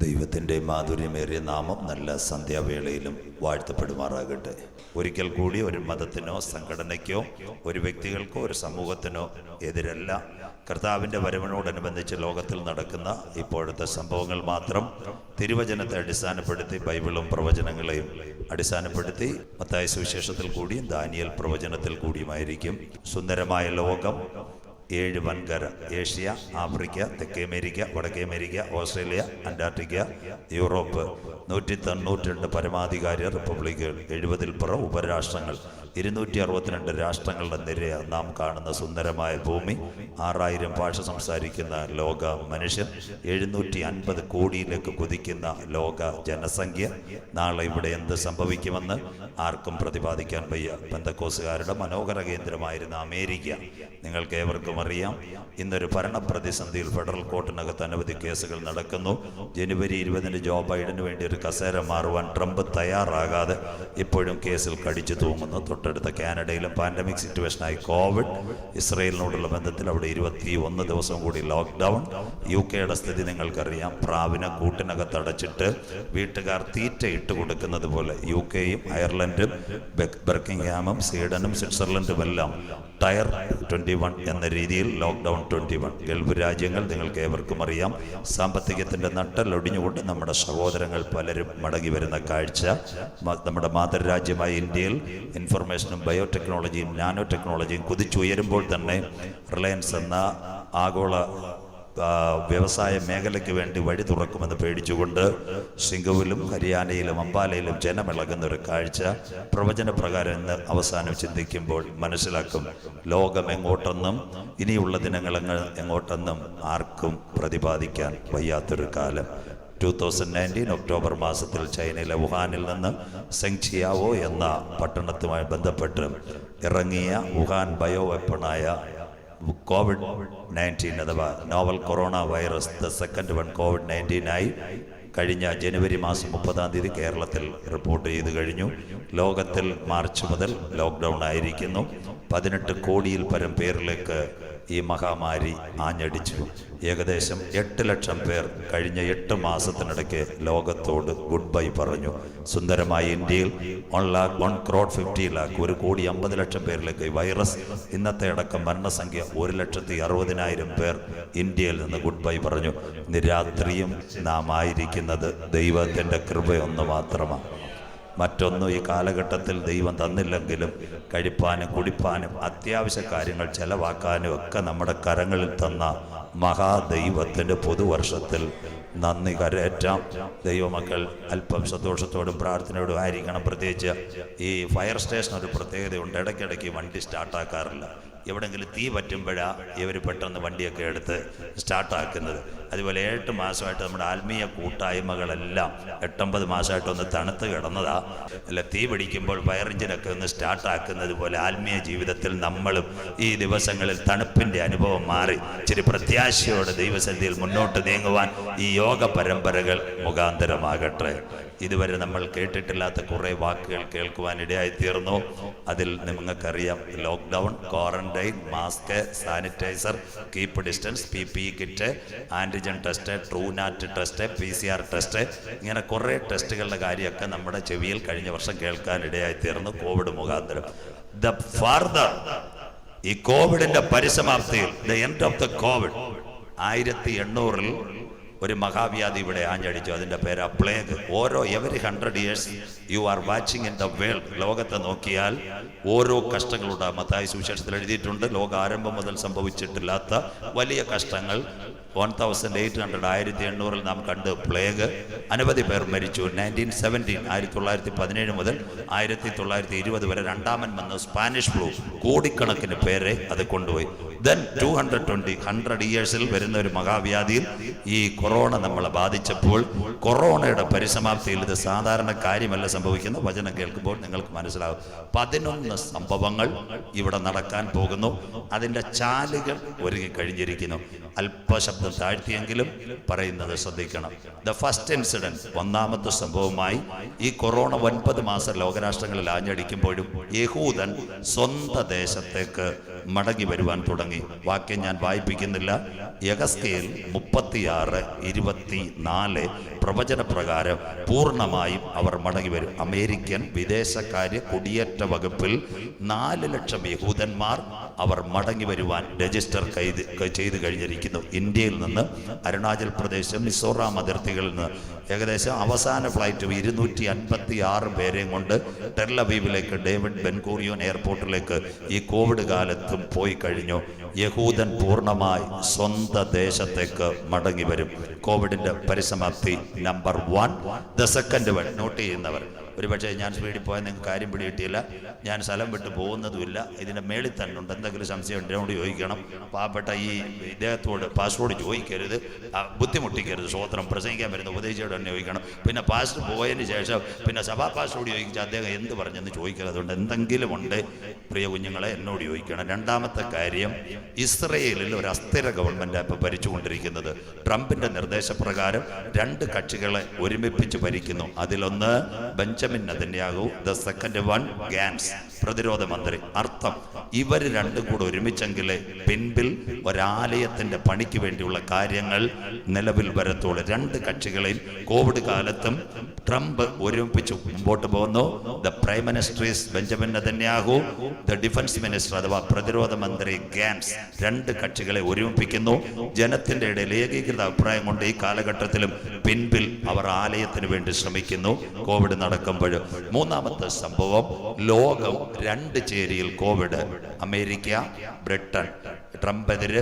ദൈവത്തിൻ്റെ മാധുര്യമേറിയ നാമം നല്ല സന്ധ്യാവേളയിലും വാഴ്ത്തപ്പെടുമാറാകട്ടെ. ഒരിക്കൽ കൂടി ഒരു മതത്തിനോ സംഘടനയ്ക്കോ ഒരു വ്യക്തികൾക്കോ ഒരു സമൂഹത്തിനോ എതിരല്ല. കർത്താവിൻ്റെ വരവിനോടനുബന്ധിച്ച് ലോകത്തിൽ നടക്കുന്ന ഇപ്പോഴത്തെ സംഭവങ്ങൾ മാത്രം തിരുവചനത്തെ അടിസ്ഥാനപ്പെടുത്തി ബൈബിളും പ്രവചനങ്ങളെയും അടിസ്ഥാനപ്പെടുത്തി മത്തായി സുവിശേഷത്തിൽ കൂടിയും ദാനിയേൽ പ്രവചനത്തിൽ കൂടിയുമായിരിക്കും. സുന്ദരമായ ലോകം, 7 വൻകര, ഏഷ്യ, ആഫ്രിക്ക, തെക്കേ അമേരിക്ക, വടക്കേ അമേരിക്ക, ഓസ്ട്രേലിയ, അന്റാർട്ടിക്ക, യൂറോപ്പ്, 192 പരമാധികാര റിപ്പബ്ലിക്കുകൾ, 70-ൽ പുറം ഉപരാഷ്ട്രങ്ങൾ, 262 രാഷ്ട്രങ്ങളുടെ നിരയ നാം കാണുന്ന സുന്ദരമായ ഭൂമി, 6000 ഭാഷ സംസാരിക്കുന്ന ലോക മനുഷ്യൻ, 750 കോടിയിലേക്ക് കുതിക്കുന്ന ലോക ജനസംഖ്യ. നാളെ ഇവിടെ എന്ത് സംഭവിക്കുമെന്ന് ആർക്കും പ്രതിപാദിക്കാൻ വയ്യ. പെന്തക്കോസുകാരുടെ മനോഹര കേന്ദ്രമായിരുന്ന അമേരിക്ക നിങ്ങൾക്ക് ഏവർക്കും അറിയാം. ഇന്നൊരു ഭരണപ്രതിസന്ധിയിൽ ഫെഡറൽ കോർട്ടിനകത്ത് അനവധി കേസുകൾ നടക്കുന്നു. ജനുവരി 20-ന് ജോ ബൈഡന് വേണ്ടി ഒരു കസേര മാറുവാൻ ട്രംപ് തയ്യാറാകാതെ ഇപ്പോഴും കേസിൽ കടിച്ചു തൂങ്ങുന്നു. തൊട്ടടുത്ത കാനഡയിലും പാൻഡമിക് സിറ്റുവേഷനായി കോവിഡ്. ഇസ്രയേലിനോടുള്ള ബന്ധത്തിൽ അവിടെ 21 ദിവസം കൂടി ലോക്ക്ഡൗൺ. UK-യുടെ സ്ഥിതി നിങ്ങൾക്കറിയാം. പ്രാവിനെ കൂട്ടിനകത്ത് അടച്ചിട്ട് വീട്ടുകാർ തീറ്റ ഇട്ട് കൊടുക്കുന്നത് പോലെ UK-യും അയർലൻഡും ബർക്കിംഗ്ഹാമും സ്വീഡനും സ്വിറ്റ്സർലൻഡുമെല്ലാം ടയർ 21 എന്ന രീതിയിൽ ലോക്ക്ഡൗൺ 21. ഗൾഫ് രാജ്യങ്ങൾ നിങ്ങൾക്ക് ഏവർക്കും അറിയാം. സാമ്പത്തികത്തിൻ്റെ നട്ടലൊടിഞ്ഞുകൊണ്ട് നമ്മുടെ സഹോദരങ്ങൾ പലരും മടങ്ങി വരുന്ന കാഴ്ച. നമ്മുടെ മാതൃരാജ്യമായ ഇന്ത്യയിൽ ഇൻഫർമേഷനും ബയോടെക്നോളജിയും നാനോ ടെക്നോളജിയും കുതിച്ചുയരുമ്പോൾ തന്നെ റിലയൻസ് എന്ന ആഗോള വ്യവസായ മേഖലയ്ക്ക് വേണ്ടി വഴി തുറക്കുമെന്ന് പേടിച്ചുകൊണ്ട് സിംഗുവിലും ഹരിയാനയിലും അംബാലയിലും ജനമിളകുന്ന ഒരു കാഴ്ച പ്രവചന പ്രകാരം എന്ന് അവസാനം ചിന്തിക്കുമ്പോൾ മനസ്സിലാക്കും. ലോകം എങ്ങോട്ടെന്നും ഇനിയുള്ള ദിനങ്ങൾ എങ്ങോട്ടെന്നും ആർക്കും പ്രതിപാദിക്കാൻ വയ്യാത്തൊരു കാലം. 2019 ഒക്ടോബർ മാസത്തിൽ ചൈനയിലെ വുഹാനിൽ നിന്ന് സെങ്ചിയാവോ എന്ന പട്ടണത്തുമായി ബന്ധപ്പെട്ട് ഇറങ്ങിയ വുഹാൻ ബയോ വെപ്പണായ COVID-19 അഥവാ novel corona virus the second one COVID-19 കഴിഞ്ഞ ജനുവരി മാസം 30-ാം തീയതി കേരളത്തിൽ റിപ്പോർട്ട് ചെയ്ത് കഴിഞ്ഞു. ലോകത്തിൽ മാർച്ച് മുതൽ ലോക്ക്ഡൗൺ ആയിരിക്കുന്നു. 18 കോടിയിൽ പരം പേരിലേക്ക് ഈ മഹാമാരി ആഞ്ഞടിച്ചു. ഏകദേശം 8 ലക്ഷം പേർ കഴിഞ്ഞ 8 മാസത്തിനിടയ്ക്ക് ലോകത്തോട് ഗുഡ് ബൈ പറഞ്ഞു. സുന്ദരമായ ഇന്ത്യയിൽ 1,50,00,000 1,50,00,000 പേരിലേക്ക് ഈ വൈറസ് ഇന്നത്തെ അടക്കം മരണസംഖ്യ 1,60,000 പേർ ഇന്ത്യയിൽ നിന്ന് ഗുഡ് ബൈ പറഞ്ഞു. ഇന്ന് രാത്രിയും നാം ആയിരിക്കുന്നത് ദൈവത്തിൻ്റെ കൃപയൊന്നു മാത്രമാണ്. മറ്റൊന്നും ഈ കാലഘട്ടത്തിൽ ദൈവം തന്നില്ലെങ്കിലും കഴിപ്പാനും കുടിപ്പാനും അത്യാവശ്യ കാര്യങ്ങൾ ചെലവാക്കാനും ഒക്കെ നമ്മുടെ കരങ്ങളിൽ തന്ന മഹാദൈവത്തിൻ്റെ പുതുവർഷത്തിൽ നന്ദി കരേറ്റാം. ദൈവമക്കൾ അല്പം സന്തോഷത്തോടും പ്രാർത്ഥനയോടും ആയിരിക്കണം. പ്രത്യേകിച്ച് ഈ ഫയർ സ്റ്റേഷൻ ഒരു പ്രത്യേകതയുണ്ട്. ഇടയ്ക്കിടയ്ക്ക് വണ്ടി സ്റ്റാർട്ടാക്കാറില്ല. എവിടെയെങ്കിലും തീ പറ്റുമ്പോഴാണ് ഇവർ പെട്ടെന്ന് വണ്ടിയൊക്കെ എടുത്ത് സ്റ്റാർട്ടാക്കുന്നത്. അതുപോലെ 8 മാസമായിട്ട് നമ്മുടെ ആത്മീയ കൂട്ടായ്മകളെല്ലാം 8-9 മാസമായിട്ട് ഒന്ന് തണുത്ത് കിടന്നതാ. അല്ല, തീ പിടിക്കുമ്പോൾ ഫയർ എഞ്ചിനൊക്കെ ഒന്ന് സ്റ്റാർട്ടാക്കുന്നത് പോലെ ആത്മീയ ജീവിതത്തിൽ നമ്മളും ഈ ദിവസങ്ങളിൽ തണുപ്പിൻ്റെ അനുഭവം മാറി ഇച്ചിരി പ്രത്യാശയോടെ ദൈവസന്നിധിയിൽ മുന്നോട്ട് നീങ്ങുവാൻ ഈ യോഗ പരമ്പരകൾ മുഖാന്തരമാകട്ടെ. ഇതുവരെ നമ്മൾ കേട്ടിട്ടില്ലാത്ത കുറേ വാക്കുകൾ കേൾക്കുവാൻ ഇടയായിത്തീർന്നു. അതിൽ നിങ്ങൾക്കറിയാം, lockdown, quarantine, mask, sanitizer, keep distance, PPE kit, antigen test, truenat test, PCR test, ഇങ്ങനെ കുറേ ടെസ്റ്റുകളുടെ കാര്യമൊക്കെ നമ്മുടെ ചെവിയിൽ കഴിഞ്ഞ വർഷം കേൾക്കാൻ ഇടയായിത്തീർന്നു കോവിഡ് മുഖാന്തരം. ദ ഫാർദർ ഈ കോവിഡിന്റെ പരിസമാപ്തിയിൽ, the end of the Covid, 1800-ൽ ഒരു മഹാവ്യാധി ഇവിടെ ആഞ്ഞടിച്ചു. അതിൻ്റെ പേരാ plague. Every 100 years you are watching in the world. ലോകത്തെ നോക്കിയാൽ ഓരോ കഷ്ടങ്ങളുണ്ടാകും. മത്തായി സുവിശേഷത്തിൽ എഴുതിയിട്ടുണ്ട്, ലോക ആരംഭം മുതൽ സംഭവിച്ചിട്ടില്ലാത്ത വലിയ കഷ്ടങ്ങൾ. 1800 1800-ൽ നാം കണ്ട് പ്ലേഗ്. അനവധി പേർ മരിച്ചു. 1917 മുതൽ 1920 വരെ രണ്ടാമൻ വന്ന സ്പാനിഷ് ഫ്ലൂ, കോടിക്കണക്കിന് പേരെ അത് കൊണ്ടുപോയി. ദെൻ 100 years-ൽ വരുന്ന ഒരു മഹാവ്യാധിയിൽ ഈ കൊറോണ നമ്മളെ ബാധിച്ചപ്പോൾ, കൊറോണയുടെ പരിസമാപ്തിയിൽ ഇത് സാധാരണ കാര്യമല്ല സംഭവിക്കുന്ന. വചനം കേൾക്കുമ്പോൾ നിങ്ങൾക്ക് മനസ്സിലാകും. 11 സംഭവങ്ങൾ ഇവിടെ നടക്കാൻ പോകുന്നു. അതിൻ്റെ ചാലുകൾ ഒരുങ്ങി കഴിഞ്ഞിരിക്കുന്നു. അല്പശബ്ദം താഴ്ത്തിയെങ്കിലും പറയുന്നത് ശ്രദ്ധിക്കണം. ദ ഫസ്റ്റ് ഇൻസിഡന്റ്, ഒന്നാമത്തെ സംഭവമായി ഈ കൊറോണ 9 മാസം ലോകരാഷ്ട്രങ്ങളിൽ ആഞ്ഞടിക്കുമ്പോഴും യഹൂദൻ സ്വന്തം ദേശത്തേക്ക് മടങ്ങി വരുവാൻ തുടങ്ങി. വാക്യം ഞാൻ വായിപ്പിക്കുന്നില്ല. യഹസ്കേൽ 36:24 പ്രവചനപ്രകാരം പൂർണ്ണമായും അവർ മടങ്ങി വരും. അമേരിക്കൻ വിദേശകാര്യ കുടിയേറ്റ വകുപ്പിൽ 4 ലക്ഷം യഹൂദന്മാർ അവർ മടങ്ങി വരുവാൻ രജിസ്റ്റർ ചെയ്ത് കഴിഞ്ഞിരിക്കുന്നു. ഇന്ത്യയിൽ നിന്ന് അരുണാചൽ പ്രദേശ്, മിസോറാം അതിർത്തികളിൽ നിന്ന് ഏകദേശം അവസാന ഫ്ലൈറ്റ് 256 പേരെയും കൊണ്ട് ടെൽ-അവീവിലേക്ക് ഡേവിഡ് ബെൻഗൂറിയോൻ എയർപോർട്ടിലേക്ക് ഈ കോവിഡ് കാലത്തും പോയി കഴിഞ്ഞു. യഹൂദൻ പൂർണ്ണമായി സ്വന്തം ദേശത്തേക്ക് മടങ്ങി വരും. കോവിഡിന്റെ പരിസമാപ്തി number 1. The second one note ചെയ്യുന്നവർ, ഒരുപക്ഷെ ഞാൻ സ്പീഡിൽ പോയാൽ നിങ്ങൾക്ക് കാര്യം പിടികിട്ടിയില്ല, ഞാൻ സ്ഥലം വിട്ട് പോകുന്നതുമില്ല, ഇതിൻ്റെ മേളിൽ തന്നെ ഉണ്ട്. എന്തെങ്കിലും സംശയം ഉണ്ടെന്നോട് ചോദിക്കണം. പാവപ്പെട്ട ഈ ഇദ്ദേഹത്തോട് പാസ്റ്ററോട് ചോദിക്കരുത്, ബുദ്ധിമുട്ടിക്കരുത്. സ്വോത്രം പ്രസംഗിക്കാൻ വരുന്ന ഉപദേശിയോട് തന്നെ ചോദിക്കണം. പിന്നെ പാസ്റ്റർ പോയതിന് ശേഷം പിന്നെ സഭാ പാസ്റ്ററോട് ചോദിച്ചാൽ അദ്ദേഹം എന്ത് പറഞ്ഞെന്ന് ചോദിക്കരുത്. അതുകൊണ്ട് എന്തെങ്കിലും ഉണ്ട് പ്രിയ കുഞ്ഞുങ്ങളെ എന്നോട് ചോദിക്കണം. രണ്ടാമത്തെ കാര്യം, ഇസ്രയേലിൽ ഒരു അസ്ഥിര ഗവൺമെൻറ് ഇപ്പോൾ ഭരിച്ചുകൊണ്ടിരിക്കുന്നത്. ട്രംപിൻ്റെ നിർദ്ദേശപ്രകാരം 2 കക്ഷികളെ ഒരുമിപ്പിച്ച് ഭരിക്കുന്നു. അതിലൊന്ന് Benjamin Netanyahu, the second one Gantz, പ്രതിരോധ മന്ത്രി. അർത്ഥം, ഇവർ രണ്ടും കൂടെ ഒരുമിച്ചെങ്കിലേ പിൻപിൽ ഒരാലയത്തിന്റെ പണിക്ക് വേണ്ടിയുള്ള കാര്യങ്ങൾ നിലവിൽ വരത്തുള്ളൂ. 2 കക്ഷികളെയും കോവിഡ് കാലത്തും ട്രംപ് ഒരുമിപ്പിച്ച് മുമ്പോട്ട് പോകുന്നു. The prime minister is Benjamin Netanyahu, the defence minister അഥവാ പ്രതിരോധ മന്ത്രി ഗാൻസ്. 2 കക്ഷികളെ ഒരുമിപ്പിക്കുന്നു. ജനത്തിന്റെ ഇടയിൽ ഏകീകൃത അഭിപ്രായം കൊണ്ട് ഈ കാലഘട്ടത്തിലും പിൻപിൽ അവർ ആലയത്തിന് വേണ്ടി ശ്രമിക്കുന്നു കോവിഡ് നടക്കുമ്പോൾ. മൂന്നാമത്തെ സംഭവം, ലോകം 2 ചേരിയിൽ കോവിഡ്. America, Britain. ട്രംപെതിര്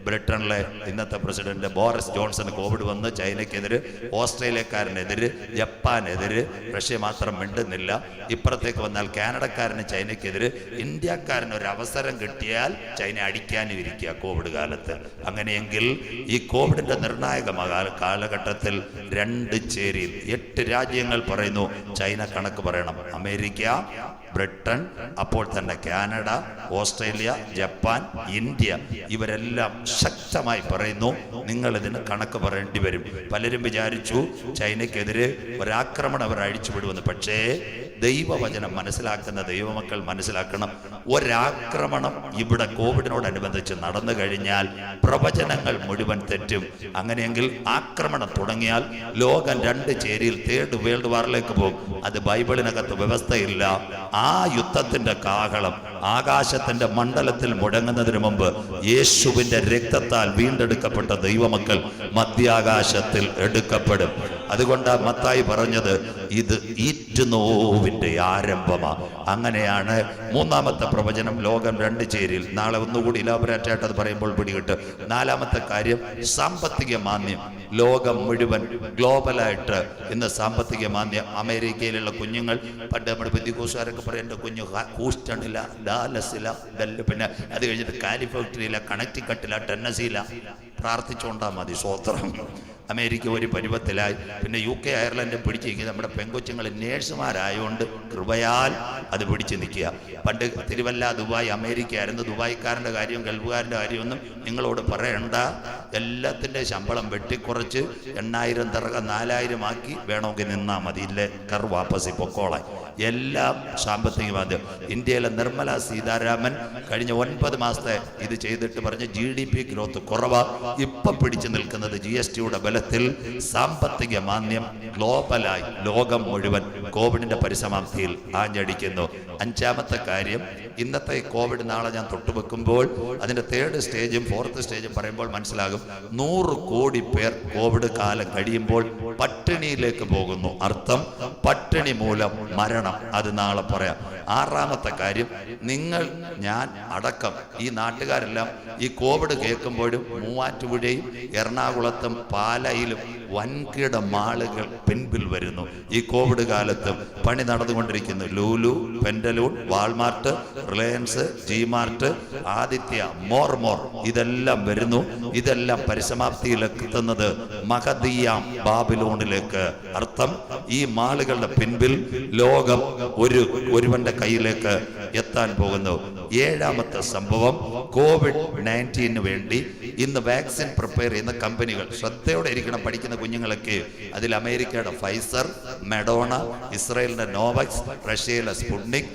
ബ്രിട്ടനിലെ ഇന്നത്തെ പ്രസിഡന്റ് ബോറിസ് ജോൺസൺ കോവിഡ് വന്ന് ചൈനയ്ക്കെതിര്, ഓസ്ട്രേലിയക്കാരനെതിര്, ജപ്പാനെതിര്, റഷ്യ മാത്രം മിണ്ടുന്നില്ല. ഇപ്പുറത്തേക്ക് വന്നാൽ കാനഡക്കാരന് ചൈനയ്ക്കെതിര്, ഇന്ത്യക്കാരന് ഒരു അവസരം കിട്ടിയാൽ ചൈന അടിക്കാനും ഇരിക്കുക കോവിഡ് കാലത്ത്. അങ്ങനെയെങ്കിൽ ഈ കോവിഡിന്റെ നിർണായക കാലഘട്ടത്തിൽ 2 ചേരിയിൽ 8 രാജ്യങ്ങൾ പറയുന്നു ചൈന കണക്ക് പറയണം. അമേരിക്ക, ബ്രിട്ടൻ, അപ്പോൾ തന്നെ കാനഡ, ഓസ്ട്രേലിയ, ജപ്പാൻ, ഇന്ത്യ, ഇവരെല്ലാം ശക്തമായി പറയുന്നു നിങ്ങൾ ഇതിന് കണക്ക് പറയേണ്ടി വരും. പലരും വിചാരിച്ചു ചൈനയ്ക്കെതിരെ ഒരാക്രമണം അവർ അഴിച്ചുവിടുമെന്ന്. പക്ഷേ ദൈവവചനം മനസ്സിലാക്കുന്ന ദൈവമക്കൾ മനസ്സിലാക്കണം, ഒരാക്രമണം ഇവിടെ കോവിഡിനോടനുബന്ധിച്ച് നടന്നു കഴിഞ്ഞാൽ പ്രവചനങ്ങൾ മുഴുവൻ തെറ്റും. അങ്ങനെയെങ്കിൽ ആക്രമണം തുടങ്ങിയാൽ ലോകം 2 ചേരിയിൽ തേർഡ് വേൾഡ് വാറിലേക്ക് പോകും. അത് ബൈബിളിനകത്ത് വ്യവസ്ഥയില്ല. ആ യുദ്ധത്തിന്റെ കാഹളം ആകാശത്തിന്റെ മണ്ഡലത്തിൽ മുഴങ്ങുന്നതിന് മുമ്പ് യേശുവിന്റെ രക്തത്താൽ വീണ്ടെടുക്കപ്പെട്ട ദൈവമക്കൾ മധ്യാകാശത്തിൽ എടുക്കപ്പെടും. അതുകൊണ്ടാണ് മത്തായി പറഞ്ഞത് ഇത് ഈറ്റുനോവിന്റെ ആരംഭമാണ്. അങ്ങനെയാണ് മൂന്നാമത്തെ പ്രവചനം, ലോകം 2 ചേരിയിൽ. നാളെ ഒന്നുകൂടി ഇലാബറേറ്റ് ആയിട്ട് അത് പറയുമ്പോൾ പിടികിട്ട്. 4ാമത്തെ കാര്യം, സാമ്പത്തിക മാന്ദ്യം. ലോകം മുഴുവൻ ഗ്ലോബലായിട്ട് ഇന്ന് സാമ്പത്തിക മാന്ദ്യം. അമേരിക്കയിലുള്ള കുഞ്ഞുങ്ങൾ, പണ്ട് നമ്മുടെ ബുദ്ധിക്കോസുകാരൊക്കെ പറയും എൻ്റെ കുഞ്ഞു ഹൂസ്റ്റണില്ല, ഡാലസില, പിന്നെ അത് കഴിഞ്ഞിട്ട് കാലിഫോർണിയയില, കണക്റ്റിക്കട്ടില, ടെന്നസിയില. പ്രാർത്ഥിച്ചുകൊണ്ടാൽ മതി. സ്വോത്രം. അമേരിക്ക ഒരു പരുവത്തിലായി. പിന്നെ UK, അയർലൻഡ് പിടിച്ചിരിക്കുക. നമ്മുടെ പെങ്കൊച്ചുങ്ങൾ നേഴ്സുമാരായതുകൊണ്ട് കൃപയാൽ അത് പിടിച്ചു നിൽക്കുക. പണ്ട് തിരുവല്ല, ദുബായ്, അമേരിക്ക ആയിരുന്നു. ദുബായ്ക്കാരൻ്റെ കാര്യം ഗൾഫുകാരൻ്റെ കാര്യമൊന്നും നിങ്ങളോട് പറയണ്ട. എല്ലാത്തിൻ്റെ ശമ്പളം വെട്ടിക്കുറച്ച് 8000 തറക 4000 ആക്കി വേണമെങ്കിൽ നിന്നാൽ മതി. ഇല്ലേ കർ വാപ്പസി പൊക്കോളാൻ. എല്ലാം സാമ്പത്തിക മാന്ദ്യം. ഇന്ത്യയിലെ നിർമ്മല സീതാരാമൻ കഴിഞ്ഞ 9 മാസത്തെ ഇത് ചെയ്തിട്ട് പറഞ്ഞ് GDP ഗ്രോത്ത് കുറവാ. ഇപ്പം പിടിച്ചു നിൽക്കുന്നത് GSTയുടെ ബലത്തിൽ. സാമ്പത്തിക മാന്ദ്യം ഗ്ലോബലായി ലോകം മുഴുവൻ കോവിഡിന്റെ പരിസമാപ്തിയിൽ ആഞ്ഞടിക്കുന്നു. 5ാമത്തെ കാര്യം, ഇന്നത്തെ കോവിഡ് നാളെ ഞാൻ തൊട്ടുവെക്കുമ്പോൾ അതിന്റെ 3rd സ്റ്റേജും 4th സ്റ്റേജും പറയുമ്പോൾ മനസ്സിലാകും 100 കോടി പേർ കോവിഡ് കാലം കഴിയുമ്പോൾ പട്ടിണിയിലേക്ക് പോകുന്നു. അർത്ഥം പട്ടിണി മൂലം മരണം. അത് നാളെ പറയാം. 6ാമത്തെ കാര്യം, നിങ്ങൾ, ഞാൻ അടക്കം ഈ നാട്ടുകാരെല്ലാം ഈ കോവിഡ് കേൾക്കുമ്പോഴും മൂവാറ്റുപുഴയും എറണാകുളത്തും പാലയിലും വൻകിട മാളുകൾ പിൻപിൽ വരുന്നു. ഈ കോവിഡ് കാലത്തും പണി നടന്നുകൊണ്ടിരിക്കുന്നു. Lulu, Pantaloon, Walmart, Reliance, JioMart, Aditya, more ഇതെല്ലാം വരുന്നു. ഇതെല്ലാം പരിസമാപ്തിയിലെത്തുന്നത് മഹദിയാം ബാബിലോണിലേക്ക്. അർത്ഥം, ഈ മാളുകളുടെ പിൻപിൽ ലോകം ഒരുവന്റെ കയ്യിലേക്ക് എത്താൻ പോകുന്നു. 7ാമത്തെ സംഭവം, COVID-19 വേണ്ടി ഇന്ന് വാക്സിൻ പ്രിപ്പയർ ചെയ്യുന്ന കമ്പനികൾ ശ്രദ്ധയോടെ ഇരിക്കണം. പഠിക്കുന്ന കുഞ്ഞുങ്ങളൊക്കെ. അതിൽ അമേരിക്കയുടെ ഫൈസർ, മെഡോണ, ഇസ്രായേലിന്റെ നോവക്സ്, റഷ്യയിലെ സ്പുട്നിക്,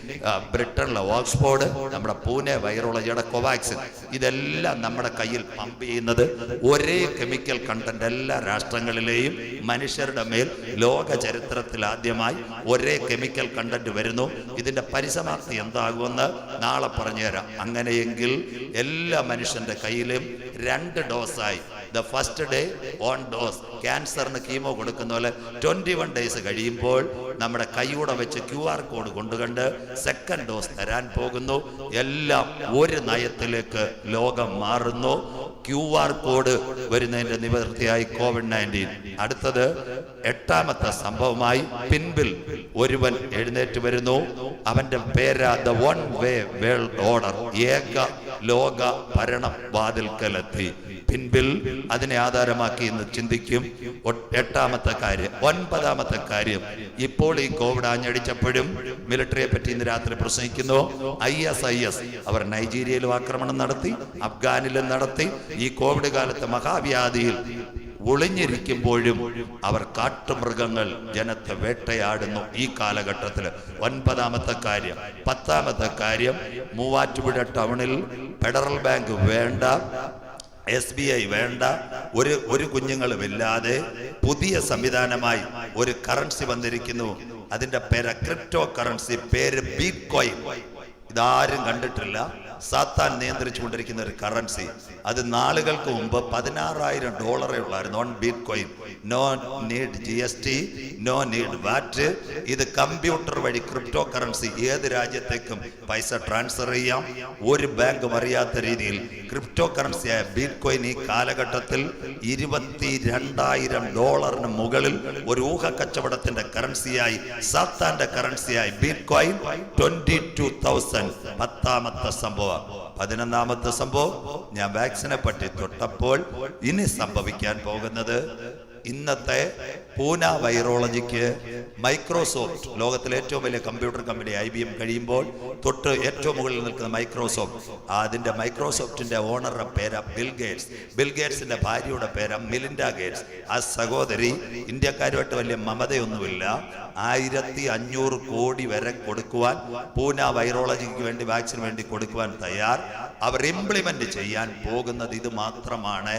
ബ്രിട്ടനിലെ ഓക്സ്ഫോർഡ്, നമ്മുടെ പൂനെ വൈറോളജിയുടെ കോവാക്സിൻ, ഇതെല്ലാം നമ്മുടെ കയ്യിൽ പമ്പ് ചെയ്യുന്നത് ഒരേ കെമിക്കൽ കണ്ടന്റ്. എല്ലാ രാഷ്ട്രങ്ങളിലെയും മനുഷ്യരുടെ മേൽ ലോക ചരിത്രത്തിൽ ആദ്യമായി ഒരേ കെമിക്കൽ കണ്ടന്റ് വരുന്നു. ഇതിന്റെ പരിസമാപ്തി എന്താകുമെന്ന് നാളെ പറഞ്ഞുതരാം. അങ്ങനെയെങ്കിൽ എല്ലാ മനുഷ്യന്റെ കയ്യിലും 2 ഡോസായി, ദ ഫസ്റ്റ് ഡേ 1 ഡോസ്. ക്യാൻസറിന് കീമോ കൊടുക്കുന്ന പോലെ 21 ഡേയ്സ് കഴിയുമ്പോൾ നമ്മുടെ കൈയൂടെ വെച്ച് QR കോഡ് കൊണ്ടുകണ്ട് സെക്കൻഡ് ഡോസ് തരാൻ പോകുന്നു. എല്ലാം ഒരു നയത്തിലേക്ക് ലോകം മാറുന്നു. QR കോഡ് വരുന്നതിന്റെ നിവൃത്തിയായി COVID-19. അടുത്തത് 8ാമത്തെ സംഭവമായി പിൻപിൽ ഒരുവൻ എഴുന്നേറ്റ് വരുന്നു. അവന്റെ പേരാ the one way world order. ഏക ലോക ഭരണം വാതിൽക്കലെത്തി. പിൻപിൽ അതിനെ ആധാരമാക്കി ഇന്ന് ചിന്തിക്കും. 8ാമത്തെ കാര്യം. 9ാമത്തെ കാര്യം, ഇപ്പോൾ ഈ കോവിഡ് ആഞ്ഞടിച്ചപ്പോഴും മിലിറ്ററിയെ പറ്റി ഇന്ന് രാത്രി പ്രസംഗിക്കുന്നു. ISIS അവർ നൈജീരിയയിലും ആക്രമണം നടത്തി, അഫ്ഗാനിലും നടത്തി. ഈ കോവിഡ് കാലത്ത് മഹാവ്യാധിയിൽ ഒളിഞ്ഞിരിക്കുമ്പോഴും അവർ കാട്ടുമൃഗങ്ങൾ ജനത്തെ വേട്ടയാടുന്നു ഈ കാലഘട്ടത്തിൽ. 9ാമത്തെ കാര്യം. 10ാമത്തെ കാര്യം, മൂവാറ്റുപുഴ ടൗണിൽ ഫെഡറൽ ബാങ്ക് വേണ്ട, SBI വേണ്ട, ഒരു കുഞ്ഞുങ്ങളുമില്ലാതെ പുതിയ സംവിധാനമായി ഒരു കറൻസി വന്നിരിക്കുന്നു. അതിന്റെ പേര് ക്രിപ്റ്റോ കറൻസി, പേര് ബിറ്റ്കോയിൻ. ഇതാരും കണ്ടിട്ടില്ല. സാത്താൻ നിയന്ത്രിച്ചു കൊണ്ടിരിക്കുന്ന ഒരു കറൻസി. അത് നാളുകൾക്ക് മുമ്പ് $16,000 ഉള്ളായിരുന്നു. 1 Bitcoin. No need GST, no need VAT. ഇത് കമ്പ്യൂട്ടർ വഴി ക്രിപ്റ്റോ കറൻസി ഏത് രാജ്യത്തേക്കും പൈസ ട്രാൻസ്ഫർ ചെയ്യാം. ഒരു ബാങ്കും അറിയാത്ത രീതിയിൽ ക്രിപ്റ്റോ കറൻസിയായ ബിറ്റ്കോയിൻ ഈ കാലഘട്ടത്തിൽ $22,000 മുകളിൽ ഒരു ഊഹ കച്ചവടത്തിന്റെ കറൻസിയായി, സാത്താന്റെ കറൻസിയായി ബിറ്റ്കോയിൻ 22,000. 10ാമത്തെ സംഭവം. 11ാമത്തെ സംഭവം, ഞാൻ വാക്സിനെ പറ്റി തൊട്ടപ്പോൾ ഇനി സംഭവിക്കാൻ പോകുന്നത്, ഇന്നത്തെ പൂന വൈറോളജിക്ക് മൈക്രോസോഫ്റ്റ്, ലോകത്തിലെ ഏറ്റവും വലിയ കമ്പ്യൂട്ടർ കമ്പനി IBM കഴിയുമ്പോൾ തൊട്ട് ഏറ്റവും മുകളിൽ നിൽക്കുന്ന മൈക്രോസോഫ്റ്റ്, അതിന്റെ മൈക്രോസോഫ്റ്റിന്റെ ഓണറുടെ പേരാ ബിൽ ഗേറ്റ്സ്. ബിൽ ഗേറ്റ്സിന്റെ ഭാര്യയുടെ പേരാ മിലിൻഡ ഗേറ്റ്സ്. ആ സഹോദരി ഇന്ത്യക്കാരുമായിട്ട് വലിയ മമതയൊന്നുമില്ല. 1500 കോടി വരെ കൊടുക്കുവാൻ, പൂന വൈറോളജിക്ക് വേണ്ടി, വാക്സിന് വേണ്ടി കൊടുക്കുവാൻ തയ്യാർ. അവർ ഇംപ്ലിമെന്റ് ചെയ്യാൻ പോകുന്നത് ഇത് മാത്രമാണ്.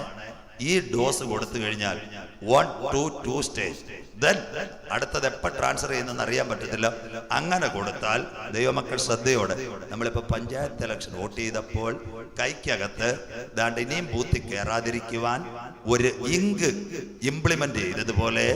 ഈ ഡോസ് കൊടുത്തു കഴിഞ്ഞാൽ 1 to 2 സ്റ്റേജ്, ദെൻ അടുത്തത് എപ്പോൾ ട്രാൻസ്ഫർ ചെയ്യുന്നതെന്ന് അറിയാൻ പറ്റത്തില്ല. അങ്ങനെ കൊടുത്താൽ, ദൈവമക്കൾ ശ്രദ്ധയോടെ, നമ്മളിപ്പോൾ പഞ്ചായത്ത് ഇലക്ഷൻ വോട്ട് ചെയ്തപ്പോൾ കൈക്കകത്ത് ദാണ്ട് ഇനിയും ബൂത്തിൽ കയറാതിരിക്കുവാൻ ഒരു ഇങ്ക് ഇംപ്ലിമെന്റ് ചെയ്തതുപോലെ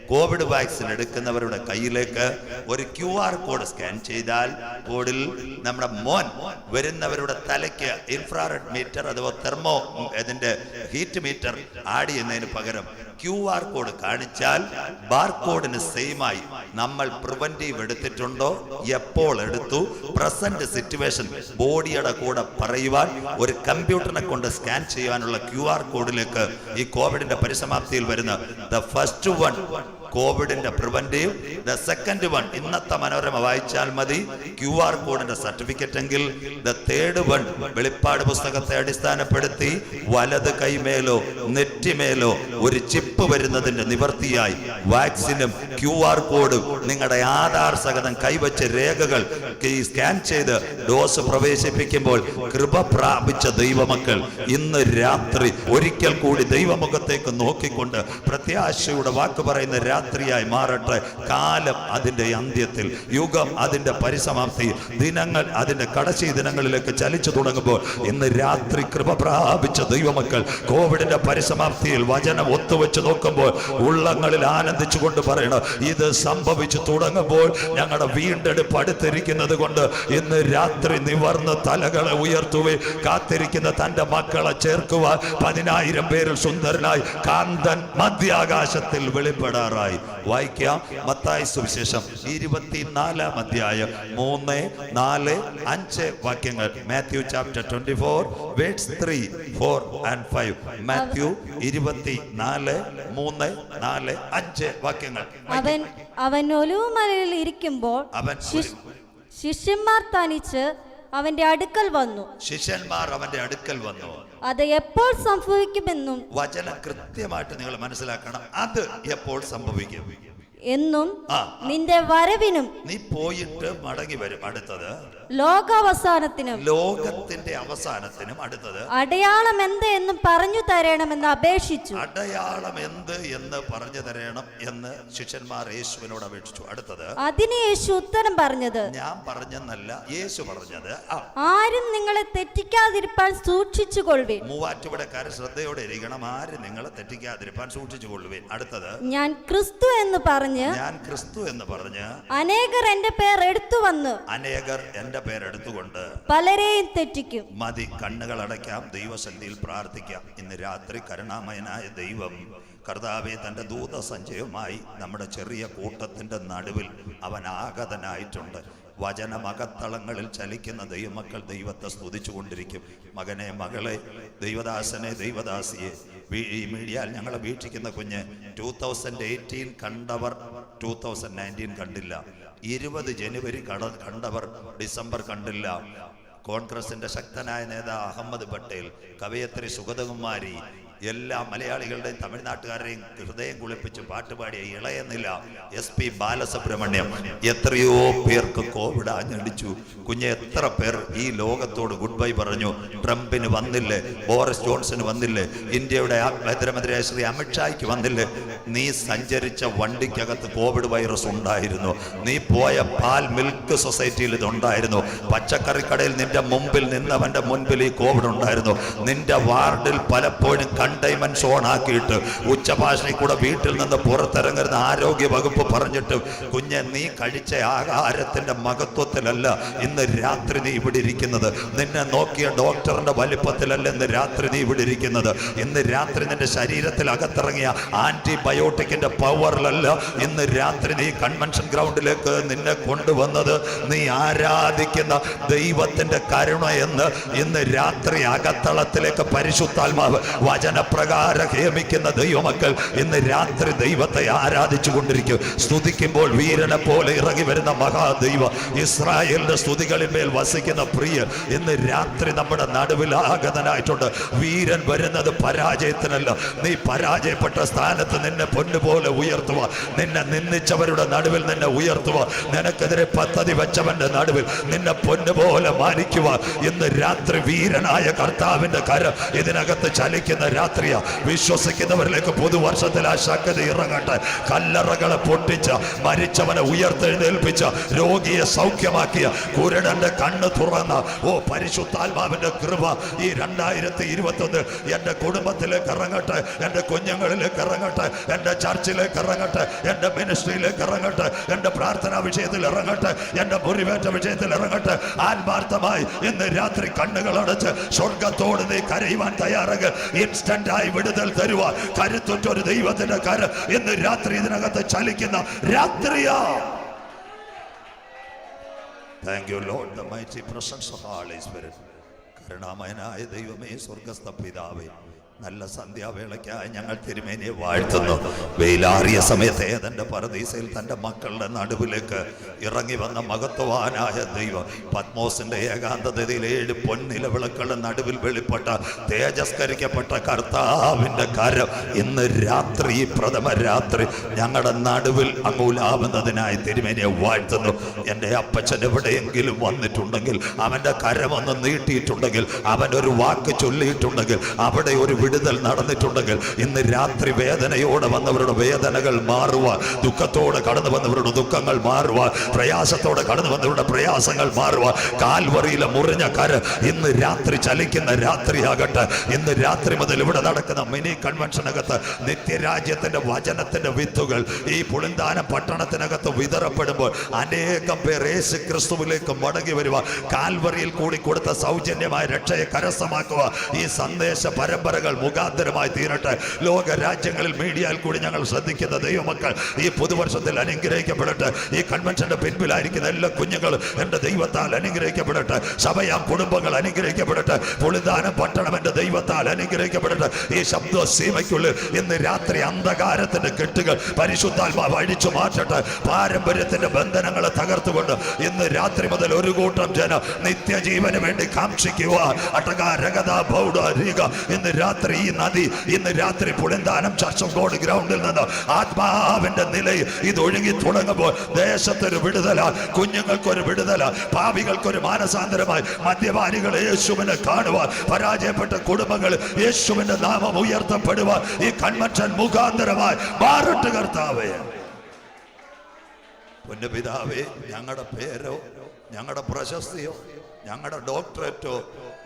കോവിഡ് വാക്സിൻ എടുക്കുന്നവരുടെ കയ്യിലേക്ക് ഒരു QR കോഡ് സ്കാൻ ചെയ്താൽ, കോഡിൽ നമ്മുടെ മോൻ വരുന്നവരുടെ തലയ്ക്ക് ഇൻഫ്രാറെഡ് മീറ്റർ അഥവാ തെർമോ ഇതിന്റെ ഹീറ്റ് മീറ്റർ ആഡ് ചെയ്യുന്നതിന് പകരം QR കോഡ് കാണിച്ചാൽ ബാർകോഡിന് സെയിമായി നമ്മൾ പ്രിവന്റീവ് എടുത്തിട്ടുണ്ടോ, എപ്പോൾ എടുത്തു, പ്രസന്റ് സിറ്റുവേഷൻ ബോഡിയുടെ കൂടെ പറയുവാൻ ഒരു കമ്പ്യൂട്ടറിനെ കൊണ്ട് സ്കാൻ ചെയ്യാനുള്ള QR കോഡിലേക്ക് ഈ കോവിഡിന്റെ പരിസമാപ്തിയിൽ വരുന്ന ദ ഫസ്റ്റ് വൺ കോവിഡിന്റെ പ്രിവന്റീവ്, ദ സെക്കൻഡ് വൺ ഇന്നത്തെ മനോരമ വായിച്ചാൽ മതി QR കോഡിന്റെ സർട്ടിഫിക്കറ്റ് എങ്കിൽ, ദ തേർഡ് വൺ വെളിപ്പാട് പുസ്തകത്തെ അടിസ്ഥാനപ്പെടുത്തി വലത് കൈമേലോ നെറ്റിമേലോ ഒരു ചിപ്പ് വരുന്നതിന്റെ നിവർത്തിയായി വാക്സിനും QR കോഡും നിങ്ങളുടെ ആധാർ സഹിതം കൈവച്ച രേഖകൾ സ്കാൻ ചെയ്ത് ഡോസ് പ്രവേശിപ്പിക്കുമ്പോൾ കൃപ പ്രാപിച്ച ദൈവമക്കൾ ഇന്ന് രാത്രി ഒരിക്കൽ കൂടി ദൈവമുഖത്തേക്ക് നോക്കിക്കൊണ്ട് പ്രത്യാശയുടെ വാക്ക് പറയുന്ന രാത്രിയായി മാറട്ടെ. കാലം അതിന്റെ അന്ത്യത്തിൽ, യുഗം അതിന്റെ പരിസമാപ്തി, ദിനങ്ങൾ അതിന്റെ കടശി ദിനങ്ങളിലേക്ക് ചലിച്ചു തുടങ്ങുമ്പോൾ ഇന്ന് രാത്രി കൃപ പ്രാപിച്ച ദൈവമക്കൾ കോവിഡിന്റെ പരിസമാപ്തിയിൽ വചനം ഒത്തുവെച്ച് നോക്കുമ്പോൾ ഉള്ളങ്ങളിൽ ആനന്ദിച്ചുകൊണ്ട് പറയണം, ഇത് സംഭവിച്ചു തുടങ്ങുമ്പോൾ ഞങ്ങളുടെ വീണ്ടെടുപ്പ് അടുത്തിരിക്കുന്നത് കൊണ്ട് ഇന്ന് രാത്രി നിവർന്ന് തലകളെ ഉയർത്തുവേ. കാത്തിരിക്കുന്ന തന്റെ മക്കളെ ചേർക്കുവാൻ 10,000 പേരിൽ സുന്ദരനായി കാന്തൻ മധ്യാകാശത്തിൽ വെളിപ്പെടാറായി. വായിക്കാം മത്തായി സുവിശേഷം 24-ാം അധ്യായം 3, 4, 5 വാക്യങ്ങൾ. Matthew chapter 24 words 3, 4 and 5. Mathew 24, 3, 4, 5 വാക്യങ്ങൾ. അവൻ ഒലിവുമലയിൽ ഇരിക്കുമ്പോൾ ശിഷ്യന്മാർ തനിച്ച് അവന്റെ അടുക്കൽ വന്നു. ശിഷ്യന്മാർ അവന്റെ അടുക്കൽ വന്നു. അത് എപ്പോൾ സംഭവിക്കുമെന്നും വചനം കൃത്യമായിട്ട് നിങ്ങൾ മനസ്സിലാക്കണം. അത് എപ്പോൾ സംഭവിക്കും എന്നും നിന്റെ വരവിനും നീ പോയിട്ട് മടങ്ങി വരും. അടുത്തത് ലോകാവസാനത്തിനും ലോകത്തിന്റെ അവസാനത്തിനും അടുത്തത് അടയാളം എന്ത് എന്നും പറഞ്ഞു തരണമെന്ന് അപേക്ഷിച്ചു. അടയാളം എന്ത് എന്ന് പറഞ്ഞു തരണം എന്ന് ശിഷ്യന്മാർ യേശുവിനോട് അപേക്ഷിച്ചു. അടുത്തത് അതിന് യേശു ഉത്തരം പറഞ്ഞത്, ഞാൻ പറഞ്ഞെന്നല്ല, യേശു പറഞ്ഞത്, ആരും നിങ്ങളെ തെറ്റിക്കാതിരിപ്പാൻ സൂക്ഷിച്ചു കൊള്ളുവിൻ. മൂവാറ്റുപുഴക്കാരെ ശ്രദ്ധയോടെ ഇരിക്കണം. ആരും നിങ്ങളെ തെറ്റിക്കാതിരിപ്പാൻ സൂക്ഷിച്ചു കൊള്ളുവിൻ. അടുത്തത് ഞാൻ ക്രിസ്തു എന്ന് പറഞ്ഞ് അനേകർ എന്റെ പേർ എടുത്തു വന്ന് അനേകർ എന്റെ പേരെടുത്തുകൊണ്ട് പലരെയും തെറ്റിക്കും. മതി, കണ്ണുകൾ അടയ്ക്കാം, ദൈവസന്നിധിയിൽ പ്രാർത്ഥിക്കാം. ഇന്ന് രാത്രി കരുണാമയനായ ദൈവം കർത്താവെ തന്റെ ദൂതസഞ്ചയവുമായി നമ്മുടെ ചെറിയ കൂട്ടത്തിന്റെ നടുവിൽ അവൻ ആഗതനായിട്ടുണ്ട്. വചനമകത്തളങ്ങളിൽ ചലിക്കുന്ന ദൈവമക്കൾ ദൈവത്തെ സ്തുതിച്ചുകൊണ്ടിരിക്കും. മകനെ, മകളെ, ദൈവദാസനെ, ദൈവദാസിയെ, ഈ മീഡിയയിൽ ഞങ്ങളെ വീക്ഷിക്കുന്ന കുഞ്ഞ് 2018 കണ്ടവർ 2019 കണ്ടില്ല. 20 ജനുവരി കണ്ടവർ ഡിസംബർ കണ്ടില്ല. കോൺഗ്രസിന്റെ ശക്തനായ നേതാവ് അഹമ്മദ് പട്ടേൽ, കവയത്രി സുഗതകുമാരി, എല്ലാ മലയാളികളുടെയും തമിഴ്നാട്ടുകാരുടെയും ഹൃദയം കുളിപ്പിച്ച് പാട്ടുപാടിയ ഇളയനില SP ബാലസുബ്രഹ്മണ്യം, എത്രയോ പേർക്ക് കോവിഡ് ആഞ്ഞടിച്ചു. കുഞ്ഞെ, എത്ര പേർ ഈ ലോകത്തോട് ഗുഡ് ബൈ പറഞ്ഞു. ട്രംപിന് വന്നില്ലേ, ബോറിസ് ജോൺസന് വന്നില്ലേ, ഇന്ത്യയുടെ ആഭ്യന്തരമന്ത്രിയായ ശ്രീ അമിത്ഷായ്ക്ക് വന്നില്ലേ. നീ സഞ്ചരിച്ച വണ്ടിക്കകത്ത് കോവിഡ് വൈറസ് ഉണ്ടായിരുന്നു. നീ പോയ പാൽ മിൽക്ക് സൊസൈറ്റിയിൽ ഇതുണ്ടായിരുന്നു. പച്ചക്കറിക്കടയിൽ നിന്റെ മുമ്പിൽ നിന്നവന്റെ മുൻപിൽ ഈ കോവിഡ് ഉണ്ടായിരുന്നു. നിന്റെ വാർഡിൽ പലപ്പോഴും കണ്ടെയ്ൻമെന്റ് സോൺ ആക്കിയിട്ട് ഉച്ചഭാഷയിൽ കൂടെ വീട്ടിൽ നിന്ന് പുറത്തിറങ്ങുന്ന ആരോഗ്യ വകുപ്പ് പറഞ്ഞിട്ട്, കുഞ്ഞെ, നീ കഴിച്ച ആഹാരത്തിന്റെ മഹത്വത്തിലല്ല ഇന്ന് രാത്രി നീ ഇവിടെ ഇരിക്കുന്നത്. നിന്നെ നോക്കിയ ഡോക്ടറിന്റെ വലിപ്പത്തിലല്ല ഇന്ന് രാത്രി നീ ഇവിടെ ഇരിക്കുന്നത്. ഇന്ന് രാത്രി നിന്റെ ശരീരത്തിൽ അകത്തിറങ്ങിയ ആന്റിബയോട്ടിക്കിന്റെ പവറിലല്ല ഇന്ന് രാത്രി നീ കൺവെൻഷൻ ഗ്രൗണ്ടിലേക്ക് നിന്നെ കൊണ്ടുവന്നത്. നീ ആരാധിക്കുന്ന ദൈവത്തിന്റെ കരുണ എന്ന് ഇന്ന് രാത്രി അകത്തളത്തിലേക്ക് പരിശുദ്ധാത്മാവ് വചനപ്രകാരം ഹേമിക്കുന്ന ദൈവമക്കൾ ഇന്ന് രാത്രി ദൈവത്തെ ആരാധിച്ചു കൊണ്ടിരിക്കും. സ്തുതിക്കുമ്പോൾ വീരനെ പോലെ ഇറങ്ങി വരുന്ന മഹാദൈവ, ഇസ്രായേലിന്റെ സ്തുതികളിന്മേൽ വസിക്കുന്ന പ്രിയൻ ഇന്ന് രാത്രി നമ്മുടെ നടുവിൽ ആഗതനായിട്ടുണ്ട്. വീരൻ വരുന്നത് പരാജയത്തിനല്ല. നീ പരാജയപ്പെട്ട സ്ഥാനത്ത് നിന്നെ പൊന്നുപോലെ ഉയർത്തുക. നിന്നെ നിന്ദിച്ചവരുടെ നടുവിൽ നിന്നെ ഉയർത്തുക. നിനക്കെതിരെ പദ്ധതി വെച്ചവന്റെ നടുവിൽ നിന്നെ പൊന്നുപോലെ മാനിക്കുക. ഇന്ന് രാത്രി വീരനായ കർത്താവിന്റെ കരം ഇതിനകത്ത് ചലിക്കുന്ന രാത്രിയാ. വിശ്വസിക്കുന്നവരിലേക്ക് പുതുവർഷത്തിൽ ആ ശക്തി ഇറങ്ങട്ടെ. കല്ലറകളെ പൊട്ടിച്ച, മരിച്ചവനെ ഉയർത്തെഴുന്നേൽപ്പിച്ച, രോഗിയെ സൗഖ്യമാക്കിയ, കുരുടന്റെ കണ്ണ് തുറന്ന പരിശുദ്ധാത്മാവിന്റെ കൃപ ഈ 2021 എന്റെ കുടുംബത്തിലേക്ക് ഇറങ്ങട്ടെ, എന്റെ കുഞ്ഞുങ്ങളിലേക്ക് ഇറങ്ങട്ടെ, എന്റെ ചർച്ചിലേക്ക് ഇറങ്ങട്ടെ, എന്റെ മിനിസ്ട്രിയിലേക്ക് ഇറങ്ങട്ടെ, എന്റെ പ്രാർത്ഥനാ വിഷയത്തിൽ ഇറങ്ങട്ടെ, എന്റെ മുറിവേറ്റ വിഷയത്തിൽ ഇറങ്ങട്ടെ. ആത്മാർത്ഥമായി ഇന്ന് രാത്രി കണ്ണുകൾ അടച്ച് സ്വർഗത്തോട് നീ കരയുവാൻ തയ്യാറാകുക. ഇൻസ്റ്റന്റ് ആയി വിടുതൽ തരുവാൻ കരുത്തുറ്റ ഒരു ദൈവത്തിന്റെ കരം ഇന്ന് രാത്രി ഇതിനകത്ത് ചലിക്കുന്ന രാത്രിയാ. Thank you Lord, the mighty presence of Holy Spirit. കരുണാമയനായ ദൈവമേ, സ്വർഗ്ഗസ്ഥ പിതാവേ, നല്ല സന്ധ്യാവേളയ്ക്കായി ഞങ്ങൾ തിരുമേനിയെ വാഴ്ത്തുന്നു. വെയിലാറിയ സമയത്ത് തന്റെ പരദീസയിൽ തന്റെ മക്കളുടെ നടുവിലേക്ക് ഇറങ്ങി വന്ന മഹത്വവാനായ ദൈവം, പത്മോസിന്റെ ഏകാന്തതയിൽ 7 പൊൻനിലവിളക്കളുടെ നടുവിൽ വെളിപ്പെട്ട തേജസ്കരിക്കപ്പെട്ട കർത്താവിന്റെ കരം ഇന്ന് രാത്രി, ഈ പ്രഥമ രാത്രി ഞങ്ങളുടെ നടുവിൽ അങ്ങൂലാവുന്നതിനായി തിരുമേനിയെ വാഴ്ത്തുന്നു. എൻ്റെ അപ്പച്ചൻ എവിടെയെങ്കിലും വന്നിട്ടുണ്ടെങ്കിൽ, അവന്റെ കരമൊന്ന് നീട്ടിയിട്ടുണ്ടെങ്കിൽ, അവനൊരു വാക്ക് ചൊല്ലിയിട്ടുണ്ടെങ്കിൽ, അവിടെ ഒരു വിടുതൽ നടന്നിട്ടുണ്ടെങ്കിൽ, ഇന്ന് രാത്രി വേദനയോടെ വന്നവരുടെ വേദനകൾ മാറുക, ദുഃഖത്തോടെ കടന്നു വന്നവരുടെ ദുഃഖങ്ങൾ മാറുക, പ്രയാസത്തോടെ കടന്നു വന്നവരുടെ പ്രയാസങ്ങൾ മാറുക. കാൽവറിയിലെ മുറിഞ്ഞ കര ഇന്ന് രാത്രി ചലിക്കുന്ന രാത്രിയാകട്ടെ. ഇന്ന് രാത്രി മുതൽ ഇവിടെ നടക്കുന്ന മിനി കൺവെൻഷനകത്ത് നിത്യരാജ്യത്തിന്റെ വചനത്തിന്റെ വിത്തുകൾ ഈ പുളിന്താനം പട്ടണത്തിനകത്ത് വിതറപ്പെടുമ്പോൾ അനേകം പേർ യേശു ക്രിസ്തുവിലേക്ക് മടങ്ങി വരുക. കാൽവറിയിൽ കൂടി കൊടുത്ത സൗജന്യമായ രക്ഷയെ കരസ്ഥമാക്കുക. ഈ സന്ദേശ പരമ്പരകൾ കരങ്ങൾ മുഖാന്തരമായി തീരട്ടെ. ലോക രാജ്യങ്ങളിൽ മീഡിയയിൽ കൂടി ഞങ്ങൾ ശ്രദ്ധിക്കുന്ന ദൈവമക്കൾ ഈ പുതുവർഷത്തിൽ അനുഗ്രഹിക്കപ്പെടട്ടെ. ഈ കൺവെൻഷന്റെ പിൻപിലായിരിക്കുന്ന എല്ലാ കുഞ്ഞുങ്ങളും എൻ്റെ ദൈവത്താൽ അനുഗ്രഹിക്കപ്പെടട്ടെ. സഭയാം കുടുംബങ്ങൾ അനുഗ്രഹിക്കപ്പെടട്ടെ. പുളിദാനം പട്ടണം എൻ്റെ ദൈവത്താൽ അനുഗ്രഹിക്കപ്പെടട്ടെ. ഈ ശബ്ദ സീമയ്ക്കുള്ളിൽ ഇന്ന് രാത്രി അന്ധകാരത്തിന്റെ കെട്ടുകൾ പരിശുദ്ധാത്മാവ് അഴിച്ചു മാറ്റട്ടെ. പാരമ്പര്യത്തിന്റെ ബന്ധനങ്ങളെ തകർത്തുകൊണ്ട് ഇന്ന് രാത്രി മുതൽ ഒരു കൂട്ടം ജനം നിത്യജീവന് വേണ്ടി കാക്ഷിക്കുക. ഇന്ന് രാത്രി ഈ നദി, ഇന്ന് രാത്രി പുളിന്താനം ചർച്ച് ഓഫ് ഗോഡ് ഗ്രൗണ്ടിൽ നിന്ന് ആത്മാവിന്റെ നിലയിൽ ഇത് ഒഴുകി തുടങ്ങുമ്പോൾ ദേശത്തൊരു വിടുതല, കുഞ്ഞുങ്ങൾക്കൊരു വിടുതല, പാപികൾക്കൊരു മാനസാന്തരമായി, മദ്യപാനികൾ യേശുവിനെ കാണുവാൻ, പരാജയപ്പെട്ട കുടുംബങ്ങൾ യേശുവിന്റെ നാമം ഉയർത്തപ്പെടുവാൻ ഈ കൺവെൻഷൻ മുഖാന്തരമായി മാറട്ടെ കർത്താവേ. പൊന്നുപിതാവേ, ഞങ്ങളുടെ പേരോ ഞങ്ങളുടെ പ്രശസ്തിയോ ഞങ്ങളുടെ ഡോക്ടറേറ്റോ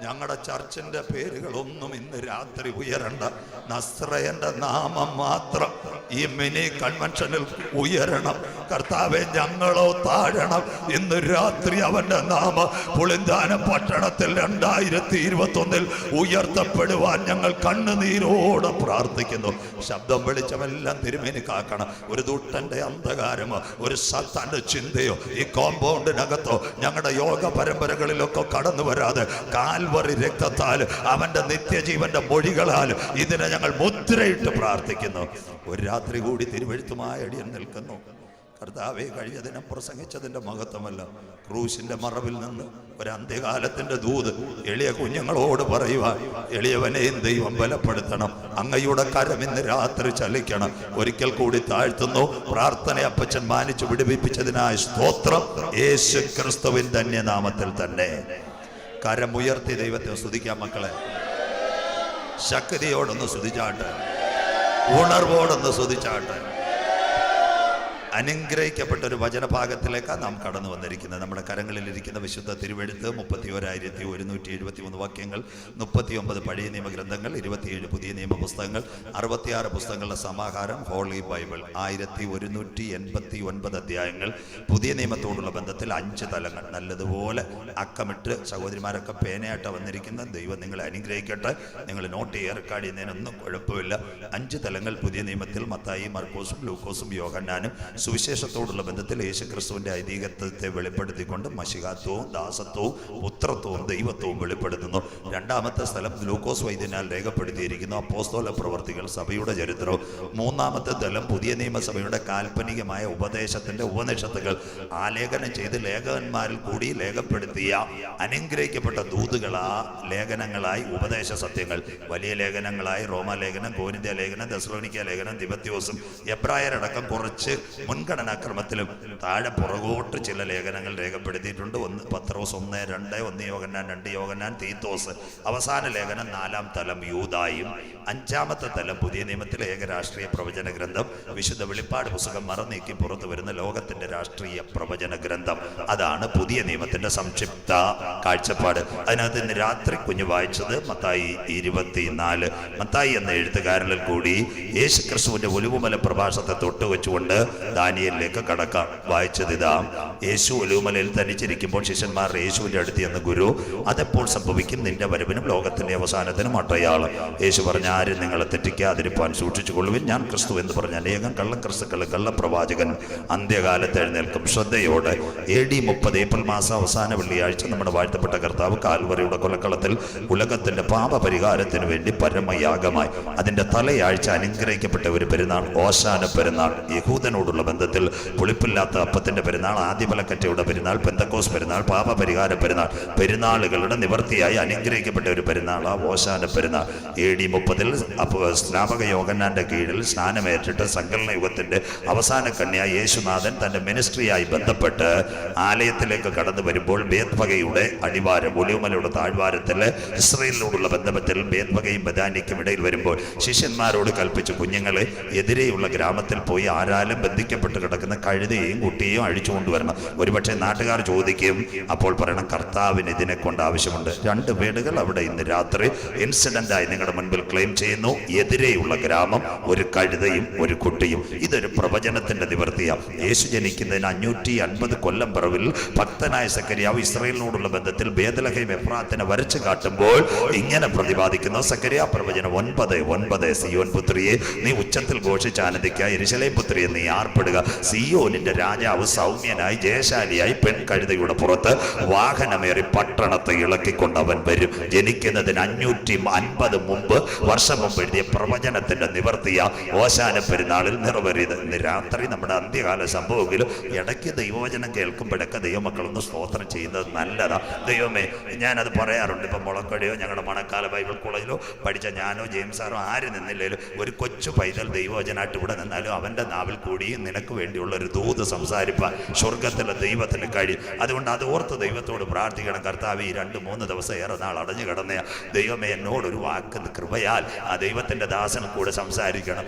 ഞങ്ങളുടെ ചർച്ചിന്റെ പേരുകളൊന്നും ഇന്ന് രാത്രി ഉയരണ്ട. നസ്രയന്റെ നാമം മാത്രം ഈ മിനി കൺവെൻഷനിൽ ഉയരണം കർത്താവെ. ഞങ്ങളോ താഴണം. ഇന്ന് രാത്രി അവന്റെ നാമം പുളിന്താനം പട്ടണത്തിൽ 2021 ഉയർത്തപ്പെടുവാൻ ഞങ്ങൾ കണ്ണുനീരോടെ പ്രാർത്ഥിക്കുന്നു. ശബ്ദം വെളിച്ചമെല്ലാം തിരുമേനി കാക്കണം. ഒരു ദുഷ്ടന്റെ അന്ധകാരമോ ഒരു സത്താന്റെ ചിന്തയോ ഈ കോമ്പൗണ്ടിനകത്തോ ഞങ്ങളുടെ യോഗ പരമ്പരകളിലൊക്കെ കടന്നു വരാതെ കാൽവറി രക്തത്താൽ അവന്റെ നിത്യജീവന്റെ മൊഴികളാൽ ഇതിനെ ഞങ്ങൾ മുദ്രയിട്ട് പ്രാർത്ഥിക്കുന്നു. ഒരു രാത്രി കൂടി തിരുവെഴുത്തുമായി അടിയൻ നിൽക്കുന്നു കർത്താവെ. കഴിഞ്ഞ ദിനം പ്രസംഗിച്ചതിന്റെ മഹത്വമല്ല, ക്രൂശിന്റെ മറവിൽ നിന്ന് ഒരു അന്ത്യകാലത്തിന്റെ ദൂത് എളിയ കുഞ്ഞുങ്ങളോട് പറയുവാൻ, എളിയവനെയും ദൈവം ബലപ്പെടുത്തണം. അങ്ങയുടെ കരം ഇന്ന് രാത്രി ചലിക്കണം. ഒരിക്കൽ കൂടി താഴ്ത്തുന്നു. പ്രാർത്ഥന അപ്പച്ചൻ മാനിച്ചു വിടുവിപ്പിച്ചതിനായി സ്തോത്രം. യേശു ക്രിസ്തുവിൻ ധന്യനാമത്തിൽ തന്നെ കരമുയർത്തി ദൈവത്തെ സ്തുതിക്കാം. മക്കളെ, ശക്തിയോടൊന്ന് സ്തുതിച്ചാട്ടെ, ഉണർവോടൊന്ന് സ്തുതിച്ചാട്ടെ. അനുഗ്രഹിക്കപ്പെട്ട ഒരു വചനഭാഗത്തിലേക്കാണ് നാം കടന്നു വന്നിരിക്കുന്നത്. നമ്മുടെ കരങ്ങളിലിരിക്കുന്ന വിശുദ്ധ തിരുവെഴുത്ത് 31,173 വാക്യങ്ങൾ, 39 പഴയ നിയമഗ്രന്ഥങ്ങൾ, 27 പുതിയ നിയമ പുസ്തകങ്ങൾ, 66 പുസ്തകങ്ങളുടെ സമാഹാരം ഹോളി ബൈബിൾ, 1189 അധ്യായങ്ങൾ. പുതിയ നിയമത്തോടുള്ള ബന്ധത്തിൽ 5 തലങ്ങൾ. നല്ലതുപോലെ അക്കമിട്ട് സഹോദരിമാരൊക്കെ പേനയായിട്ട് വന്നിരിക്കുന്ന ദൈവം നിങ്ങളെ അനുഗ്രഹിക്കട്ടെ. നിങ്ങൾ നോട്ട് ചെയ്യാൻ റെക്കോർഡ് ചെയ്യുന്നതിനൊന്നും കുഴപ്പമില്ല. 5 തലങ്ങൾ പുതിയ നിയമത്തിൽ മത്തായി, മർക്കോസും ലൂക്കോസും യോഹന്നാനും സുവിശേഷത്തോടുള്ള ബന്ധത്തിൽ യേശുക്രിസ്തുവിന്റെ ഐതിഹ്യത്തെ വെളിപ്പെടുത്തിക്കൊണ്ട് മശിഹാത്വവും ദാസത്വവും പുത്രത്വവും ദൈവത്വവും വെളിപ്പെടുത്തുന്നു. രണ്ടാമത്തെ സ്ഥലം ലൂക്കോസ് വൈദ്യനാൽ രേഖപ്പെടുത്തിയിരിക്കുന്നു അപ്പോസ്തല പ്രവർത്തികൾ, സഭയുടെ ചരിത്രവും. മൂന്നാമത്തെ തലം പുതിയ നിയമസഭയുടെ കാൽപ്പനികമായ ഉപദേശത്തിന്റെ ഉപനിഷത്തുകൾ ആലേഖനം ചെയ്ത് ലേഖകന്മാരിൽ കൂടി രേഖപ്പെടുത്തിയ അനുഗ്രഹിക്കപ്പെട്ട ദൂതുകളാ ലേഖനങ്ങളായി ഉപദേശ സത്യങ്ങൾ. വലിയ ലേഖനങ്ങളായി റോമാലേഖനം, കോരിന്ത്യ ലേഖനം, തെസ്സലോനിക്ക ലേഖനം, തിമോഥെയോസും എബ്രായരടക്കം കുറച്ച് മുൻഗണനാക്രമത്തിലും താഴെ പുറകോട്ട് ചില ലേഖനങ്ങൾ രേഖപ്പെടുത്തിയിട്ടുണ്ട്. 1 പത്രോസ് 1:2, 1 യോഹന്നാൻ 2 യോഹന്നാൻ, തീത്തോസ്. അവസാന ലേഖനം 4-ാം തലം യൂദായും. 5-ാമത്തെ തലം പുതിയ നിയമത്തിലെ ഏകരാഷ്ട്രീയ പ്രവചന ഗ്രന്ഥം, വിശുദ്ധ വെളിപ്പാട് പുസ്തകം മറന്നീക്കി പുറത്തു വരുന്ന ലോകത്തിന്റെ രാഷ്ട്രീയ പ്രവചന ഗ്രന്ഥം. അതാണ് പുതിയ നിയമത്തിന്റെ സംക്ഷിപ്ത കാഴ്ചപ്പാട്. അതിനകത്ത് ഇന്ന് രാത്രി കുഞ്ഞ് വായിച്ചത് മത്തായി 24. മത്തായി എന്ന എഴുത്തുകാരനിൽ കൂടി യേശുക്രിസ്തുവിന്റെ ഒലിവുമല പ്രഭാഷണത്തെ തൊട്ടുവെച്ചുകൊണ്ട് ദാനിയേലിലേക്ക് കടക്കാം. വായിച്ചത് ഇതാ: യേശു ഒലിവുമലയിൽ തനിച്ചിരിക്കുമ്പോൾ ശിഷ്യന്മാർ യേശുവിന്റെ അടുത്ത് എന്ന ഗുരു, അതെപ്പോൾ സംഭവിക്കും? നിന്റെ വരവിനും ലോകത്തിന്റെ അവസാനത്തിനും അടയാളം. യേശു പറഞ്ഞ, ആരും നിങ്ങളെ തെറ്റിക്കാതിരിപ്പാൻ സൂക്ഷിച്ചുകൊള്ളുവിൻ. ഞാൻ ക്രിസ്തു എന്ന് പറഞ്ഞ അനേകം കള്ളക്രിസ്തുക്കളും കള്ളപ്രവാചകൻ അന്ത്യകാലത്ത് എഴുന്നേൽക്കും. ശ്രദ്ധയോടെ AD 30 ഏപ്രിൽ മാസം അവസാന വെള്ളിയാഴ്ച നമ്മുടെ വാഴ്ത്തപ്പെട്ട കർത്താവ് കാൽവറിയുടെ കൊലക്കളത്തിൽ ഉലകത്തിന്റെ പാപപരിഹാരത്തിന് വേണ്ടി പരമയാഗമായി. അതിന്റെ തലയാഴ്ച അനുഗ്രഹിക്കപ്പെട്ട ഒരു പെരുന്നാൾ, ഓശാന പെരുന്നാൾ. യഹൂദനോടുള്ള ബന്ധത്തിൽ പുളിപ്പില്ലാത്ത അപ്പത്തിന്റെ പെരുന്നാൾ, ആദ്യഫലക്കറ്റയുടെ പെരുന്നാൾ, പെന്തക്കോസ് പെരുന്നാൾ, പാപപരിഹാര പെരുന്നാൾ. പെരുന്നാളുകളുടെ നിവർത്തിയായി അനുഗ്രഹിക്കപ്പെട്ട ഒരു പെരുന്നാൾ ആ ഓശാന പെരുന്നാൾ. AD 30 സ്നാപക യോഹന്നാന്റെ കീഴിൽ സ്നാനമേറ്റിട്ട് സങ്കലന യുഗത്തിന്റെ അവസാന കന്യായ യേശുനാഥൻ തന്റെ മിനിസ്ട്രിയായി ബന്ധപ്പെട്ട് ആലയത്തിലേക്ക് കടന്നു വരുമ്പോൾ ബേത്പകയുടെ അടിവാരം, ഒലിവുമലയുടെ താഴ്വാരത്തില് ഇസ്രയേലിനോടുള്ള ബന്ധത്തിൽ ബേത്പകയും ബദാനിക്കും ഇടയിൽ വരുമ്പോൾ ശിഷ്യന്മാരോട് കൽപ്പിച്ചു, കുഞ്ഞുങ്ങളെ എതിരെയുള്ള ഗ്രാമത്തിൽ പോയി ആരാലും ബന്ധിക്കപ്പെട്ട ബന്ധിക്കപ്പെട്ട് കിടക്കുന്ന കഴുതയെയും കുട്ടിയെയും അഴിച്ചു കൊണ്ടുവരണം. ഒരുപക്ഷെ നാട്ടുകാർ ചോദിക്കും, അപ്പോൾ പറയണം കർത്താവിന് ഇതിനെ കൊണ്ട് ആവശ്യമുണ്ട്. 2 വീടുകൾ അവിടെ ഇന്ന് രാത്രി ഇൻസിഡന്റായി നിങ്ങളുടെ മുൻപിൽ ക്ലെയിം ചെയ്യുന്നു. എതിരെയുള്ള ഗ്രാമം ഒരു കഴുതയും ഒരു കുട്ടിയും. ഇതൊരു പ്രവചനത്തിന്റെ നിവൃത്തിയാണ്. യേശു ജനിക്കുന്നതിന് 550 കൊല്ലം പിറവിൽ ഭക്തനായ സക്കറിയാവ് ഇസ്രായേലിനോടുള്ള ബന്ധത്തിൽ ബേത്ലഹേം എഫ്രാത്തിനെ വരച്ചു കാട്ടുമ്പോൾ ഇങ്ങനെ പ്രതിപാദിക്കുന്നു. സക്കറിയ പ്രവചനം 9:9 സിയോൻ പുത്രിയെ നീ ഉച്ചത്തിൽ ഘോഷിച്ച് ആനന്ദിക്കുക, യെരൂശലേം പുത്രിയെ നീ ആർപ്പെടുക. സിയോനിന്റെ രാജാവ് സൗമ്യനായി ജയശാലിയായി പെൺകഴുതയുടെ പുറത്ത് വാഹനമേറി പട്ടണത്തെ ഇളക്കിക്കൊണ്ട് അവൻ വരും. ജനിക്കുന്നതിന് 550 വർഷം മുമ്പ് എഴുതിയ പ്രവചനത്തിന്റെ നിവർത്തിയ ഓശാന പെരുന്നാളിൽ നിറവേറിയത്. ഇന്ന് രാത്രി നമ്മുടെ അന്ത്യകാല സംഭവമെങ്കിലും ഇടയ്ക്ക് ദൈവവചനം കേൾക്കുമ്പോഴൊക്കെ ദൈവമക്കളൊന്ന് സ്തോത്രം ചെയ്യുന്നത് നല്ലതാ. ദൈവമേ, ഞാനത് പറയാറുണ്ട്. ഇപ്പം മുളക്കടയോ ഞങ്ങളുടെ മണക്കാല ബൈബിൾ കോളേജിലോ പഠിച്ച ഞാനോ ജെയിംസാറോ ആര് നിന്നില്ലേലും ഒരു കൊച്ചു പൈതൽ ദൈവവചനായിട്ട് ഇവിടെ നിന്നാലും അവൻ്റെ നാവിൽ കൂടി നിനക്ക് വേണ്ടിയുള്ള ഒരു ദൂത് സംസാരിപ്പാൻ സ്വർഗത്തിലെ ദൈവത്തിന് കഴിയും. അതുകൊണ്ട് അത് ഓർത്ത് ദൈവത്തോട് പ്രാർത്ഥിക്കണം. കർത്താവ് ഈ 2-3 ദിവസം ഏറെ നാൾ അടഞ്ഞു കിടന്ന ദൈവമേ എന്നോടൊരു വാക്ക് കൃപയാൽ ആ ദൈവത്തിൻ്റെ ദാസന് കൂടെ സംസാരിക്കണം.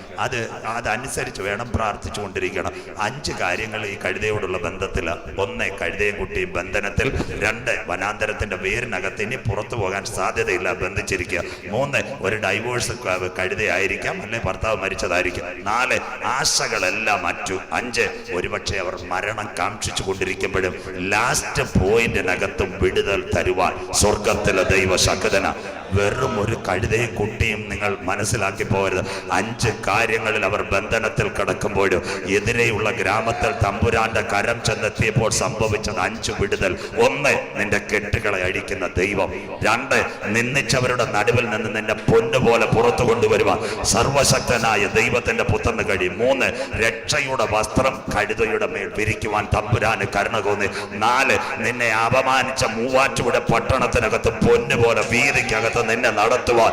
അതനുസരിച്ച് വേണം പ്രാർത്ഥിച്ചു കൊണ്ടിരിക്കണം. 5 കാര്യങ്ങൾ ഈ കഴുതയോടുള്ള ബന്ധത്തിൽ. 1, കഴുതയും കുട്ടിയും ബന്ധനത്തിൽ. 2, വനാന്തരത്തിന്റെ വേരിനകത്ത് ഇനി പുറത്തു പോകാൻ സാധ്യതയില്ല, ബന്ധിച്ചിരിക്കുക. 3, ഒരു ഡൈവോഴ്സ് കഴുതയായിരിക്കാം, അല്ലെ ഭർത്താവ് മരിച്ചതായിരിക്കും. 4, ആശകളെല്ലാം അറ്റു. 5, ഒരുപക്ഷെ അവർ മരണം കാക്ഷിച്ചു കൊണ്ടിരിക്കുമ്പോഴും ലാസ്റ്റ് പോയിന്റിനകത്തും വിടുതൽ തരുവാൻ സ്വർഗത്തിലെ ദൈവശക്തന. വെറും ഒരു കഴുതയും കുട്ടിയും നിങ്ങൾ മനസ്സിലാക്കി പോകരുത്. 5 കാര്യങ്ങളിൽ അവർ ബന്ധനത്തിൽ കിടക്കുമ്പോഴും എതിരെയുള്ള ഗ്രാമത്തിൽ തമ്പുരാന്റെ കരം ചെന്നെത്തിയപ്പോൾ സംഭവിച്ചത് 5 വിടുതൽ. 1, നിന്റെ കെട്ടുകളെ അഴിക്കുന്ന ദൈവം. 2, നിന്ദിച്ചവരുടെ നടുവിൽ നിന്ന് നിന്നെ പൊന്നുപോലെ പുറത്തു കൊണ്ടുവരുവാൻ സർവശക്തനായ ദൈവത്തിന്റെ പുത്രന് കഴിയും. 3, രക്ഷയുടെ വസ്ത്രം കഴുതയുടെ മേൽ വിരിക്കുവാൻ തമ്പുരാന് കരുണ തോന്നി. 4, നിന്നെ അപമാനിച്ച മൂവാറ്റുപുഴ പട്ടണത്തിനകത്ത് പൊന്നുപോലെ വീതിക്കകത്ത് നിന്നെ നടത്തുവാൻ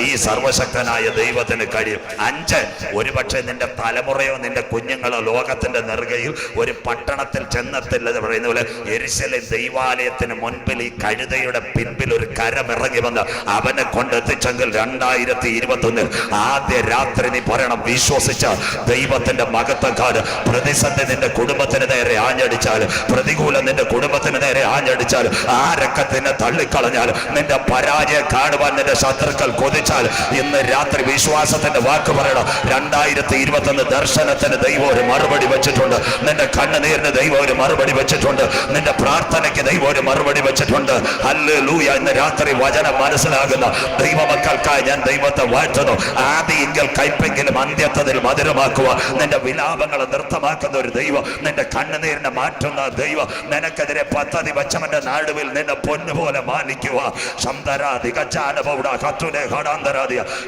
ഈ സർവശക്തനായ ദൈവത്തിന് കഴിയും. 5, ഒരുപക്ഷെ നിന്റെ തലമുറയോ നിന്റെ കുഞ്ഞുങ്ങളോ ലോകത്തിന്റെ നെറുകയിൽ ഒരു പട്ടണത്തിൽ ചെന്നെത്തില്ലെന്ന് പറയുന്ന പോലെ യെരൂശലേം ദൈവാലയത്തിന് മുൻപിൽ ഈ കഴുതയുടെ പിൻപിൽ ഒരു കരമിറങ്ങി വന്ന് അവനെ കൊണ്ടെത്തിച്ചെങ്കിൽ 2021 ആദ്യ രാത്രി നീ പറയണം, വിശ്വസിച്ച ദൈവത്തിന്റെ മഹത്വക്കാര്. പ്രതിസന്ധി നിന്റെ കുടുംബത്തിന് നേരെ ആഞ്ഞടിച്ചാൽ, പ്രതികൂലം നിന്റെ കുടുംബത്തിന് നേരെ ആഞ്ഞടിച്ചാൽ, ആരൊക്കെ നിന്നെ തള്ളിക്കളഞ്ഞാൽ, നിന്റെ പരാജയം കാണുവാൻ നിന്റെ ശത്രുക്കൾ കൊതിച്ചാൽ, ഇന്ന് രാത്രി വിശ്വാസത്തിന്റെ വാക്ക് പറയണം. 2021 ദർശനത്തിന് ദൈവം ഒരു മറുപടി വെച്ചിട്ടുണ്ട്. നിന്റെ കണ്ണുനീരിന് ദൈവം ഒരു മറുപടി വെച്ചിട്ടുണ്ട്. നിന്റെ പ്രാർത്ഥനയ്ക്ക് ദൈവം ഒരു മറുപടി വെച്ചിട്ടുണ്ട്. ഹല്ലേലൂയ. ഇന്ന് രാത്രി വചനം മനസ്സിലാകുന്ന ദൈവമക്കൾക്കായി ഞാൻ ദൈവത്തെ വാഴ്ത്തുന്നു. ആദിയെങ്കിൽ കയ്പെങ്കിലും അന്ത്യത്തിൽ മധുരമാക്കുക. നിന്റെ വിലാപങ്ങളെ നൃത്തമാക്കുന്ന ഒരു ദൈവം, നിന്റെ കണ്ണുനീരിനെ മാറ്റുന്ന ദൈവം, നിനക്കെതിരെ പദ്ധതി വച്ചവന്റെ നാടുവിൽ നിന്നെ പൊന്നുപോലെ മാനിക്കുക.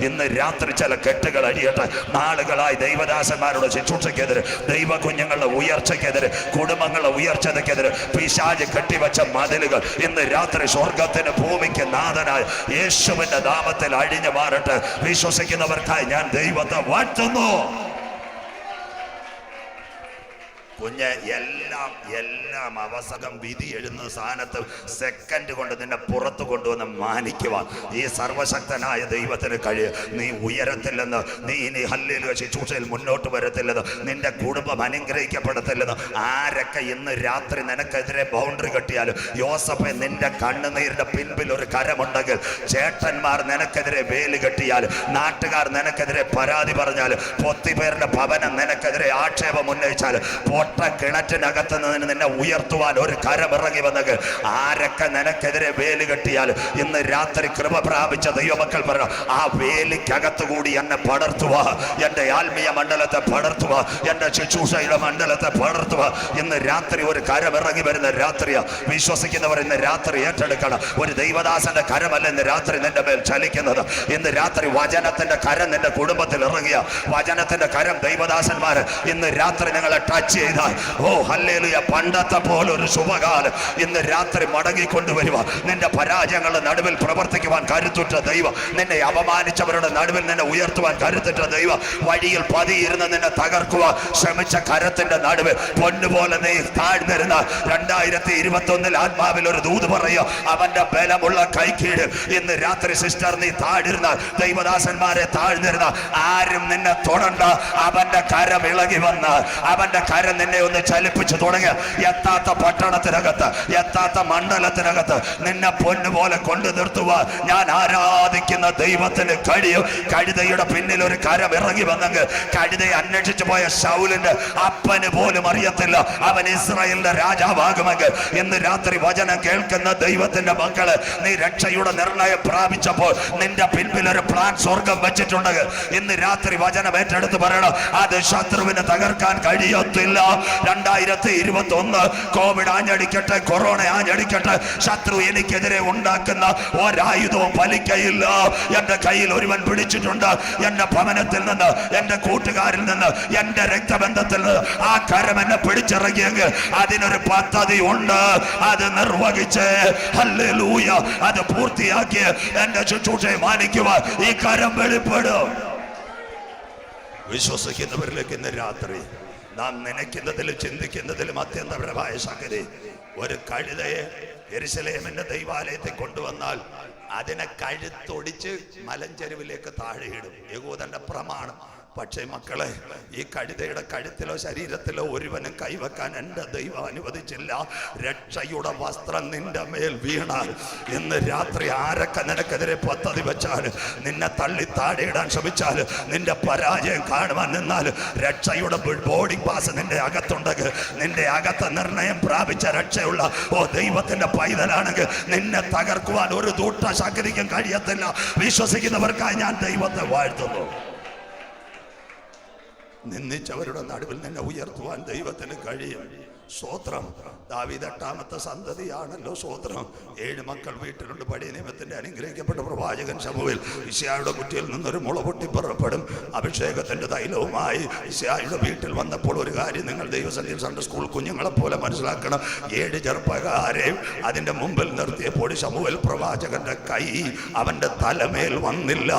ഇന്ന് രാത്രി ചില കെട്ടുകൾ അഴിയട്ടെ. നാളുകളായി ദൈവദാസന്മാരുടെ ശുശ്രൂഷയ്ക്കെതിരെ, ദൈവ കുഞ്ഞുങ്ങളുടെ ഉയർച്ചയ്ക്കെതിരെ, കുടുംബങ്ങളുടെ ഉയർച്ചയ്ക്കെതിരെ പിശാച് കെട്ടിവെച്ച മതിലുകൾ ഇന്ന് രാത്രി സ്വർഗത്തിന് ഭൂമിക്ക് നാഥനായ യേശുവിന്റെ നാമത്തിൽ അഴിഞ്ഞു മാറട്ടെ. വിശ്വസിക്കുന്നവർക്കായി ഞാൻ ദൈവത്തെ വാഴ്ത്തുന്നു. കുഞ്ഞ് എല്ലാം അവസരം വിധി എഴുന്ന സ്ഥാനത്ത് സെക്കൻഡ് കൊണ്ട് നിന്നെ പുറത്തു കൊണ്ടുവന്ന് മാനിക്കുവാൻ ഈ സർവശക്തനായ ദൈവത്തിന് കഴിയും. നീ ഉയരത്തില്ലെന്ന്, നീ ഇനി ഹല്ലേലൂയ ശുശ്രൂഷയിൽ മുന്നോട്ട് വരത്തില്ലെന്ന്, നിന്റെ കുടുംബം അനുഗ്രഹിക്കപ്പെടത്തില്ലെന്ന് ആരൊക്കെ ഇന്ന് രാത്രി നിനക്കെതിരെ ബൗണ്ടറി കെട്ടിയാലും, യോസഫേ നിന്റെ കണ്ണുനീരിന്റെ പിൻപിൽ ഒരു കരമുണ്ടെങ്കിൽ, ചേട്ടന്മാർ നിനക്കെതിരെ വേല് കെട്ടിയാലും, നാട്ടുകാർ നിനക്കെതിരെ പരാതി പറഞ്ഞാലും, പൊത്തിപേരുടെ ഭവനം നിനക്കെതിരെ ആക്ഷേപം ഉന്നയിച്ചാലും, കിണറ്റിനകത്ത് നിന്ന് നിന്നെ ഉയർത്തുവാൻ ഒരു കരമിറങ്ങി വന്നെങ്കിൽ, ആരൊക്കെ നിനക്കെതിരെ വേല് കെട്ടിയാൽ ഇന്ന് രാത്രി കൃപ പ്രാപിച്ച ദൈവമക്കൾ പറയണം, ആ വേലിക്കകത്ത് കൂടി എന്നെ പടർത്തുക, എൻ്റെ ആത്മീയ മണ്ഡലത്തെ പടർത്തുക, എൻ്റെ ശുശ്രൂഷയുടെ മണ്ഡലത്തെ പടർത്തുക. ഇന്ന് രാത്രി ഒരു കരമിറങ്ങി വരുന്ന രാത്രിയാ. വിശ്വസിക്കുന്നവർ ഇന്ന് രാത്രി ഏറ്റെടുക്കണം. ഒരു ദൈവദാസന്റെ കരമല്ല ഇന്ന് രാത്രി നിന്റെ മേൽ ചലിക്കുന്നത്. ഇന്ന് രാത്രി വചനത്തിന്റെ കരം നിന്റെ കുടുംബത്തിൽ ഇറങ്ങിയ, വചനത്തിന്റെ കരം ദൈവദാസന്മാര് ഇന്ന് രാത്രി നിങ്ങളെ ടച്ച് ചെയ്ത് ചെയ്യുന്ന ഓ ഹല്ലേലൂയ പണ്ടത്തെ പോലെ ഒരു ശുഭകാലം ഇന്ന് രാത്രി മടങ്ങിക്കൊണ്ടുവരുക. നിന്റെ പരാജയങ്ങളുടെ നടുവിൽ പ്രവർത്തിക്കുവാൻ കരുത്തുറ്റ ദൈവം, നിന്നെ അപമാനിച്ചവരുടെ നടുവിൽ നിന്നെ ഉയർത്തുവാൻ കരുത്തുറ്റ ദൈവം, വഴിയിൽ പതിയിരുന്ന് നിന്നെ തകർക്കുക ശ്രമിച്ച കരത്തിന്റെ നടുവിൽ പൊന്നുപോലെ നീ താഴ്ന്നിരുന്ന 2021 ആത്മാവിൽ ഒരു ദൂത് പറയുക, അവന്റെ ബലമുള്ള കൈക്കീട് ഇന്ന് രാത്രി സിസ്റ്റർ നീ താഴ്ന്നിരുന്ന ദൈവദാസന്മാരെ താഴ്ന്നിരുന്ന ആരും നിന്നെ തൊടണ്ട. അവന്റെ കരം ഇളകി വന്ന് അവന്റെ കരം നിന്നെ ഒന്ന് ചലിപ്പിച്ചു തുടങ്ങി. എത്താത്ത പട്ടണത്തിനകത്ത് എത്താത്ത മണ്ഡലത്തിനകത്ത് നിന്നെ പൊന്നുപോലെ കൊണ്ടു നിർത്തുക ഞാൻ ആരാധിക്കുന്ന ദൈവത്തിന് കഴിയും. കഴുതയുടെ പിന്നിൽ ഒരു കരം ഇറങ്ങി വന്നെങ്കിൽ കഴുതയെ അന്വേഷിച്ചു പോയ ശൗലിന്റെ അപ്പന് പോലും അറിയത്തില്ല അവൻ ഇസ്രായേലിന്റെ രാജാവാകുമെങ്കിൽ. ഇന്ന് രാത്രി വചനം കേൾക്കുന്ന ദൈവത്തിന്റെ മക്കള്, നീ രക്ഷയുടെ നിർണയം പ്രാപിച്ചപ്പോൾ നിന്റെ പിൻപിൽ ഒരു പ്ലാൻ സ്വർഗം വെച്ചിട്ടുണ്ടെങ്കിൽ ഇന്ന് രാത്രി വചനം ഏറ്റെടുത്ത് പറയണം, അത് ശത്രുവിനെ തകർക്കാൻ കഴിയത്തില്ല. 2021 കോവിഡ് ആഞ്ഞടിക്കട്ടെ, കൊറോണ ആഞ്ഞടിക്കട്ടെ, ശത്രു എനിക്കെതിരെ ഉണ്ടാക്കുന്ന ഒരായുധവും ഫലിക്കയില്ല. എന്റെ കയ്യിൽ ഒരുവൻ പിടിച്ചിട്ടുണ്ട്, എന്റെ ഭവനത്തിൽ നിന്ന്, എന്റെ കൂട്ടുകാരിൽ നിന്ന്, എന്റെ രക്തബന്ധത്തിൽ നിന്ന് ആ കരം എന്നെ പിടിച്ചിറങ്ങിയെങ്കിൽ അതിനൊരു പദ്ധതി ഉണ്ട്. അത് നിർവഹിച്ച് ഹല്ലേലൂയ അത് പൂർത്തിയാക്കി എന്റെ ശുശ്രൂഷയെ മാനിക്കുക ഈ കരം വെളിപ്പെടും. വിശ്വസിക്കുന്നവരിലേക്ക് ഇന്ന് രാത്രി നാം നനയ്ക്കുന്നതിലും ചിന്തിക്കുന്നതിലും അത്യന്തപരമായ ശക്തി. ഒരു കഴുതയെ യെരുശലേമിന്റെ ദൈവാലയത്തിൽ കൊണ്ടുവന്നാൽ അതിനെ കഴുത്തൊടിച്ച് മലഞ്ചെരുവിലേക്ക് താഴെയിടും, യഹൂദന്റെ പ്രമാണം. പക്ഷേ മക്കളെ, ഈ കഴുതയുടെ കഴുത്തിലോ ശരീരത്തിലോ ഒരുവനും കൈവെക്കാൻ എൻ്റെ ദൈവം അനുവദിച്ചില്ല. രക്ഷയുടെ വസ്ത്രം നിന്റെ മേൽ വീണാൽ ഇന്ന് രാത്രി ആരൊക്കെ നിനക്കെതിരെ പദ്ധതി വെച്ചാൽ, നിന്നെ തള്ളി താഴെയിടാൻ ശ്രമിച്ചാൽ, നിന്റെ പരാജയം കാണുവാൻ നിന്നാൽ, രക്ഷയുടെ ബോർഡിംഗ് പാസ് നിന്റെ അകത്തുണ്ടെങ്കിൽ, നിന്റെ അകത്ത് നിർണയം പ്രാപിച്ച രക്ഷയുള്ള ഓ ദൈവത്തിന്റെ പൈതലാണെങ്കിൽ നിന്നെ തകർക്കുവാൻ ഒരു ദൂട്ട ശക്തിക്കും കഴിയത്തില്ല. വിശ്വസിക്കുന്നവർക്കായി ഞാൻ ദൈവത്തെ വാഴ്ത്തുന്നു. നിന്ദിച്ചവരുടെ നടുവിൽ നിന്നെ ഉയർത്തുവാൻ ദൈവത്തിന് കഴിയും. സ്തോത്രം. ദാവീദ് 8ാമത്തെ സന്തതിയാണല്ലോ. സ്തോത്രം. 7 മക്കൾ വീട്ടിലുണ്ട്. പഴയ നിയമത്തിന്റെ അനുഗ്രഹിക്കപ്പെട്ട പ്രവാചകൻ ശമൂവേൽ ഇശ്യായുടെ കുറ്റിയിൽ നിന്നൊരു മുള പൊട്ടി പുറപ്പെടും. അഭിഷേകത്തിന്റെ തൈലവുമായി ഇശ്യായുടെ വീട്ടിൽ വന്നപ്പോൾ ഒരു കാര്യം നിങ്ങൾ ദൈവസന്നിധിയിൽ സൺഡേ സ്കൂൾ കുഞ്ഞുങ്ങളെ പോലെ മനസ്സിലാക്കണം. 7 ചെറുപ്പക്കാരെയും അതിന്റെ മുമ്പിൽ നിർത്തിയപ്പോൾ ശമൂവേൽ പ്രവാചകന്റെ കൈ അവന്റെ തലമേൽ വന്നില്ല.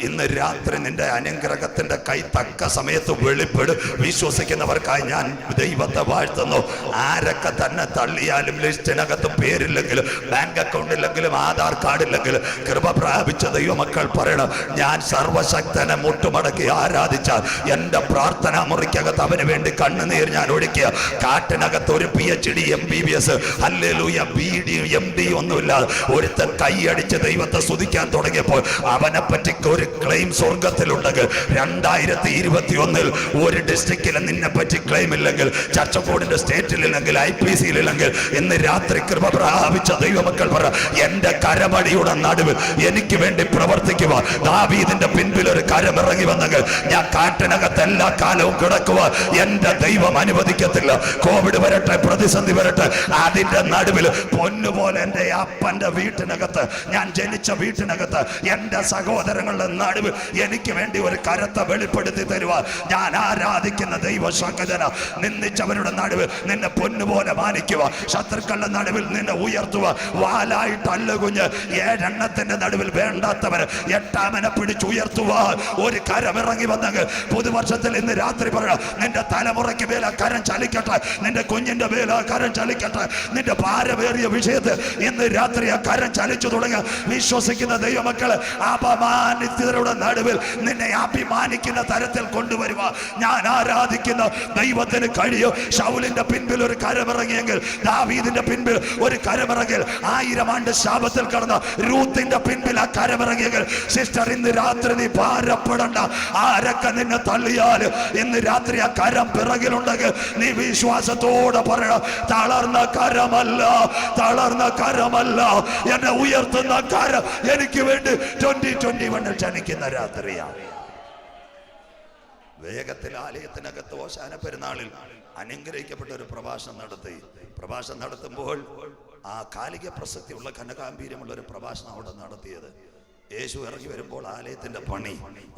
ഇന്ന് രാത്രി നിന്റെ അനുഗ്രഹത്തിന്റെ കൈ തക്ക സമയത്ത് വെളിപ്പെടും. വിശ്വസിക്കുന്നവർക്കായി ഞാൻ ദൈവത്തെ വാഴ്ത്തുന്നു. ആരൊക്കെ തന്നെ തള്ളിയാലും, ലിസ്റ്റിനകത്ത് പേരില്ലെങ്കിലും, ബാങ്ക് അക്കൗണ്ടില്ലെങ്കിലും, ആധാർ കാർഡില്ലെങ്കിലും, കൃപ പ്രാപിച്ച ദൈവമക്കൾ പറയണം, ഞാൻ സർവശക്തനെ മുട്ടുമടക്കി ആരാധിച്ചാൽ എൻ്റെ പ്രാർത്ഥനാ മുറിക്കകത്ത് അവന് വേണ്ടി കണ്ണുനീർ ഞാൻ ഒഴുക്കിയ കാട്ടിനകത്ത് ഒരു PhD MBBS hallelujah BD MD ഒന്നുമില്ലാതെ ഒരുത്തൻ കൈയടിച്ച് ദൈവത്തെ സ്തുതിക്കാൻ തുടങ്ങിയപ്പോൾ അവനെ പറ്റി ഒരു ക്ലെയിം സ്വർഗത്തിലുണ്ടെങ്കിൽ 2021 ഒരു ഡിസ്ട്രിക്റ്റിലും നിന്നെ പറ്റി ക്ലെയിം ഇല്ലെങ്കിൽ, ചർച്ചക്കോടിന്റെ സ്റ്റേറ്റിലില്ലെങ്കിൽ, IPC-യിലില്ലെങ്കിൽ, ഇന്ന് രാത്രി കൃപ പ്രാപിച്ച ദൈവമക്കൾ പറ, എന്റെ കരമടിയുടെ നടുവിൽ എനിക്ക് വേണ്ടി പ്രവർത്തിക്കുക. ദാവീദിന്റെ പിൻപിൽ ഒരു കരമിറങ്ങി വന്നെങ്കിൽ ഞാൻ കാട്ടിനകത്ത് എല്ലാ കാലവും കിടക്കുക എന്റെ ദൈവം അനുവദിക്കത്തില്ല. കോവിഡ് വരട്ടെ, പ്രതിസന്ധി വരട്ടെ, അതിന്റെ നടുവിൽ പൊന്നുപോലെ എൻ്റെ അപ്പന്റെ വീട്ടിനകത്ത്, ഞാൻ ജനിച്ച വീട്ടിനകത്ത്, എൻ്റെ സഹോദരങ്ങളുടെ നടുവിൽ എനിക്ക് വേണ്ടി ഒരു കരത്തെ വെളിപ്പെടുത്തി തരുക ഞാൻ ആരാധിക്കുന്ന ദൈവശക്തന. നിന്ദിച്ചവരുടെ നടുവിൽ നിന്നെ പൊന്നുപോലെ മാനിക്കുക, ശത്രുക്കളുടെ നടുവിൽ നിന്നെ ഉയർത്തുക. വാലായിട്ടല്ല കുഞ്ഞ്, 7 എണ്ണത്തിന്റെ നടുവിൽ വേണ്ടാത്തവര് 8ാമനെ പിടിച്ചുയർത്തുക. ഒരു കരമിറങ്ങി വന്നെങ്കിൽ പുതുവർഷത്തിൽ ഇന്ന് രാത്രി പറയാം, നിന്റെ തലമുറയ്ക്ക് മേൽ ആ കരം ചലിക്കട്ടെ, നിന്റെ കുഞ്ഞിന്റെ മേൽ ആ കരം ചലിക്കട്ടെ, നിന്റെ ഭാരമേറിയ വിഷയത്തിൽ ഇന്ന് രാത്രി ആ കരം ചലിച്ചു തുടങ്ങുക. വിശ്വസിക്കുന്ന ദൈവമക്കള് അപമാനിതരുടെ നടുവിൽ നിന്നെ അഭിമാനിക്കുന്ന തരത്തിൽ കൊണ്ടുവരുക ഞാൻ ആരാധിക്കുന്ന ദൈവത്തിന് കഴിയും. ശൗലിന്റെ പിൻപിൽ ഒരു കരമിറങ്ങിയെങ്കിൽ, ദാവീദിന്റെ പിൻപിൽ ഒരു കരമിറങ്ങിൽ, 1000 ആണ്ട് ശാപത്തിൽ കടന്ന രൂത്തിന്റെ പിൻപിൽ ആ കരമിറങ്ങിയെങ്കിൽ, സിസ്റ്റർ ഇന്ന് രാത്രി നീ ഭാരപ്പെടണ്ട. ആരൊക്കെ നിന്നെ തള്ളിയാൽ ഇന്ന് രാത്രി ആ കരം പിറകിലുണ്ടെങ്കിൽ നീ വിശ്വാസത്തോടെ പറയണം, തളർന്ന കരമല്ല, തളർന്ന കരമല്ല, എന്നെ ഉയർത്തുന്ന കരം എനിക്ക് വേണ്ടി 2021 ക്ഷണിക്കുന്ന രാത്രിയാണ്. വേഗത്തിൽ ആലയത്തിനകത്ത് ഓശാന പെരുന്നാളിൽ അനുഗ്രഹിക്കപ്പെട്ട ഒരു പ്രഭാഷണം നടത്തി. പ്രഭാഷണം നടത്തുമ്പോൾ ആ കാലിക പ്രസക്തിയുള്ള ഘനഗാംഭീര്യമുള്ള ഒരു പ്രഭാഷണം അവിടെ നടത്തിയത്. യേശു ഇറങ്ങി വരുമ്പോൾ ആലയത്തിന്റെ പണി,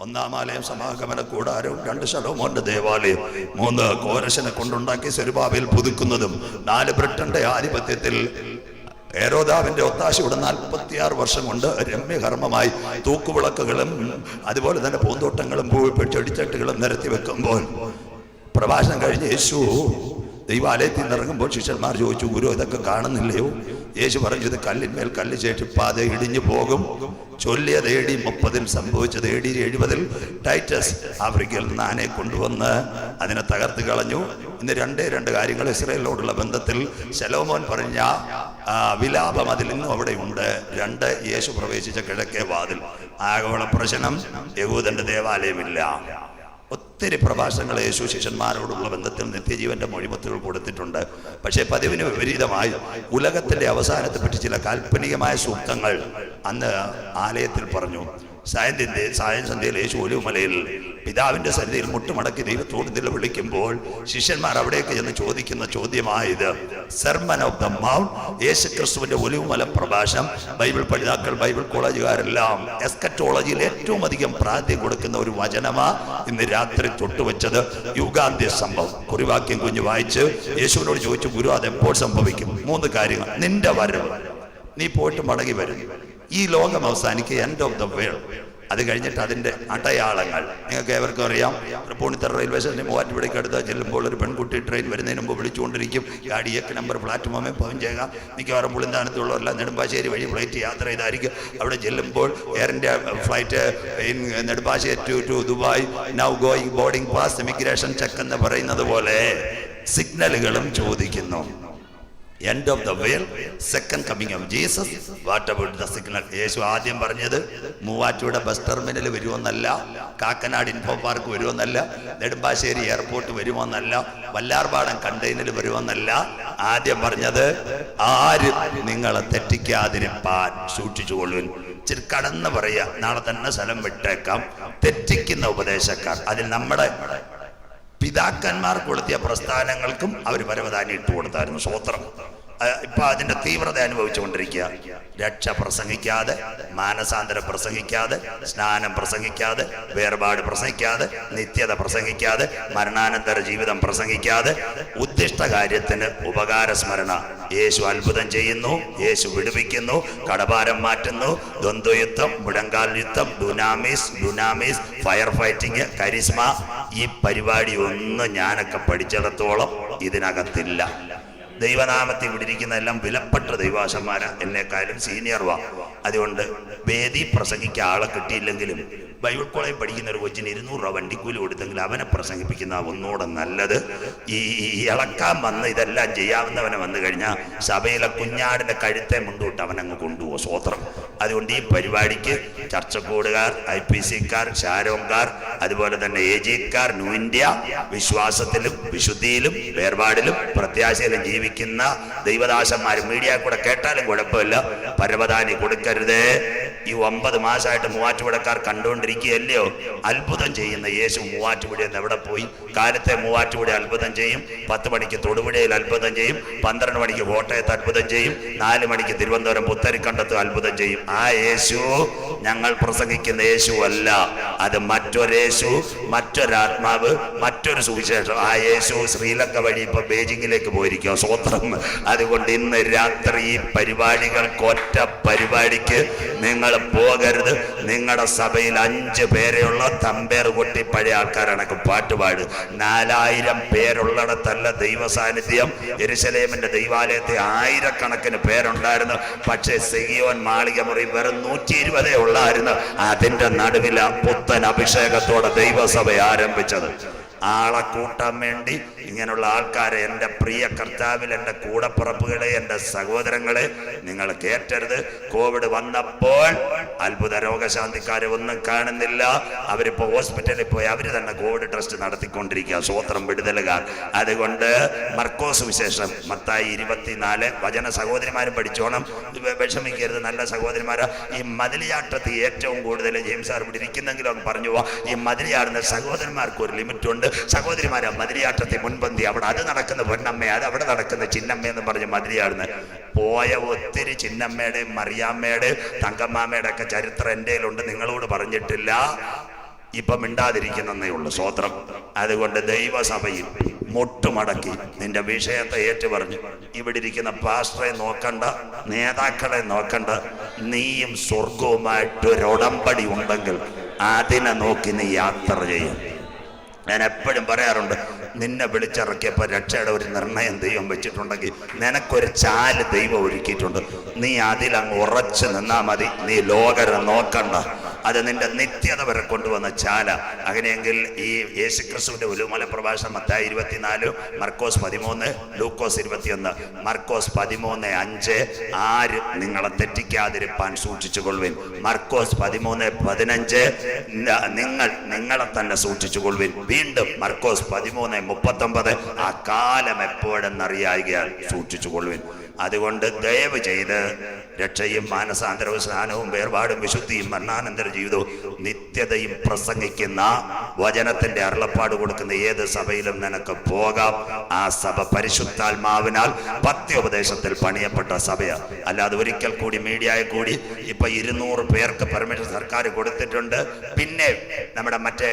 1-ാം ആലയം സമാഗമന കൂടാരവും, 2 ശലോമോന്റെ ദേവാലയം, 3 കോരശനെ കൊണ്ടുണ്ടാക്കി സെരുബാബേൽ പുതുക്കുന്നതും, 4 ബ്രിട്ടന്റെ ആധിപത്യത്തിൽ ഹെരോദാവിന്റെ ഒത്താശയോടെ 46 വർഷം കൊണ്ട് രമ്യകർമ്മമായി തൂക്കുവിളക്കുകളും അതുപോലെ തന്നെ പൂന്തോട്ടങ്ങളും ചെടിച്ചട്ടുകളും നിരത്തി വെക്കുമ്പോൾ പ്രഭാഷണം കഴിഞ്ഞ് യേശു ദൈവാലയത്തിൽ നിന്ന് ഇറങ്ങുമ്പോൾ ശിഷ്യന്മാർ ചോദിച്ചു, ഗുരു ഇതൊക്കെ കാണുന്നില്ലയോ? യേശു പറഞ്ഞു, ഇത് കല്ലിന്മേൽ കല്ല് ചേറ്റിപ്പാതെ ഇടിഞ്ഞു പോകും. ചൊല്ലിയത് AD 30 സംഭവിച്ചത് AD 70 ടൈറ്റസ് ആഫ്രിക്കയിൽ നിന്ന് ആനയെ കൊണ്ടുവന്ന് അതിനെ തകർത്ത് കളഞ്ഞു. ഇന്ന് 2 കാര്യങ്ങൾ ഇസ്രായേലിനോടുള്ള ബന്ധത്തിൽ ശലോമോൻ പറഞ്ഞ വിലാപം അതിൽ നിന്നും അവിടെ ഉണ്ട്. 2 യേശു പ്രവേശിച്ച കിഴക്കേ വാതിൽ. ആഗോള പ്രശ്നം, യഹൂദന്റെ ദേവാലയമില്ല. ഒത്തിരി പ്രഭാഷണങ്ങൾ യേശു ശിഷ്യന്മാരോടുള്ള ബന്ധത്തിൽ നിത്യജീവന്റെ മൊഴിമുത്തുകൾ കൊടുത്തിട്ടുണ്ട്. പക്ഷേ പതിവിന് വിപരീതമായി ഉലകത്തിന്റെ അവസാനത്തെ പറ്റി ചില കാൽപ്പനികമായ സൂക്തങ്ങൾ അന്ന് ആലയത്തിൽ പറഞ്ഞു. സായസന്ധ്യയിൽ യേശു ഒലിവുമലയിൽ പിതാവിന്റെ സന്നിധിയിൽ മുട്ടുമടക്കി ദൈവത്തോട് വിളിക്കുമ്പോൾ ശിഷ്യന്മാർ അവിടേക്ക് ചെന്ന് ചോദിക്കുന്ന ചോദ്യമായത് സെർമൺ ഓഫ് ദ മൗണ്ട്, യേശു ക്രിസ്തുവിന്റെ ഒലിവുമല പ്രഭാഷണം. ബൈബിൾ പഠിതാക്കൾ, ബൈബിൾ കോളേജുകാരെല്ലാം എസ്കറ്റോളജിയിൽ ഏറ്റവും അധികം പ്രാധാന്യം കൊടുക്കുന്ന ഒരു വചനമാ ഇന്ന് രാത്രി തൊട്ടുവെച്ചത്. യുഗാന്ത്യ സംഭവം കുറിവാക്യം കുഞ്ഞു വായിച്ച് യേശുവിനോട് ചോദിച്ചു, ഗുരു അതെപ്പോൾ സംഭവിക്കും? 3 കാര്യങ്ങൾ. നിന്റെ വരവ്, നീ പോയിട്ട് മടങ്ങി വരും, ഈ ലോകം അവസാനിക്കുക, എൻഡ് ഓഫ് ദ വേൾഡ്. അത് കഴിഞ്ഞിട്ട് അതിൻ്റെ അടയാളങ്ങൾ നിങ്ങൾക്ക് ഏവർക്കും അറിയാം. തൃപ്പൂണിത്തറ റെയിൽവേ സ്റ്റേഷനിൽ മൂവാറ്റുപുഴയ്ക്ക് അടുത്ത് ചെല്ലുമ്പോൾ ഒരു പെൺകുട്ടി ട്രെയിൻ വരുന്നതിന് മുമ്പ് വിളിച്ചുകൊണ്ടിരിക്കും, ഗാഡി 1 നമ്പർ പ്ലാറ്റ്ഫോമിൽ പതിഞ്ചേക. മിക്കവാറും പുളിന്താനത്തുള്ളവരെല്ലാം നെടുമ്പാശ്ശേരി വഴി ഫ്ലൈറ്റ് യാത്ര ചെയ്തായിരിക്കും. അവിടെ ചെല്ലുമ്പോൾ air India flight Nedumbassery to Dubai now going boarding pass immigration check എന്ന് പറയുന്നത് പോലെ സിഗ്നലുകളും ചോദിക്കുന്നു. End of the world, second coming of Jesus. What about the signal? യേശു ആദ്യം പറഞ്ഞത് മൂവാറ്റുപുഴ ബസ് ടെർമിനൽ വരുമെന്നല്ല, കാക്കനാട് ഇൻഫോ പാർക്ക് വരുമെന്നല്ല, നെടുമ്പാശ്ശേരി എയർപോർട്ട് വരുമെന്നല്ല, വല്ലാർപാടം കണ്ടെയ്നർ വരുമെന്നല്ല. ആദ്യം പറഞ്ഞത് ആരും നിങ്ങളെ തെറ്റിക്കാതിരിപ്പാൻ സൂക്ഷിച്ചുകൊള്ളുവിൻ. ഇച്ചിരി കടന്ന് പറയുക, നാളെ തന്നെ സ്ഥലം വിട്ടേക്കാം. തെറ്റിക്കുന്ന ഉപദേശക്കാർ, അതിൽ നമ്മുടെ പിതാക്കന്മാർ കൊടുത്തിയ പ്രസ്ഥാനങ്ങൾക്കും അവർ പരവതാനി ഇട്ട് കൊടുത്തായിരുന്നു. സ്വോത്രം. ഇപ്പൊ അതിന്റെ തീവ്രത അനുഭവിച്ചുകൊണ്ടിരിക്കുക. രക്ഷ പ്രസംഗിക്കാതെ, മാനസാന്തരം പ്രസംഗിക്കാതെ, സ്നാനം പ്രസംഗിക്കാതെ, വേർപാട് പ്രസംഗിക്കാതെ, നിത്യത പ്രസംഗിക്കാതെ, മരണാനന്തര ജീവിതം പ്രസംഗിക്കാതെ, ഉദ്ദിഷ്ട കാര്യത്തിന് ഉപകാര സ്മരണ. യേശു അത്ഭുതം ചെയ്യുന്നു, യേശു വിടുവിക്കുന്നു, കടഭാരം മാറ്റുന്നു, ദ്വന്ദ്വയുദ്ധം, മുഴങ്കാൽ യുദ്ധം, ഡുനാമിസ്, ഫയർ ഫൈറ്റിംഗ്, കരിസ്മ. ഈ പരിപാടി ഒന്നും ഞാനൊക്കെ പഠിച്ചിടത്തോളം ഇതിനകത്തില്ല. ദൈവനാമത്തിൽ വിടിരിക്കുന്ന എല്ലാം വിലപ്പെട്ട ദൈവാശന്മാരാ, എന്നെക്കാളും സീനിയർവാ. അതുകൊണ്ട് വേദി പ്രസംഗിക്കാൻ ആളെ കിട്ടിയില്ലെങ്കിലും ബൈബിൾ കോളേജ് പഠിക്കുന്ന ഒരു കൊച്ചിന് 200 രൂപ വണ്ടിക്കൂലി കൊടുത്തെങ്കിൽ അവനെ പ്രസംഗിപ്പിക്കുന്ന ഒന്നുകൂടെ നല്ലത്. ഈ ഇളക്കാൻ വന്ന് ഇതെല്ലാം ചെയ്യാവുന്നവനെ വന്നു കഴിഞ്ഞാൽ സഭയിലെ കുഞ്ഞാടിന്റെ കഴുത്തെ മുണ്ടോട്ട് അവനങ്ങ് കൊണ്ടുപോകും. സ്വോത്രം. അതുകൊണ്ട് ഈ പരിപാടിക്ക് ചർച്ചക്കൂടുകാർ, IPCക്കാർ, ഷാരോങ്കാർ, അതുപോലെ തന്നെ AGക്കാർ, ന്യൂ ഇന്ത്യ, വിശ്വാസത്തിലും വിശുദ്ധിയിലും വേർപാടിലും പ്രത്യാശയിലും ജീവിക്കുന്ന ദൈവദാസന്മാരും മീഡിയ കൂടെ കേട്ടാലും കുഴപ്പമില്ല, പരവതാനി കൊടുക്കരുത്. ഈ 9 മാസമായിട്ട് മൂവാറ്റുപുഴക്കാർ കണ്ടുകൊണ്ടിരിക്കുകയല്ലയോ അത്ഭുതം ചെയ്യുന്ന യേശു. മൂവാറ്റുപുഴയിൽ നിന്ന് എവിടെ പോയി? കാലത്തെ മൂവാറ്റുപുഴ അത്ഭുതം ചെയ്യും, 10 മണിക്ക് തൊടുപുഴയിൽ അത്ഭുതം ചെയ്യും, 12 മണിക്ക് കോട്ടയത്ത് അത്ഭുതം ചെയ്യും, 4 മണിക്ക് തിരുവനന്തപുരം പുത്തരിക്കണ്ടത്ത് അത്ഭുതം ചെയ്യും. ആ യേശു ഞങ്ങൾ പ്രസംഗിക്കുന്ന യേശു അല്ല. അത് മറ്റൊരേശു, മറ്റൊരാത്മാവ്, മറ്റൊരു സുവിശേഷം. ആ യേശു ശ്രീലങ്ക വഴി ഇപ്പൊ ബീജിംഗിലേക്ക് പോയിരിക്കുക. സ്വോത്രം. അതുകൊണ്ട് ഇന്ന് രാത്രി ഈ പരിപാടികൾക്ക്, ഒറ്റ പരിപാടിക്ക് നിങ്ങൾ പോകരുത്. നിങ്ങളുടെ സഭയിൽ 5 പേരെയുള്ള തമ്പേർ കൊട്ടി പഴയ ആൾക്കാരാണ് പാട്ടുപാട്. 4000 പേരുള്ളിടത്തല്ല ദൈവ സാന്നിധ്യം. യെരുശലേമിന്റെ ദൈവാലയത്തെ 1000കണക്കിന് പേരുണ്ടായിരുന്നു. പക്ഷേ സിഗിയോൻ മാളിക മുറി വെറും 120 ഉള്ളായിരുന്നു. അതിന്റെ നടുവില പുത്തൻ അഭിഷേകത്തോടെ ദൈവസഭ ആരംഭിച്ചത്. ആളെ കൂട്ടാൻ വേണ്ടി ഇങ്ങനെയുള്ള ആൾക്കാരെ, എൻ്റെ പ്രിയ കർത്താവിൽ എൻ്റെ കൂടപ്പുറപ്പുകളെ, എൻ്റെ സഹോദരങ്ങളെ, നിങ്ങൾ കേറ്റരുത്. കോവിഡ് വന്നപ്പോൾ അത്ഭുത രോഗശാന്തിക്കാരെ ഒന്നും കാണുന്നില്ല. അവരിപ്പോ ഹോസ്പിറ്റലിൽ പോയി അവർ തന്നെ കോവിഡ് ടെസ്റ്റ് നടത്തിക്കൊണ്ടിരിക്കുക. സ്വോത്രം. വിടുതലുകാർ. അതുകൊണ്ട് മർക്കോസ് വിശേഷം മത്തായി 24 വചന സഹോദരിമാരും പഠിച്ചോണം. വിഷമിക്കരുത്, നല്ല സഹോദരിമാരാ. ഈ മതിലിയാട്ടത്തിൽ ഏറ്റവും കൂടുതൽ ജെയിംസ് സാർ ഇവിടെ ഇരിക്കുന്നെങ്കിലും അങ്ങ് പറഞ്ഞു പോവാ. ഈ മതിലിയാടുന്ന സഹോദരന്മാർക്ക് ഒരു ലിമിറ്റ് ഉണ്ട്. സഹോദരിമാരെ, മതിലിയാട്ടത്തിൽ മുൻപ് മുൻപന്തി, അവിടെ അത് നടക്കുന്ന പൊന്നമ്മ, അത് അവിടെ നടക്കുന്ന ചിന്നമ്മ എന്ന് പറഞ്ഞ് മതിരിയാടുന്ന പോയ ഒത്തിരി ചിന്നമ്മയുടെയും മറിയാമ്മയുടെയും തങ്കമ്മാമ്മയുടെ ഒക്കെ ചരിത്രം എൻ്റെ കയ്യിലുണ്ട്. നിങ്ങളോട് പറഞ്ഞിട്ടില്ല, ഇപ്പൊ മിണ്ടാതിരിക്കുന്നേ ഉള്ളു. സ്വോത്രം. അതുകൊണ്ട് ദൈവസഭയിൽ മുട്ടുമടക്കി നിന്റെ വിഷയത്തെ ഏറ്റു പറഞ്ഞു. ഇവിടെ ഇരിക്കുന്ന പാസ്റ്ററെ നോക്കണ്ട, നേതാക്കളെ നോക്കണ്ട, നീയും സ്വർഗവുമായിട്ടൊരുടമ്പടി ഉണ്ടെങ്കിൽ അതിനെ നോക്കി നീ യാത്ര ചെയ്യും. ഞാൻ എപ്പോഴും പറയാറുണ്ട്, നിന്നെ വിളിച്ചിറക്കിയപ്പോൾ രക്ഷയുടെ ഒരു നിർണയം ദൈവം വെച്ചിട്ടുണ്ടെങ്കിൽ നിനക്കൊരു ചാല് ദൈവം ഒരുക്കിയിട്ടുണ്ട്. നീ അതിലങ്ങ് ഉറച്ചു നിന്നാ മതി. നീ ലോകരെ നോക്കണ്ട, അത് നിന്റെ നിത്യത വരെ കൊണ്ടുവന്ന ചാല. അങ്ങനെയെങ്കിൽ ഈ യേശുക്രിസ്തുവിന്റെ ഉലുമല പ്രഭാഷണം മത്തായി 24, മർക്കോസ് 13, ലൂക്കോസ് 21, മർക്കോസ് 13:5 ആരും നിങ്ങളെ തെറ്റിക്കാതിരിപ്പാൻ സൂക്ഷിച്ചുകൊള്ളുവിൻ. മർക്കോസ് 13:15 നിങ്ങളെ തന്നെ സൂക്ഷിച്ചുകൊള്ളുവിൻ. വീണ്ടും മർക്കോസ് 13:39 ആ കാലം എപ്പോഴെന്നറിയായികയാൽ സൂക്ഷിച്ചുകൊള്ളുവിൻ. അതുകൊണ്ട് ദയവ് ചെയ്ത് രക്ഷയും മാനസാന്തരവും സ്നാനവും വേർപാടും വിശുദ്ധിയും മരണാനന്തര ജീവിതവും നിത്യതയും പ്രസംഗിക്കുന്ന വചനത്തിന്റെ അരുളപ്പാട് കൊടുക്കുന്ന ഏത് സഭയിലും നിനക്ക് പോകാം. ആ സഭ പരിശുദ്ധാത്മാവിനാൽ പത്യോപദേശത്തിൽ പണിയപ്പെട്ട സഭയാണ്. അല്ലാതെ ഒരിക്കൽ കൂടി മീഡിയയിൽ കൂടി ഇപ്പൊ 200 പേർക്ക് പെർമിഷൻ സർക്കാർ കൊടുത്തിട്ടുണ്ട്. പിന്നെ നമ്മുടെ മറ്റേ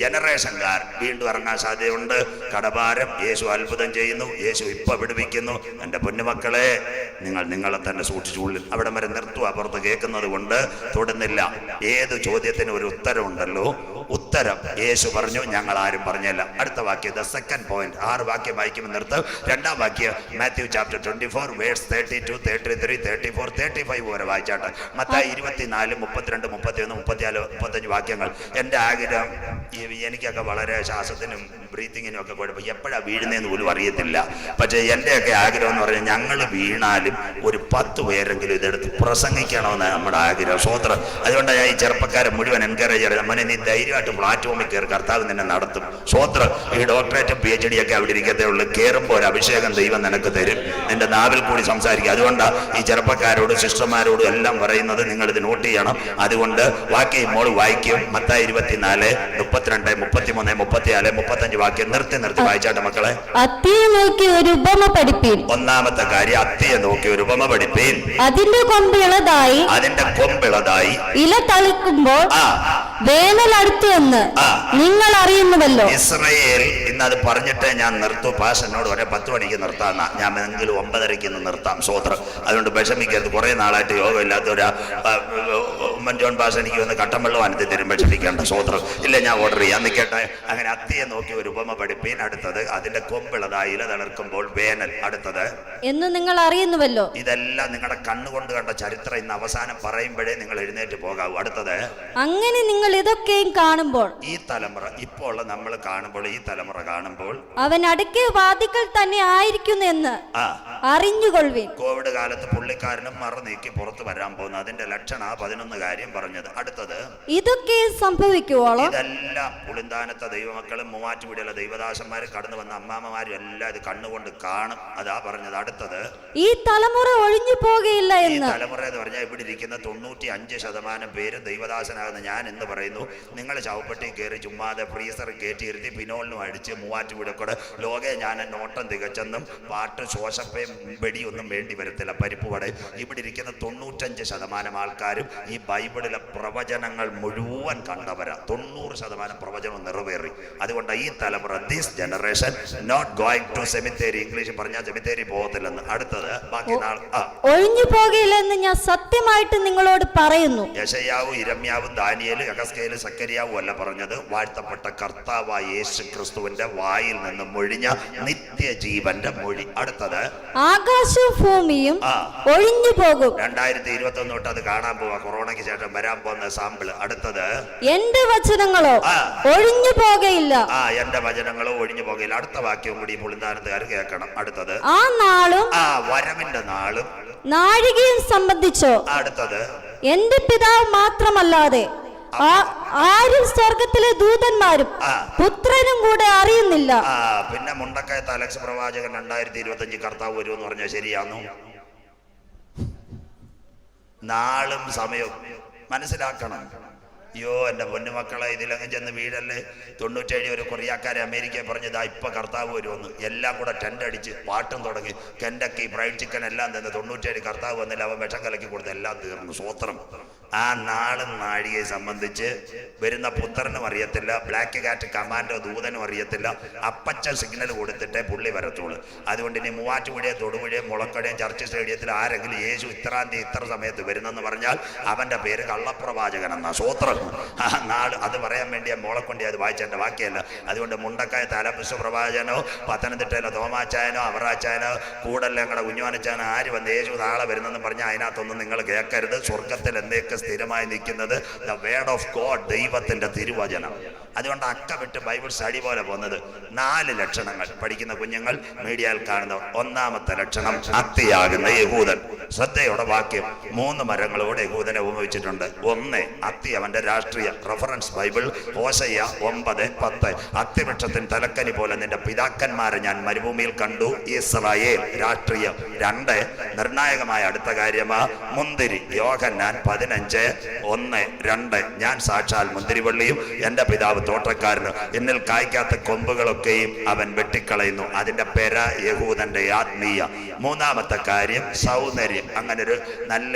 ജനറേഷൻകാർ വീണ്ടും ഇറങ്ങാൻ സാധ്യതയുണ്ട്. കടഭാരം യേശു അത്ഭുതം ചെയ്യുന്നു, യേശു ഇപ്പൊ വിടുവിക്കുന്നു. എൻ്റെ പൊന്നുമക്കളെ, നിങ്ങളെ തന്നെ സൂക്ഷിച്ചുകൊള്ളിൽ. അവിടെ വരെ നിർത്തുക, അപ്പുറത്ത് കേൾക്കുന്നത് കൊണ്ട് തൊടുന്നില്ല. ഏത് ചോദ്യത്തിന് ഒരു ഉത്തരവുണ്ടല്ലോ, ഉത്തരം യേശു പറഞ്ഞു, ഞങ്ങൾ ആരും പറഞ്ഞല്ല. അടുത്ത വാക്യം, ദ സെക്കൻഡ് പോയിന്റ്. 6 വാക്യം വായിക്കുമ്പോൾ നിർത്തും. 2ാം വാക്യം മാത്യു ചാപ്റ്റർ 24 വേഴ്സ് 32, 33, 34, 35 വരെ വായിച്ചാട്ടെ. മത്തായി 24, 32, 31, 34, 35 വാക്യങ്ങൾ. എൻ്റെ ആഗ്രഹം, എനിക്കൊക്കെ വളരെ ശ്വാസത്തിനും ബ്രീത്തിങ്ങിനും ഒക്കെ കുഴപ്പം, എപ്പോഴാണ് വീഴുന്നതെന്ന് പോലും അറിയത്തില്ല. പക്ഷേ എൻ്റെയൊക്കെ ആഗ്രഹം എന്ന് പറഞ്ഞാൽ ഞങ്ങൾ വീണാലും ഒരു 10 പേരെങ്കിലും ഇതെടുത്ത് പ്രസംഗിക്കണമെന്ന് നമ്മുടെ ആഗ്രഹം. സ്വോത്രം. അതുകൊണ്ടാണ് ഞാൻ ഈ ചെറുപ്പക്കാരെ മുഴുവൻ എൻകറേജ് ചെയ്യുന്നത്. മോനെ, നീ ധൈര്യമായിട്ട് പ്ലാറ്റ്ഫോമിൽ കയറി, കർത്താവ് നിന്നെ നടത്തും. സ്വോത്രം. ഈ ഡോക്ടറേറ്റും PhD ഒക്കെ അവിടെ ഇരിക്കത്തേ ഉള്ളൂ. കയറുമ്പോൾ ഒരു അഭിഷേകം ദൈവം നിനക്ക് തരും. നിന്റെ നാവിൽ കൂടി സംസാരിക്കുക. അതുകൊണ്ടാണ് ഈ ചെറുപ്പക്കാരോടും സിസ്റ്റർമാരോടും എല്ലാം പറയുന്നത്, നിങ്ങൾ ഇത് നോട്ട് ചെയ്യണം. അതുകൊണ്ട് വാക്യം മോള് വായിക്കും. മത്തായി 24, 32, 33, 34, 35 വാക്യം നിർത്തി വായിച്ചാട്ടെ മക്കളെ. അത്തിയെ നോക്കി ഒരു ഉപമ പഠിപ്പീൻ. ഒന്നാമത്തെ കാര്യം, അത്തിയെ നോക്കി ഒരു ഉപമ പഠിപ്പീൻ. അതിന്റെ കൊമ്പിളതായി ഇല തളിക്കുമ്പോൾ വേനൽ അടുത്തു എന്ന് നിങ്ങൾ അറിയുന്നുവല്ലോ. ഇസ്രയേൽ ഇന്ന് അത് പറഞ്ഞിട്ട് ഞാൻ നിർത്തും. പാസ് എന്നോട് വരെ 10 മണിക്ക് നിർത്താന്ന, ഞാൻ എങ്കിലും 9:30 നിർത്താം. സ്വോത്രം. അതുകൊണ്ട് വിഷമിക്കരുത്. കുറെ നാളായിട്ട് യോഗം ഇല്ലാത്തവരാ. ഉമ്മൻ ജോൺ പാസ് എനിക്ക് വന്ന് കട്ടൻ വെള്ളം അനത്തി തരും, വിഷമിക്കേണ്ട. സ്വോത്രം. ഇല്ല, ഞാൻ ഓർഡർ ചെയ്യാൻ നിൽക്കട്ടെ. അങ്ങനെ അത്തിയെ നോക്കി ഒരു ഉപമ പഠിപ്പീൻ. അടുത്തത്, അതിന്റെ കൊമ്പിളതായി ഇല തളിർക്കുമ്പോൾ വേനൽ. അടുത്തത്, എന്ന് നിങ്ങൾ അറിയുന്നുവല്ലോ. ഇതെല്ലാം നിങ്ങളുടെ കണ്ണുകൊണ്ട് കണ്ട ചരിത്രം ഇന്ന് അവസാനം പറയുമ്പോഴേ നിങ്ങൾ എഴുന്നേറ്റ് പോകാവൂ. അടുത്തത്, അങ്ങനെ നിങ്ങൾ ഇതൊക്കെയും കാണുമ്പോൾ, ഈ തലമുറ ഇപ്പോൾ നമ്മൾ കാണുമ്പോൾ, ഈ തലമുറ കാണുമ്പോൾ അവൻ അടുക്കെ വാതിക്കൽ തന്നെ ആയിരിക്കുന്നു എന്ന് അറിഞ്ഞുകൊള്ളുവിൻ. കോവിഡ് കാലത്ത് പുള്ളിക്കാരനും മറ നീക്കി പുറത്തു വരാൻ പോകുന്നു. അതിന്റെ ലക്ഷണ 11 കാര്യം പറഞ്ഞത്. അടുത്തത്, ഇതൊക്കെ സംഭവിക്കുവോളം ഇതെല്ലാം പുളിന്താനത്തെ ദൈവമക്കളും മൂവാറ്റുപുഴയിലെ ദൈവദാസന്മാരും കടന്നു വന്ന അമ്മാമ്മമാരും എല്ലാം ഇത് കണ്ണുകൊണ്ട് കാണും. അതാ പറഞ്ഞത്. അടുത്തത്, ഈ തലമുറ ഒഴിഞ്ഞു പോകുകയില്ല എന്ന്. ഈ തലമുറ എന്ന് പറഞ്ഞാൽ ഇവിടെ ഇരിക്കുന്ന 95% പേര് ദൈവദാസനാകുന്ന ഞാൻ എന്ന് പറയുന്നു. നിങ്ങൾ ചവപ്പെട്ടി കയറി ചുമ്മാതെ ഫ്രീസർ കയറ്റിയിരുത്തി പിനോളിനും അടിച്ച് മൂവാറ്റുപുഴ കൂടെ ലോകെ ഞാൻ നോട്ടം തികച്ചെന്നും പാട്ട് ശോഷപ്പയും വെടിയൊന്നും വേണ്ടി വരത്തില്ല. പരിപ്പുവട. ഇവിടെ ഇരിക്കുന്ന 95% ആൾക്കാരും ഈ ബൈബിളിലെ പ്രവചനങ്ങൾ മുഴുവൻ കണ്ടവരാ. 90% പ്രവചനം നിറവേറി. അതുകൊണ്ട് ഈ തലമുറ, this generation not going to cemetery. English പറഞ്ഞാൽ സെമിത്തേരി പോകത്തില്ലെന്ന്. അടുത്തത്, ബാക്കി നാൾ ഒഴിഞ്ഞു പോകുകയില്ലെന്ന് ഞാൻ സത്യമായിട്ട് നിങ്ങളോട് പറയുന്നു. യെശയ്യാവും ഇരമ്യാവും ദാനിയേലും യഹസ്കേലും സക്കരിയാവും അല്ല പറഞ്ഞത്, വാഴ്ത്തപ്പെട്ട കർത്താവായ യേശു ക്രിസ്തുവിന്റെ വായിൽ നിന്ന് മൊഴിഞ്ഞ നിത്യജീവന്റെ മൊഴി. അടുത്തത്, ആകാശവും ഭൂമിയും ഒഴിഞ്ഞു പോകും. 2021 തൊട്ട് അത് കാണാൻ പോവാ. കൊറോണയ്ക്ക് ശേഷം വരാൻ പോകുന്ന സാമ്പിള്. അടുത്തത്, എന്റെ വചനങ്ങളോ ഒഴിഞ്ഞു പോകുകയില്ല. എന്റെ വചനങ്ങളോ ഒഴിഞ്ഞു പോകുകയില്ല. അടുത്ത വാക്യവും കൂടി പുളിന്താനത്തുകാർ കേൾക്കണം. അടുത്തത്, ആ നാളും വരവിന്റെ നാളും നാഴികയും സംബന്ധിച്ചോ അടുത്തത്, എന്റെ പിതാവ് മാത്രമല്ലാതെ ആരും സ്വർഗത്തിലെ ദൂതന്മാരും പുത്രനും കൂടെ അറിയുന്നില്ല. പിന്നെ മുണ്ടക്കയത്ത് അലക്സ് പ്രവാചകൻ 2025 കർത്താവ് വരുമെന്ന് പറഞ്ഞാൽ ശരിയാണോ? നാളും സമയവും മനസ്സിലാക്കണം. അയ്യോ എൻ്റെ പൊന്നുമക്കളെ, ഇതിലങ്ങ് ചെന്ന് വീടല്ലേ. 97 ഒരു കൊറിയാക്കാരെ അമേരിക്കയെ പറഞ്ഞതാ ഇപ്പൊ കർത്താവ് വരുമെന്ന്. എല്ലാം കൂടെ ടെൻ്റ് അടിച്ച് പാട്ടും തുടങ്ങി. കെൻഡക്കി ഫ്രൈഡ് ചിക്കൻ എല്ലാം തന്നെ 97 കർത്താവ് വന്നില്ല. അവൻ വിഷം കലക്കി കൊടുത്ത് എല്ലാം തീർന്നു. സ്വോത്രം. ആ നാളും നാഴികയെ സംബന്ധിച്ച് വരുന്ന പുത്രനും അറിയത്തില്ല, ബ്ലാക്ക് കാറ്റ് കമാൻഡോ ദൂതനും അറിയത്തില്ല. അപ്പച്ച സിഗ്നൽ കൊടുത്തിട്ടേ പുള്ളി വരത്തുള്ളൂ. അതുകൊണ്ട് ഇനി മൂവാറ്റുപുഴയും തൊടുപുഴയും മുളക്കടയും ചർച്ച് സ്റ്റേഡിയത്തിൽ ആരെങ്കിലും യേശു ഇത്രാം തീയതി ഇത്ര സമയത്ത് വരുന്നെന്ന് പറഞ്ഞാൽ അവൻ്റെ പേര് കള്ളപ്രവാചകൻ എന്നാ. സ്വോത്രം. ആ നാൾ അത് പറയാൻ വേണ്ടിയാ മോളെ കൊണ്ട് അത് വായിച്ചെൻ്റെ ബാക്കിയല്ല. അതുകൊണ്ട് മുണ്ടക്കായ തലപ്പുഷ പ്രവാചകനോ പത്തനംതിട്ടയിലെ തോമാച്ചായനോ അവറാച്ചായനോ കൂടല്ല ഞങ്ങളുടെ കുഞ്ഞുവാനച്ചായനോ ആര് വന്ന് യേശു നാളെ വരുന്നെന്ന് പറഞ്ഞാൽ അതിനകത്തൊന്നും നിങ്ങൾ കേൾക്കരുത്. സ്വർഗത്തിൽ എന്തൊക്കെ സ്ഥിരമായി നിൽക്കുന്നത് ദ വേർഡ് ഓഫ് ഗോഡ്, ദൈവത്തിന്റെ തിരുവചനം. അതുകൊണ്ട് അക്ക വിട്ട് ബൈബിൾ സ്റ്റഡി പോലെ പോകുന്നത്. 4 ലക്ഷണങ്ങൾ പഠിക്കുന്ന കുഞ്ഞുങ്ങൾ മീഡിയയിൽ കാണുന്ന. ഒന്നാമത്തെ ലക്ഷണം അത്തിയാകുന്ന യഹൂദൻ. ശ്രദ്ധയോടെ വാക്യം 3 മരങ്ങളോട് യഹൂദനെ ഉപയോഗിച്ചിട്ടുണ്ട്. 1 അത്തി അവന്റെ രാഷ്ട്രീയ റഫറൻസ് ബൈബിൾ ഹോശയ്യ 9:10. അത്തിവൃക്ഷത്തിന് തലക്കനി പോലെ നിന്റെ പിതാക്കന്മാരെ ഞാൻ മരുഭൂമിയിൽ കണ്ടു. ഇസ്രായേൽ രാഷ്ട്രീയം. 2 നിർണായകമായ അടുത്ത കാര്യമാ മുന്തിരി. യോഹന്നാൻ 15:1-2 ഞാൻ സാക്ഷാൽ മുന്തിരിവള്ളിയും എൻ്റെ പിതാവ് തോട്ടക്കാരന്. എന്നിൽ കായ്ക്കാത്ത കൊമ്പുകളൊക്കെയും അവൻ വെട്ടിക്കളയുന്നു. അതിന്റെ പേര യഹൂദന്റെ ആത്മീയ. 3-ാമത്തെ കാര്യം സൗന്ദര്യം. അങ്ങനെ ഒരു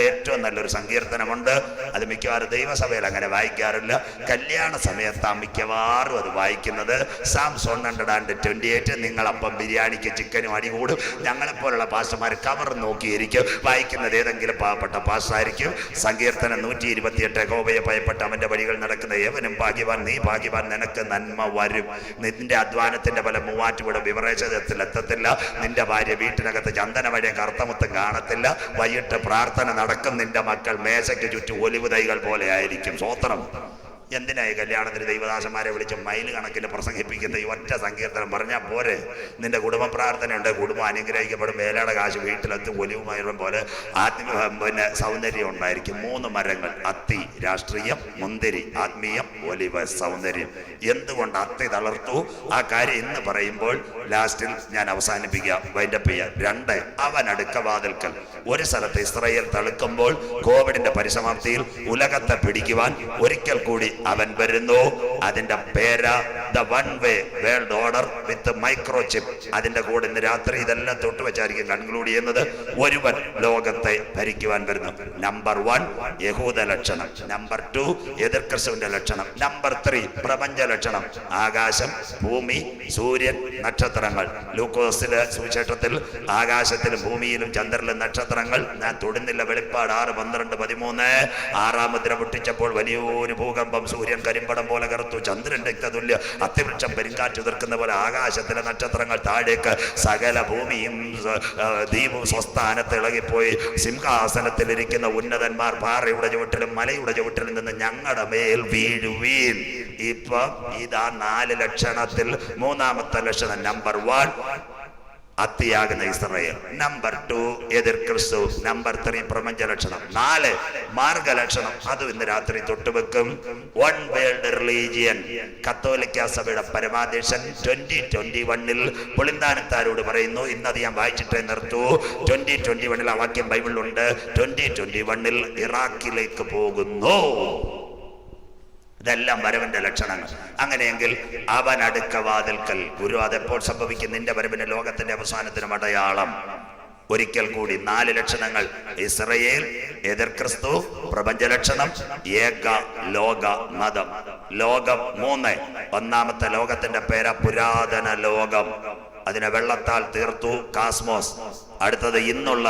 ഏറ്റവും നല്ലൊരു സങ്കീർത്തനമുണ്ട്. അത് മിക്കവാറും ദൈവസഭയിൽ അങ്ങനെ വായിക്കാറില്ല. കല്യാണ സമയത്താ മിക്കവാറും അത് വായിക്കുന്നത്. Psalms 128. നിങ്ങളപ്പം ബിരിയാണിക്ക് ചിക്കനും അടികൂടും. ഞങ്ങളെപ്പോലുള്ള പാസ്റ്റർമാർ കവർ നോക്കിയിരിക്കും. വായിക്കുന്നത് ഏതെങ്കിലും പാവപ്പെട്ട പാസ്റ്റായിരിക്കും. സങ്കീർത്തനം 128. യഹോവയെ ഭയപ്പെട്ട് അവന്റെ വഴികൾ നടക്കുന്ന ഏവനും ഭാഗ്യവാൻ. നീ ഭാഗ്യവാൻ, നിനക്ക് നന്മ വരും. നിന്റെ അധ്വാനത്തിന്റെ ഫലം മൂവാറ്റുപുഴ വിവരേശത്തിൽ എത്തത്തില്ല. നിന്റെ ഭാര്യ വീട്ടിനകത്ത് ചന്ദനമഴയും കറുത്തമുത്തും കാണത്തില്ല. വൈകിട്ട് പ്രാർത്ഥന നടക്കും. നിന്റെ മക്കൾ മേശയ്ക്ക് ചുറ്റും ഒലിവ് തൈകൾ പോലെ ആയിരിക്കും. സ്വോത്രം. എന്തിനായി കല്യാണത്തിന് ദൈവദാസന്മാരെ വിളിച്ച് മൈൽ കണക്കിന് പ്രസംഗിപ്പിക്കുന്ന ഈ ഒറ്റ സങ്കീർത്തനം പറഞ്ഞാൽ പോരെ? നിന്റെ കുടുംബ പ്രാർത്ഥനയുണ്ട്, കുടുംബം അനുഗ്രഹിക്കപ്പെടും, വേലയുടെ കാശ് വീട്ടിലെത്തും, ഒലിവുമയം പോലെ സൗന്ദര്യം ഉണ്ടായിരിക്കും. 3 മരങ്ങൾ. അത്തി രാഷ്ട്രീയം, മുന്തിരി ആത്മീയം, ഒലിവ് സൗന്ദര്യം. എന്തുകൊണ്ട് അത്തി തളർത്തു? ആ കാര്യം ഇന്ന് പറയുമ്പോൾ ലാസ്റ്റിൽ ഞാൻ അവസാനിപ്പിക്കാം, വൈൻഡപ്പ് ചെയ്യാം. 2 അവൻ അടുക്ക വാതിൽക്കൽ. ഒരു സ്ഥലത്ത് ഇസ്രായേൽ തളുക്കുമ്പോൾ കോവിഡിന്റെ പരിസമാപ്തിയിൽ ഉലകത്തെ പിടിക്കുവാൻ ഒരിക്കൽ കൂടി അവൻ വരുന്നു. അതിന്റെ പേര് the one way world order with micro chip. അതിന്റെ കൂടെ ഇന്ന് രാത്രി ഇതെല്ലാം തൊട്ട് വെച്ചായിരിക്കും കൺക്ലൂഡ് ചെയ്യുന്നത്. ഒരുവൻ ലോകത്തെ ഭരിക്കുവാൻ വരുന്നു. നമ്പർ 1 യഹൂദ ലക്ഷണം. നമ്പർ 2 എതിർ ക്രിസ്തുവിന്റെ ലക്ഷണം. നമ്പർ 3 പ്രപഞ്ച ലക്ഷണം. ആകാശം, ഭൂമി, സൂര്യൻ, നക്ഷത്രങ്ങൾ. ലൂക്കോസിലെ സുവിശേഷത്തിൽ ആകാശത്തിലും ഭൂമിയിലും ചന്ദ്രനിലും നക്ഷത്രങ്ങൾ. ഞാൻ തൊടുന്നില്ല. വെളിപ്പാട് 6:12-13. 6-ാം മുദ്ര പൊട്ടിച്ചപ്പോൾ വലിയൊരു ഭൂകമ്പം. സൂര്യൻ കരിമ്പടം പോലെ കറുത്തു. ചന്ദ്രൻ രക്തതുല്യ. അത്തിവൃക്ഷം പെരുങ്കാറ്റ് ഉതിർക്കുന്ന പോലെ ആകാശത്തിലെ നക്ഷത്രങ്ങൾ താഴേക്ക്. സകല ഭൂമിയും ദ്വീപും സ്വസ്ഥാനത്ത് ഇളകിപ്പോയി. സിംഹാസനത്തിലിരിക്കുന്ന ഉന്നതന്മാർ പാറയുടെ ചുവട്ടിലും മലയുടെ ചുവട്ടിലും നിന്ന് ഞങ്ങളുടെ മേൽ വീഴുവീൻ. ഇപ്പൊ ഇതാ 4 ലക്ഷണത്തിൽ 3-ാമത്തെ ലക്ഷണം. Number 1 അത്തിയാകുന്ന Israel. നമ്പർ 2 എതിർ ക്രിസ്തു. നമ്പർ 3 പ്രപഞ്ച ലക്ഷണം. 4 മാർഗലക്ഷണം. അതും ഇന്ന് രാത്രി തൊട്ടുവെക്കും. 1 വേൾഡ് റിലീജിയൻ. കത്തോലിക്ക സഭയുടെ പരമാധ്യക്ഷൻ 2021 പുളിന്താനത്താരോട് പറയുന്നു. ഇന്നത് ഞാൻ വായിച്ചിട്ടേ നിർത്തൂ. 2021 ആ വാക്യം ബൈബിളിലുണ്ട്. 2021 ഇറാഖിലേക്ക് പോകുന്നു. ഇതെല്ലാം വരവിന്റെ ലക്ഷണങ്ങൾ. അങ്ങനെയെങ്കിൽ അവൻ അടുക്ക വാതിൽക്കൽ. ഗുരു അതെപ്പോൾ സംഭവിക്കും? നിന്റെ വരവിന് ലോകത്തിന്റെ അവസാനത്തിനും അടയാളം. ഒരിക്കൽ കൂടി 4 ലക്ഷണങ്ങൾ. ഇസ്രായേൽ, എതിർ ക്രിസ്തു, പ്രപഞ്ച ലക്ഷണം, ഏക ലോക മതം. ലോകം 3. 1-ാമത്തെ ലോകത്തിന്റെ പേര പുരാതന ലോകം. അതിനെ വെള്ളത്താൽ തീർത്തു, കാസ്മോസ്. അടുത്തത് ഇന്നുള്ള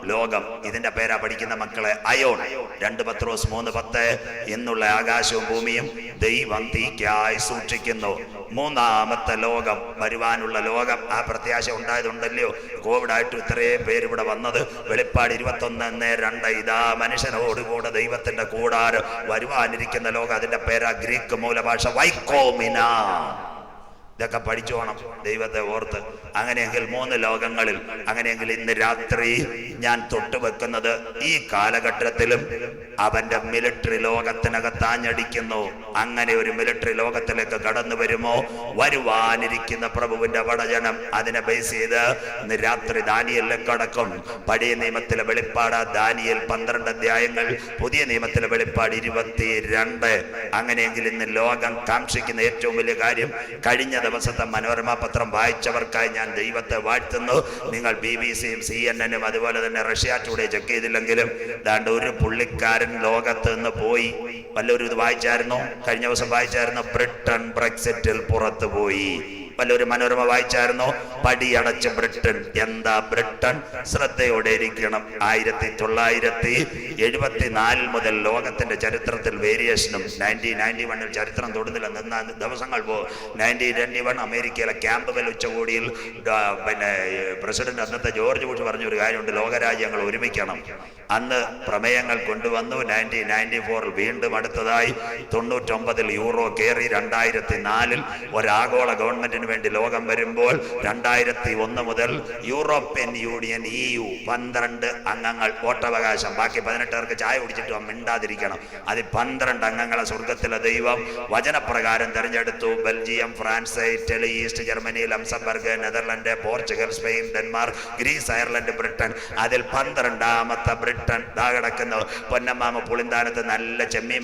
ലോകം. ഇതിന്റെ പേരാ പഠിക്കുന്ന മക്കളെ അയോൺ. 2 പത്രോസ് 3:10. ഇന്നുള്ള ആകാശവും ഭൂമിയും ദൈവം തീക്കായി സൂക്ഷിക്കുന്നു. 3-ാമത്തെ ലോകം, വരുവാനുള്ള ലോകം. ആ പ്രത്യാശ ഉണ്ടായതുണ്ടല്ലോ കോവിഡായിട്ട് ഇത്രയും പേര് ഇവിടെ വന്നത്. വെളിപ്പാട് 21:2. ഇതാ മനുഷ്യനോടുകൂടെ ദൈവത്തിന്റെ കൂടാരം. വരുവാനിരിക്കുന്ന ലോകം. അതിന്റെ പേരാ ഗ്രീക്ക് മൂലഭാഷ വൈക്കോമിന. ഇതൊക്കെ പഠിച്ചോണം ദൈവത്തെ ഓർത്ത്. അങ്ങനെയെങ്കിൽ 3 ലോകങ്ങളിൽ, അങ്ങനെയെങ്കിൽ ഇന്ന് രാത്രി ഞാൻ തൊട്ടുവെക്കുന്നത് ഈ കാലഘട്ടത്തിലും അവന്റെ മിലിറ്ററി ലോകത്തിനകത്ത് ആഞ്ഞടിക്കുന്നു. അങ്ങനെ ഒരു മിലിറ്ററി ലോകത്തിലേക്ക് കടന്നു വരുമോ? വരുവാനിരിക്കുന്ന പ്രഭുവിന്റെ വടജനം അതിനെ ബേസ് ചെയ്ത് ഇന്ന് രാത്രി ദാനിയേലിലേക്ക് കടക്കും. പഴയ നിയമത്തിലെ വെളിപ്പാട് ദാനിയേൽ 12 അധ്യായങ്ങൾ, പുതിയ നിയമത്തിലെ വെളിപ്പാട് 22. അങ്ങനെയെങ്കിൽ ഇന്ന് ലോകം കാക്ഷിക്കുന്ന ഏറ്റവും വലിയ കാര്യം, കഴിഞ്ഞ ദിവസത്തെ മനോരമ പത്രം വായിച്ചവർക്കായി ഞാൻ ദൈവത്തെ വാഴ്ത്തുന്നു. നിങ്ങൾ BBC-യും CNN-ഉം അതുപോലെ തന്നെ റഷ്യ ടുഡേ ചെക്ക് ചെയ്തില്ലെങ്കിലും ദാണ്ട് ഒരു പുള്ളിക്കാരൻ ലോകത്ത് നിന്ന് പോയി. വല്ലവരും ഇത് വായിച്ചായിരുന്നോ? കഴിഞ്ഞ ദിവസം വായിച്ചായിരുന്നോ? ബ്രിട്ടൻ ബ്രെക്സിറ്റിൽ പുറത്തു പോയി. വല്ലൊരു മനോരമ വായിച്ചായിരുന്നോ? പടിയടച്ച് ബ്രിട്ടൻ. എന്താ ബ്രിട്ടൻ? ശ്രദ്ധയോടെ ഇരിക്കണം. 1974 മുതൽ ലോകത്തിന്റെ ചരിത്രത്തിൽ വേരിയേഷനും 1991 ചരിത്രം തൊടുന്നില്ല, നിന്ന ദിവസങ്ങൾ 1921 അമേരിക്കയിലെ ക്യാമ്പ് ഉച്ചകോടിയിൽ പിന്നെ പ്രസിഡന്റ് അന്നത്തെ ജോർജ് ബുഷ് പറഞ്ഞൊരു കാര്യമുണ്ട്, ലോകരാജ്യങ്ങൾ ഒരുമിക്കണം. അന്ന് പ്രമേയങ്ങൾ കൊണ്ടുവന്നു. 1994 വീണ്ടും അടുത്തതായി 99 യൂറോ കയറി. 2004 ഒരാഗോള ഗവൺമെന്റിന് വേണ്ടി ലോകം വരുമ്പോൾ 2001 മുതൽ യൂറോപ്യൻ യൂണിയൻ EU 12 അംഗങ്ങൾ വോട്ടവകാശം. ബാക്കി 18 പേർക്ക് ചായ കുടിച്ചിട്ട് മിണ്ടാതിരിക്കണം. അതിൽ 12 അംഗങ്ങളെ സ്വർഗത്തിലെ ദൈവം വചനപ്രകാരം തെരഞ്ഞെടുത്തു. Belgium, France, Italy, East Germany, Luxembourg, Netherland, Portugal, Spain, Denmark, Greece, Ireland, Britain. അതിൽ 12ാമത്തെ ബ്രിട്ടൻ ദാ കിടക്കുന്നു. പൊന്നമ്മാമ പുളിന്താനത്ത് നല്ല ചെമ്മീൻ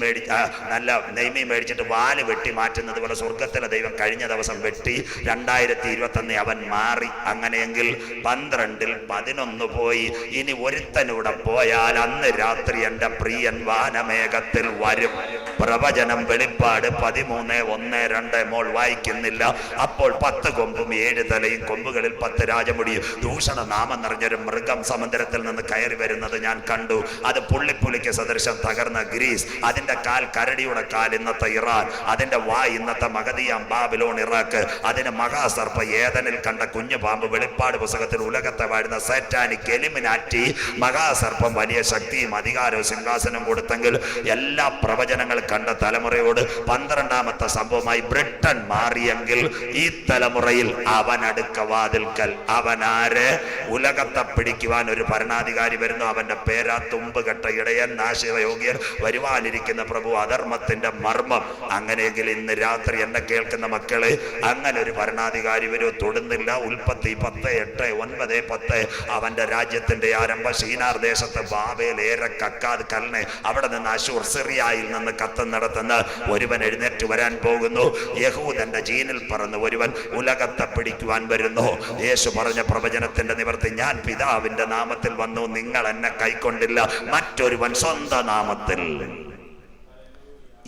നല്ല നെയ്മീൻ മേടിച്ചിട്ട് വാല് വെട്ടി മാറ്റുന്നത് പോലെ സ്വർഗത്തിലെ ദൈവം കഴിഞ്ഞ ദിവസം വെട്ടി. 2021 അവൻ മാറി. അങ്ങനെയെങ്കിൽ 12ൽ 11 പോയി. ഇനി ഒരുത്തനൂടെ പോയാൽ അന്ന് രാത്രി എൻ്റെ പ്രിയൻ വാനമേഘത്തിൽ വരും. പ്രവചനം വെളിപ്പാട് 13:1-2 മോൾ വായിക്കുന്നില്ല. അപ്പോൾ 10 കൊമ്പും 7 തലയും, കൊമ്പുകളിൽ 10 രാജമുടിയും, ദൂഷണ നാമം നിറഞ്ഞൊരു മൃഗം സമുദ്രത്തിൽ നിന്ന് കയറി വരുന്നത് ഞാൻ കണ്ടു. അത് പുള്ളിപ്പുലിക്ക് സദൃശം തകർന്ന ഗ്രീസ്, അതിന്റെ കാൽ കരടിയുടെ കാൽ ഇന്നത്തെ ഇറാൻ, അതിന്റെ വായ് ഇന്നത്തെ മഗധിയാം ബാബിലോൺ ഇറാഖ്, അതിന് മഹാസർപ്പ ഏദനിൽ കണ്ട കുഞ്ഞു പാമ്പ്. വെളിപ്പാട് പുസ്തകത്തിൽ ഉലകത്തെ വാഴുന്ന സാറ്റാനിക് എലിമിനാറ്റി മഹാസർപ്പം വലിയ ശക്തിയും അധികാരവും സിംഹാസനം കൊടുത്തെങ്കിൽ എല്ലാ പ്രവചനങ്ങൾ കണ്ട തലമുറയോട് 12ാമത്തെ സംഭവമായി ബ്രിട്ടൻ മാറിയെങ്കിൽ ഈ തലമുറയിൽ അവൻ അടുക്ക വാതിൽക്കൽ. അവനാര്? ഉലകത്തെ പിടിക്കുവാൻ ഒരു ഭരണാധികാരി വരുന്നു. അവന്റെ പേരാ തുമ്പുകെട്ട ഇടയൻ, നാശയോഗ്യൻ, വരുവാനിരിക്കുന്ന പ്രഭു, അധർമ്മത്തിന്റെ മർമ്മം. അങ്ങനെയെങ്കിൽ ഇന്ന് രാത്രി എന്നെ കേൾക്കുന്ന മക്കളെ, അങ്ങനെ ഒരു ഭരണാധികാരി വരും. തൊടുന്നില്ല. ഉൽപ്പത്തി 10:8-9-10 അവന്റെ രാജ്യത്തിന്റെ ആരംഭം ഷീനാർ ദേശത്ത് ബാബേൽ, ഏരക്, അക്കാദ്, കൽനെ, അവിടെ നിന്ന് അശൂർ, സിറിയയിൽ നിന്ന് കത്തം നടത്തുന്ന ഒരുവൻ എഴുന്നേറ്റ് വരാൻ പോകുന്നു. യഹൂദന്റെ ജീനിൽ പറന്ന് ഒരുവൻ ഉലകത്തെ പിടിക്കുവാൻ വരുന്നു. യേശു പറഞ്ഞ പ്രവചനത്തിന്റെ നിവർത്തി, ഞാൻ പിതാവിന്റെ നാമത്തിൽ വന്നു, നിങ്ങൾ എന്നെ കൈക്കൊണ്ടില്ല, മറ്റൊരുവൻ സ്വന്തം നാമത്തിൽ.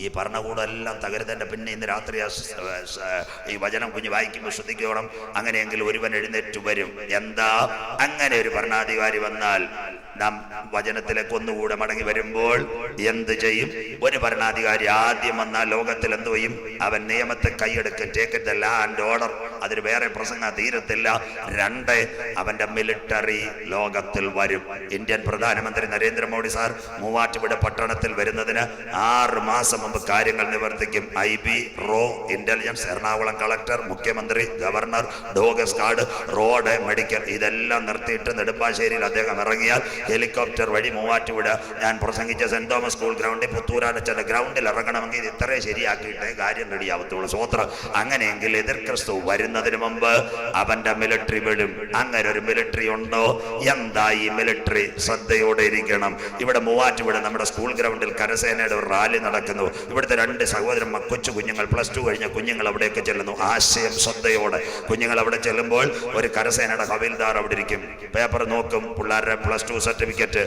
ഈ ഭരണകൂടമെല്ലാം തകരുതന്നെ. പിന്നെ ഇന്ന് രാത്രി ഈ വചനം കുഞ്ഞ് വായിക്കുമ്പോൾ ശ്രദ്ധിക്കണം. അങ്ങനെയെങ്കിൽ ഒരുവൻ എഴുന്നേറ്റ് വരും. എന്താ? അങ്ങനെ ഒരു ഭരണാധികാരി വന്നാൽ നാം വചനത്തിലേക്ക് ഒന്നുകൂടെ മടങ്ങി വരുമ്പോൾ എന്ത് ചെയ്യും? ഒരു ഭരണാധികാരി ആദ്യം വന്നാൽ ലോകത്തിൽ എന്ത് ചെയ്യും? അവൻ നിയമത്തെ കൈയെടുക്കും. ടേക്ക് ഇറ്റ് ദ ലാ ആൻഡ് ഓർഡർ. അതിന് വേറെ പ്രസംഗം തീരത്തില്ല. 2, അവന്റെ മിലിറ്ററി ലോകത്തിൽ വരും. ഇന്ത്യൻ പ്രധാനമന്ത്രി നരേന്ദ്രമോദി സാർ മൂവാറ്റുപുഴ പട്ടണത്തിൽ വരുന്നതിന് 6 മാസം മുമ്പ് കാര്യങ്ങൾ നിവർത്തിക്കും. IB, റോ, ഇന്റലിജൻസ്, എറണാകുളം കളക്ടർ, മുഖ്യമന്ത്രി, ഗവർണർ, ഡോഗസ് കാർഡ്, റോഡ്, മെഡിക്കൽ, ഇതെല്ലാം നിർത്തിയിട്ട് നെടുമ്പാശ്ശേരിയിൽ അദ്ദേഹം ഇറങ്ങിയാൽ ഹെലികോപ്റ്റർ വഴി മൂവാറ്റുപുഴ ഞാൻ പ്രസംഗിച്ച സെന്റ് തോമസ് സ്കൂൾ ഗ്രൗണ്ടിൽ, പുത്തൂരാനച്ചന്റെ ഗ്രൗണ്ടിൽ ഇറങ്ങണമെങ്കിൽ ഇത് ഇത്രയും ശരിയാക്കിയിട്ടേ കാര്യം റെഡിയാവത്തുള്ളൂ. സ്വോത്രം. അങ്ങനെയെങ്കിൽ എതിർ ക്രിസ്തു വരുന്നതിന് മുമ്പ് അവന്റെ മിലിറ്ററി വിടും. അങ്ങനെ ഒരു മിലിറ്ററി ഉണ്ടോ? എന്താ ഈ മിലിറ്ററി? ശ്രദ്ധയോടെ ഇരിക്കണം. ഇവിടെ മൂവാറ്റുപുഴ നമ്മുടെ സ്കൂൾ ഗ്രൗണ്ടിൽ കരസേനയുടെ ഒരു റാലി നടക്കുന്നു. ഇവിടുത്തെ 2 സഹോദരന്മാർ, കൊച്ചു കുഞ്ഞുങ്ങൾ, +2 കഴിഞ്ഞ കുഞ്ഞുങ്ങൾ അവിടേക്ക് ചെല്ലുന്നു. ആശയം ശ്രദ്ധയോടെ. കുഞ്ഞുങ്ങൾ അവിടെ ചെല്ലുമ്പോൾ ഒരു കരസേനയുടെ ഹവിൽദാർ അവിടെ ഇരിക്കും. പേപ്പർ നോക്കും. പിള്ളേരുടെ +2 സർട്ടിഫിക്കറ്റ്,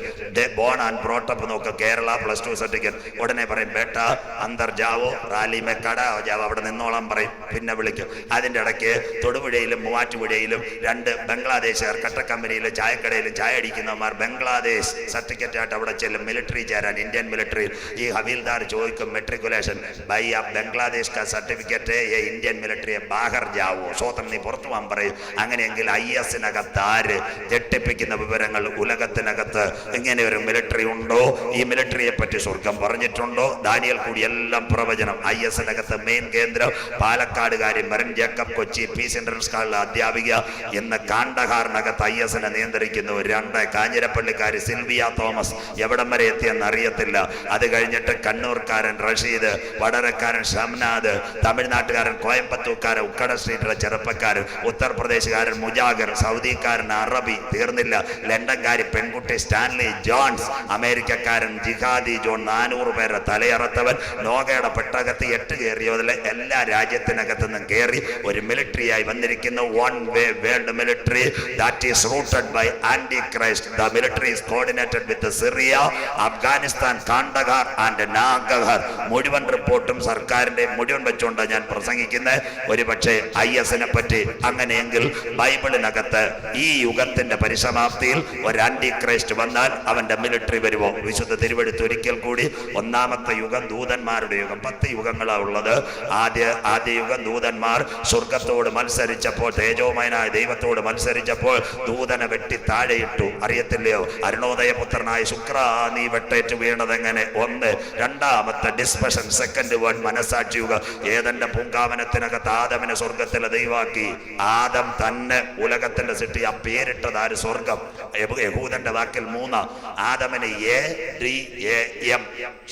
ബോൺ ആൻഡ് ബ്രോട്ടപ്പ് നോക്കും. കേരള +2 സർട്ടിഫിക്കറ്റ്. ഉടനെ പറയും, ബേട്ട അന്തർ ജാവോ, റാലി മേ കട ജാവോ, അവിടെ നിന്നോളം പറയും. പിന്നെ വിളിക്കും. അതിൻ്റെ ഇടയ്ക്ക് ഇടയ്ക്ക് തൊടുപുഴയിലും മൂവാറ്റുപുഴയിലും 2 ബംഗ്ലാദേശുകാർ കട്ടക്കമ്പനിയിലും ചായക്കടയിലും ചായ അടിക്കുന്നവന്മാർ ബംഗ്ലാദേശ് സർട്ടിഫിക്കറ്റ് ആയിട്ട് അവിടെ ചെല്ലും മിലിറ്ററി ചേരാൻ. ഇന്ത്യൻ മിലിറ്ററി ഈ ഹവീൽദാർ ചോദിക്കും മെട്രിക്കുലേഷൻ ബൈ ആ ബംഗ്ലാദേശ് കാ സർട്ടിഫിക്കറ്റ് ഇന്ത്യൻ മിലിറ്ററിയെ ബാഹർ ജാവോ, സ്വതന്ത്രം നീ പുറത്തു പോകാൻ പറയും. അങ്ങനെയെങ്കിൽ IS-നകത്ത് ആര് ഞെട്ടിപ്പിക്കുന്ന വിവരങ്ങൾ ഉലകത്തിനകത്ത് ഇങ്ങനെ ഒരു മിലിറ്ററി ഉണ്ടോ, ഈ മിലിറ്ററിയെ പറ്റി സ്വർഗം പറഞ്ഞിട്ടുണ്ടോ? ദാനിയേൽ കൂടി എല്ലാം പ്രവചനം. IS-നകത്ത് മെയിൻ കേന്ദ്രം പാലക്കാടുകാരി മെറിൻ ജേക്കബ്, കൊച്ചി പീസ് ഇന്റർനാഷണൽ സ്കൂളിലെ അധ്യാപിക. ഇന്ന് കാണ്ഡഹാറിനകത്ത് IS-നെ നിയന്ത്രിക്കുന്നു. 2 കാഞ്ഞിരപ്പള്ളിക്കാരി സിൽവിയ തോമസ് എവിടം വരെ എത്തിയെന്ന് അറിയത്തില്ല. അത് കഴിഞ്ഞിട്ട് കണ്ണൂർക്കാരൻ റഷീദ്, വടകരക്കാരൻ ഷംനാദ്, തമിഴ്നാട്ടുകാരൻ കോയമ്പത്തൂർക്കാരൻ ഉക്കട സ്ട്രീറ്റിലെ ചെറുപ്പക്കാരൻ, ഉത്തർപ്രദേശുകാരൻ മുജാഗർ, സൗദിക്കാരൻ അറബി, തീർന്നില്ല ലണ്ടൻകാരി പെൺകുട്ടി സ്റ്റാൻലി ജോൺസ്, അമേരിക്കക്കാരൻ ജിഹാദി ജോൺ, 400 പേരെ തലയറത്തവൻ, നോഗയുടെ പെട്ടകത്ത് 8 കയറിയതിലെ എല്ലാ രാജ്യത്തിനകത്തു നിന്നും കയറി ഒരു മിലിറ്ററിയായി വന്നിരിക്കുന്നു. One way world military that is rooted by anti Christ. The military is coordinated with Syria, Afghanistan, Kandahar and Nangarhar. മുഴുവൻ റിപ്പോർട്ടും സർക്കാരിന്റെ മുഴുവൻ വെച്ചുകൊണ്ട് ഞാൻ പ്രസംഗിക്കുന്നത്. ഒരുപക്ഷെ IS-നെ പറ്റി അങ്ങനെയെങ്കിൽ ബൈബിളിനകത്ത് ഈ യുഗത്തിന്റെ പരിസമാപ്തിയിൽ ഒരു ആന്റി ക്രൈസ്റ്റ് വന്നാൽ അവന്റെ മിലിറ്ററി വരുമോ? വിശുദ്ധ തിരുവെഴുത്ത് ഒരിക്കൽ കൂടി, 1-ാമത്തെ യുഗം ദൂതന്മാരുടെ യുഗം. 10 യുഗങ്ങളാണ് ഉള്ളത്. ആദ്യ യുഗം ദൂതന്മാർ സ്വർഗത്തോട് മത്സരിച്ചപ്പോൾ, തേജോമയനായ ദൈവത്തോട് മത്സരിച്ചപ്പോൾ ദൂതനെ വെട്ടി താഴെയിട്ടു. അറിയത്തില്ലയോ? അരുണോദയപുത്രനായ ശുക്ര നീ വെട്ടേറ്റ് വീണതെങ്ങനെ? 1. 2-ാമത്തെ ഡിസ്പഷൻ, സെക്കൻഡ് വേർഡ് മനസാക്ഷി യുഗം. ഏതന്റെ പൂങ്കാവനത്തിനകത്ത് ആദമിനെ സ്വർഗത്തിലെ ദൈവാക്കി. ആദം തന്നെ ഉലകത്തിന്റെ സൃഷ്ടി. ആ പേരിട്ടത് ആര്? സ്വർഗം. യഹൂദന്റെ വാക്കിൽ 3. ആദമിന് ADAM.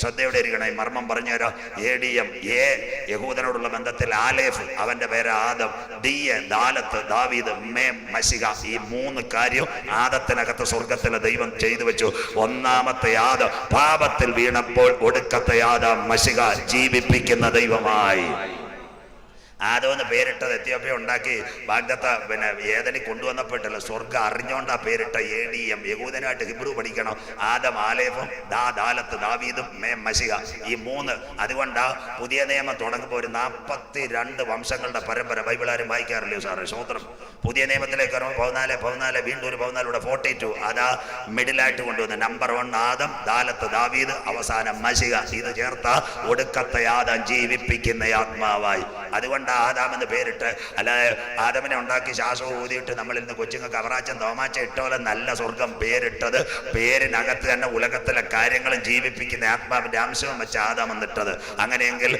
ശ്രദ്ധയോടെ ഇരിക്കണേ, മർമ്മം പറഞ്ഞുതരാം. ADM. യഹൂദനോടുള്ള ബന്ധത്തിൽ ആലേഫ്, അവന്റെ പേര് ആദം. DA ദാലത്ത്, ദാവീദ്, മേം, മശിഹ. ഈ 3 കാര്യം ആദത്തിനകത്ത് സ്വർഗത്തിലെ ദൈവം ചെയ്തു വെച്ചു. 1-ാമത്തെ ആദം പാപത്തിൽ വീണപ്പോൾ ഒടുക്കത്തെ ആദം മശിഹ ജീവിപ്പിക്കുന്ന ദൈവമായി. ആദമെന്ന് പേരിട്ടത് എത്യോപ്യ ഉണ്ടാക്കി വാഗ്ദത്ത ഏതനി കൊണ്ടുവന്നപ്പോഴല്ല, സ്വർഗം അറിഞ്ഞോണ്ടാ പേരിട്ട ADM. യഹൂദനായിട്ട് ഹിബ്രു പഠിക്കണം. ആദം, ആലേഫും, ദാലത്ത്, ദാവീദും, മേം, മശിഹ. ഈ 3. അതുകൊണ്ടാ പുതിയ നിയമം തുടങ്ങുമ്പോൾ ഒരു 42 വംശങ്ങളുടെ പരമ്പര. ബൈബിളാരും വായിക്കാറില്ലയോ സാറേ? സ്വോത്രം. പുതിയ നിയമത്തിലേക്ക് വരുമ്പോൾ 14 വീണ്ടും ഒരു 14 42. അതാ മിഡിലായിട്ട് കൊണ്ടുവന്ന്. നമ്പർ 1 ആദം, ദാലത്ത്, ദാവീദ്, അവസാനം മശിഹ. ഇത് ചേർത്ത ഒടുക്കത്തെ ആദം ജീവിപ്പിക്കുന്ന ആത്മാവായി. അതുകൊണ്ട് ആദാമെന്ന് പേരിട്ട്, അല്ലാതെ ആദമിനെ ഉണ്ടാക്കി ശ്വാസവും ഊതിയിട്ട് നമ്മളിൽ നിന്ന് കൊച്ചുങ്ങൾക്ക് അവറാച്ചൻ തോമാച്ച ഇട്ടോലെ നല്ല സ്വർഗം പേരിട്ടത്. പേരിനകത്ത് തന്നെ ഉലകത്തിലെ കാര്യങ്ങളും ജീവിപ്പിക്കുന്ന ആത്മാവിന്റെ അംശവും വെച്ച് ആദാമെന്നിട്ടത്. അങ്ങനെയെങ്കിൽ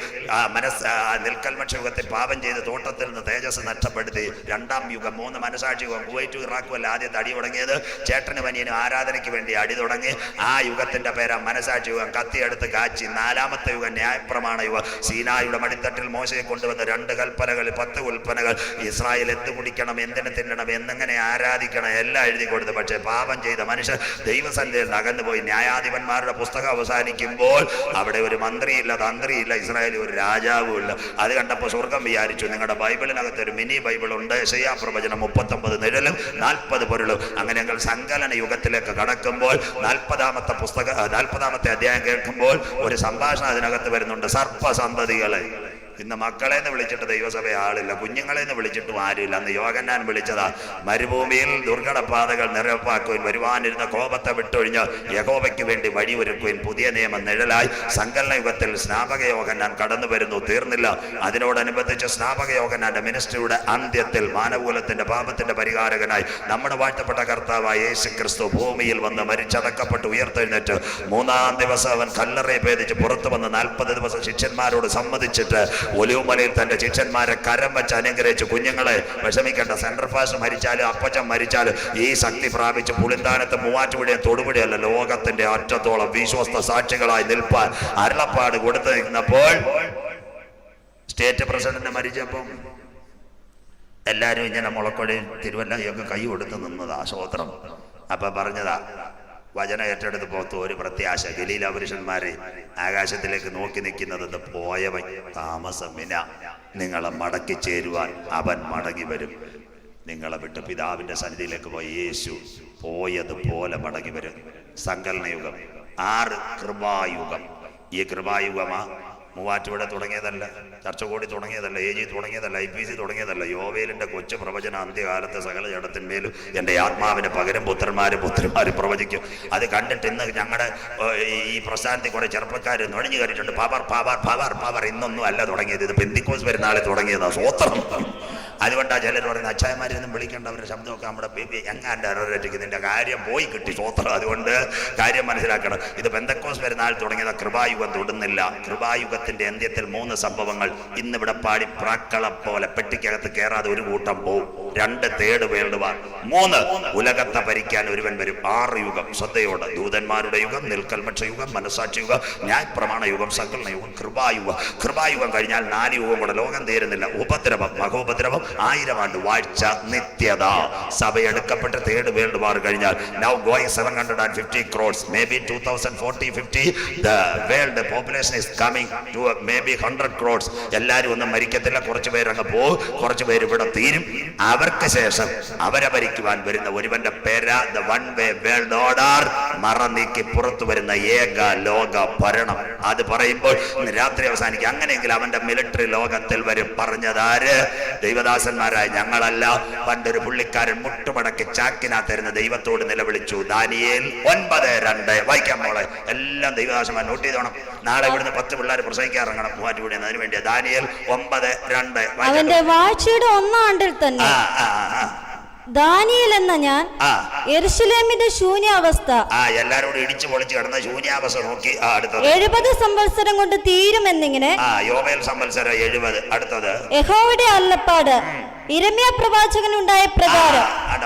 നിൽക്കൽമക്ഷ യുഗത്തിൽ പാപം ചെയ്ത് തോട്ടത്തിൽ നിന്ന് തേജസ് നഷ്ടപ്പെടുത്തി. 2-ാം യുഗം 3 മനസാക്ഷി യുഗം. കുവൈറ്റും ഇറാഖും അല്ല ആദ്യത്തെ അടി തുടങ്ങിയത്. ചേട്ടന് പനിയനും ആരാധനയ്ക്ക് വേണ്ടി അടി തുടങ്ങി. ആ യുഗത്തിന്റെ പേരാ മനസാക്ഷി യുഗം. കത്തിയെടുത്ത് കാച്ചി. 4-ാമത്തെ യുഗം ന്യായപ്രമാണ യുഗം. സീനായുടെ മടിത്തട്ടിൽ മോശയെ കൊണ്ടുവന്ന് 2 കൽപ്പനകൾ, 10 ഉൽപ്പനകൾ. ഇസ്രായേൽ എന്ത് കുടിക്കണം, എന്തിനു തിന്നണം, എന്നെങ്ങനെ ആരാധിക്കണം എല്ലാം എഴുതി കൊടുത്തു. പക്ഷേ പാപം ചെയ്ത മനുഷ്യർ ദൈവസന്നിധിയിൽ അകന്നുപോയി. ന്യായാധിപന്മാരുടെ പുസ്തകം അവസാനിക്കുമ്പോൾ അവിടെ ഒരു മന്ത്രിയില്ല, തന്ത്രിയില്ല, ഇസ്രായേലിൽ ഒരു രാജാവും ഇല്ല. അത് കണ്ടപ്പോൾ സ്വർഗം വിചാരിച്ചു, നിങ്ങളുടെ ബൈബിളിനകത്ത് ഒരു മിനി ബൈബിൾ ഉണ്ട്. യെശയ്യാ പ്രവചനം 39 നിഴലും 40 പൊരുളും. അങ്ങനെയെങ്കിൽ സങ്കലന യുഗത്തിലേക്ക് കടക്കുമ്പോൾ 40-ാമത്തെ അധ്യായം കേൾക്കുമ്പോൾ ഒരു സംഭാഷണം അതിനകത്ത് വരുന്നുണ്ട്. സർപ്പസന്തതികളെ. ഇന്ന് മക്കളെന്ന് വിളിച്ചിട്ട് ദൈവസഭ ആളില്ല, കുഞ്ഞുങ്ങളെന്ന് വിളിച്ചിട്ടും ആരുമില്ല. അന്ന് യോഹന്നാൻ വിളിച്ചതാ, മരുഭൂമിയിൽ ദുർഘടപാതകൾ നിരപ്പാക്കുവാൻ, വരുവാനിരുന്ന കോപത്തെ വിട്ടൊഴിഞ്ഞ് യഹോവയ്ക്ക് വേണ്ടി വഴിയൊരുക്കുവാൻ. പുതിയ നിയമം നിഴലായി സങ്കലന യുഗത്തിൽ സ്നാപക യോഹന്നാൻ കടന്നു വരുന്നു. തീർന്നില്ല. അതിനോടനുബന്ധിച്ച് സ്നാപക യോഹന്നാന്റെ മിനിസ്ട്രിയുടെ അന്ത്യത്തിൽ മാനവകുലത്തിന്റെ പാപത്തിന്റെ പരിഹാരകനായി നമ്മുടെ വാഴ്ത്തപ്പെട്ട കർത്താവായ യേശു ക്രിസ്തു ഭൂമിയിൽ വന്ന് മരിച്ചടക്കപ്പെട്ട് ഉയർത്തെഴുന്നേറ്റ് 3-ാം ദിവസം അവൻ കല്ലറയെ ഭേദിച്ച് പുറത്തു വന്ന് 40 ദിവസം ശിഷ്യന്മാരോട് സമ്മതിച്ചിട്ട് ഒലിവുമലയിൽ തന്റെ ശിഷ്യന്മാരെ കരം വെച്ച് അനുഗ്രഹിച്ചു. കുഞ്ഞുങ്ങളെ വിഷമിക്കേണ്ട, സെൻട്രൽ ഫാസ്റ്റ് മരിച്ചാലും അപ്പച്ചൻ മരിച്ചാലും ഈ ശക്തി പ്രാപിച്ച് പുളിന്താനത്ത് മൂവാറ്റുപുഴയും തൊടുപുഴയല്ല, ലോകത്തിന്റെ അറ്റത്തോളം വിശ്വസ്ത സാക്ഷികളായി നിൽപ്പാൻ അരുളപ്പാട് കൊടുത്തു നിന്നപ്പോൾ സ്റ്റേറ്റ് പ്രസിഡന്റ് മരിച്ചപ്പം എല്ലാരും ഇങ്ങനെ മുളക്കൊടയും തിരുവല്ലയൊക്കെ കൈ കൊടുത്ത് നിന്നതാ. സ്തോത്രം. അപ്പൊ പറഞ്ഞതാ, വചന ഏറ്റെടുത്ത് പോത്തു ഒരു പ്രത്യാശ. ഗലീല പുരുഷന്മാരെ ആകാശത്തിലേക്ക് നോക്കി നിൽക്കുന്നത് പോയവൻ താമസമിന, നിങ്ങളെ മടക്കി ചേരുവാൻ അവൻ മടങ്ങി വരും. നിങ്ങളെ വിട്ട് പിതാവിന്റെ സന്നിധിയിലേക്ക് പോയ യേശു പോയതുപോലെ മടങ്ങി വരും. സങ്കലന യുഗം. 6 കൃപായുഗം. ഈ കൃപായുഗമാ മൂവാറ്റുപുഴ തുടങ്ങിയതല്ല, ചർച്ചകോടി തുടങ്ങിയതല്ല, AG തുടങ്ങിയതല്ല, IPC തുടങ്ങിയതല്ല. യോവേലിന്റെ കൊച്ചു പ്രവചന അന്ത്യകാലത്തെ സകല ജഡത്തിന്മേലും എൻ്റെ ആത്മാവിന് പകരം പുത്രന്മാര് പ്രവചിക്കും. അത് കണ്ടിട്ട് ഇന്ന് ഞങ്ങളുടെ ഈ പ്രസ്ഥാനത്തിൽ കുറെ ചെറുപ്പക്കാർ നുഴഞ്ഞു കയറിയിട്ടുണ്ട്. പവർ ഇന്നൊന്നും അല്ല തുടങ്ങിയത്, ഇത് പെന്തിക്കോസ് പെരുന്നാളിൽ തുടങ്ങിയതാണ്. സ്വോത്രം. അതുകൊണ്ടാണ് ചിലർ പറയുന്നത് അച്ചായന്മാരൊന്നും വിളിക്കേണ്ട, അവരുടെ ശബ്ദമൊക്കെ നമ്മുടെ എങ്ങാണ്ട് അറേറ്റിക്ക് നിന്റെ കാര്യം പോയി കിട്ടി. സ്വോത്രം. അതുകൊണ്ട് കാര്യം മനസ്സിലാക്കണം. ഇത് പെന്തക്കോസ് പെരുന്നാൾ തുടങ്ങിയത് കൃപായുഗം തൊടുന്നില്ല. കൃപായുഗത്തിന്റെ അന്ത്യത്തിൽ 3 സംഭവങ്ങൾ ഇന്നിവിടെ പാടി പ്രാക്കളെ പോലെ പെട്ടിക്കകത്ത് കയറാതെ ഒരു കൂട്ടം പോവും. 2 തേർഡ് വേൾഡ് വാർ. 3 ഉലകത്തെ ഭരിക്കാൻ ഒരുവൻ വരും. 6 യുഗം. ശ്രദ്ധയോടെ. ദൂതന്മാരുടെ യുഗം, നിൽക്കൽമക്ഷ യുഗം, മനസാക്ഷി യുഗം, ന്യായപ്രമാണ യുഗം, സങ്കലന യുഗം, കൃപായുഗം. കൃപായുഗം കഴിഞ്ഞാൽ 4 യുഗം കൂടെ. ലോകം തീരുന്നില്ല. ഉപദ്രവം, മഹോപദ്രവം, 1000 ആണ്ട് വാഴ്ച, നിത്യത. സഭയെടുക്കപ്പെട്ട് തേർഡ് വേൾഡ് വാർ കഴിഞ്ഞാൽ now going 750 crores, maybe 2040-50 the world population is coming to maybe 100 crores. എല്ലാവരും ഒന്നും മരിക്കത്തില്ല. കുറച്ച് പേര് അങ്ങ് പോകും, കുറച്ച് പേര് ഇവിടെ തീരും. അവർക്ക് ശേഷം അവരെ ഭരിക്കുവാൻ വരുന്ന ഒരുവന്റെ പേരാ the one way world order. മറ നീക്കി പുറത്തു വരുന്ന ഏക ലോക ഭരണം. അത് പറയുമ്പോൾ രാത്രി അവസാനിക്കും. അങ്ങനെയെങ്കിൽ അവന്റെ മിലിറ്ററി ലോകത്തിൽ വരും. പറഞ്ഞതാര്? ദൈവദാസന്മാരായ ഞങ്ങളല്ല. പണ്ടൊരു പുള്ളിക്കാരൻ മുട്ടുമടക്കി ചാക്കിനകത്തിരുന്ന് ദൈവത്തോട് നിലവിളിച്ചു. ദാനിയേൽ 9:2 വായിക്കാൻ മോളെ. എല്ലാം ദൈവദാസന്മാർ നോട്ട് ചെയ്തോണം. നാളെ ഇവിടുന്ന് 10 പിള്ളേർ പ്രസംഗിക്കാറങ്ങണം മൂവാറ്റുപുഴ. അതിനു വേണ്ടിയാ. ദാനിയേൽ 9:2. അവന്റെ വാഴ്ചയുടെ 1-ാം ആണ്ടിൽ തന്നെ ദാനിയേൽ എന്ന ഞാൻ യെരൂശലേമിന്റെ ശൂന്യാവസ്ഥ എല്ലാരോടും ഇടിച്ചു പൊളിച്ച് കിടന്ന ശൂന്യാവസ്ഥ നോക്കി. അടുത്തത് 70 സംവത്സരം കൊണ്ട് തീരുമെന്നിങ്ങനെ. യോവേൽ സംവത്സരം 70. അടുത്തത് യഹോവയുടെ അരുളപ്പാട് യിരെമ്യാ പ്രവാചകൻ ഉണ്ടായ പ്രകാരം.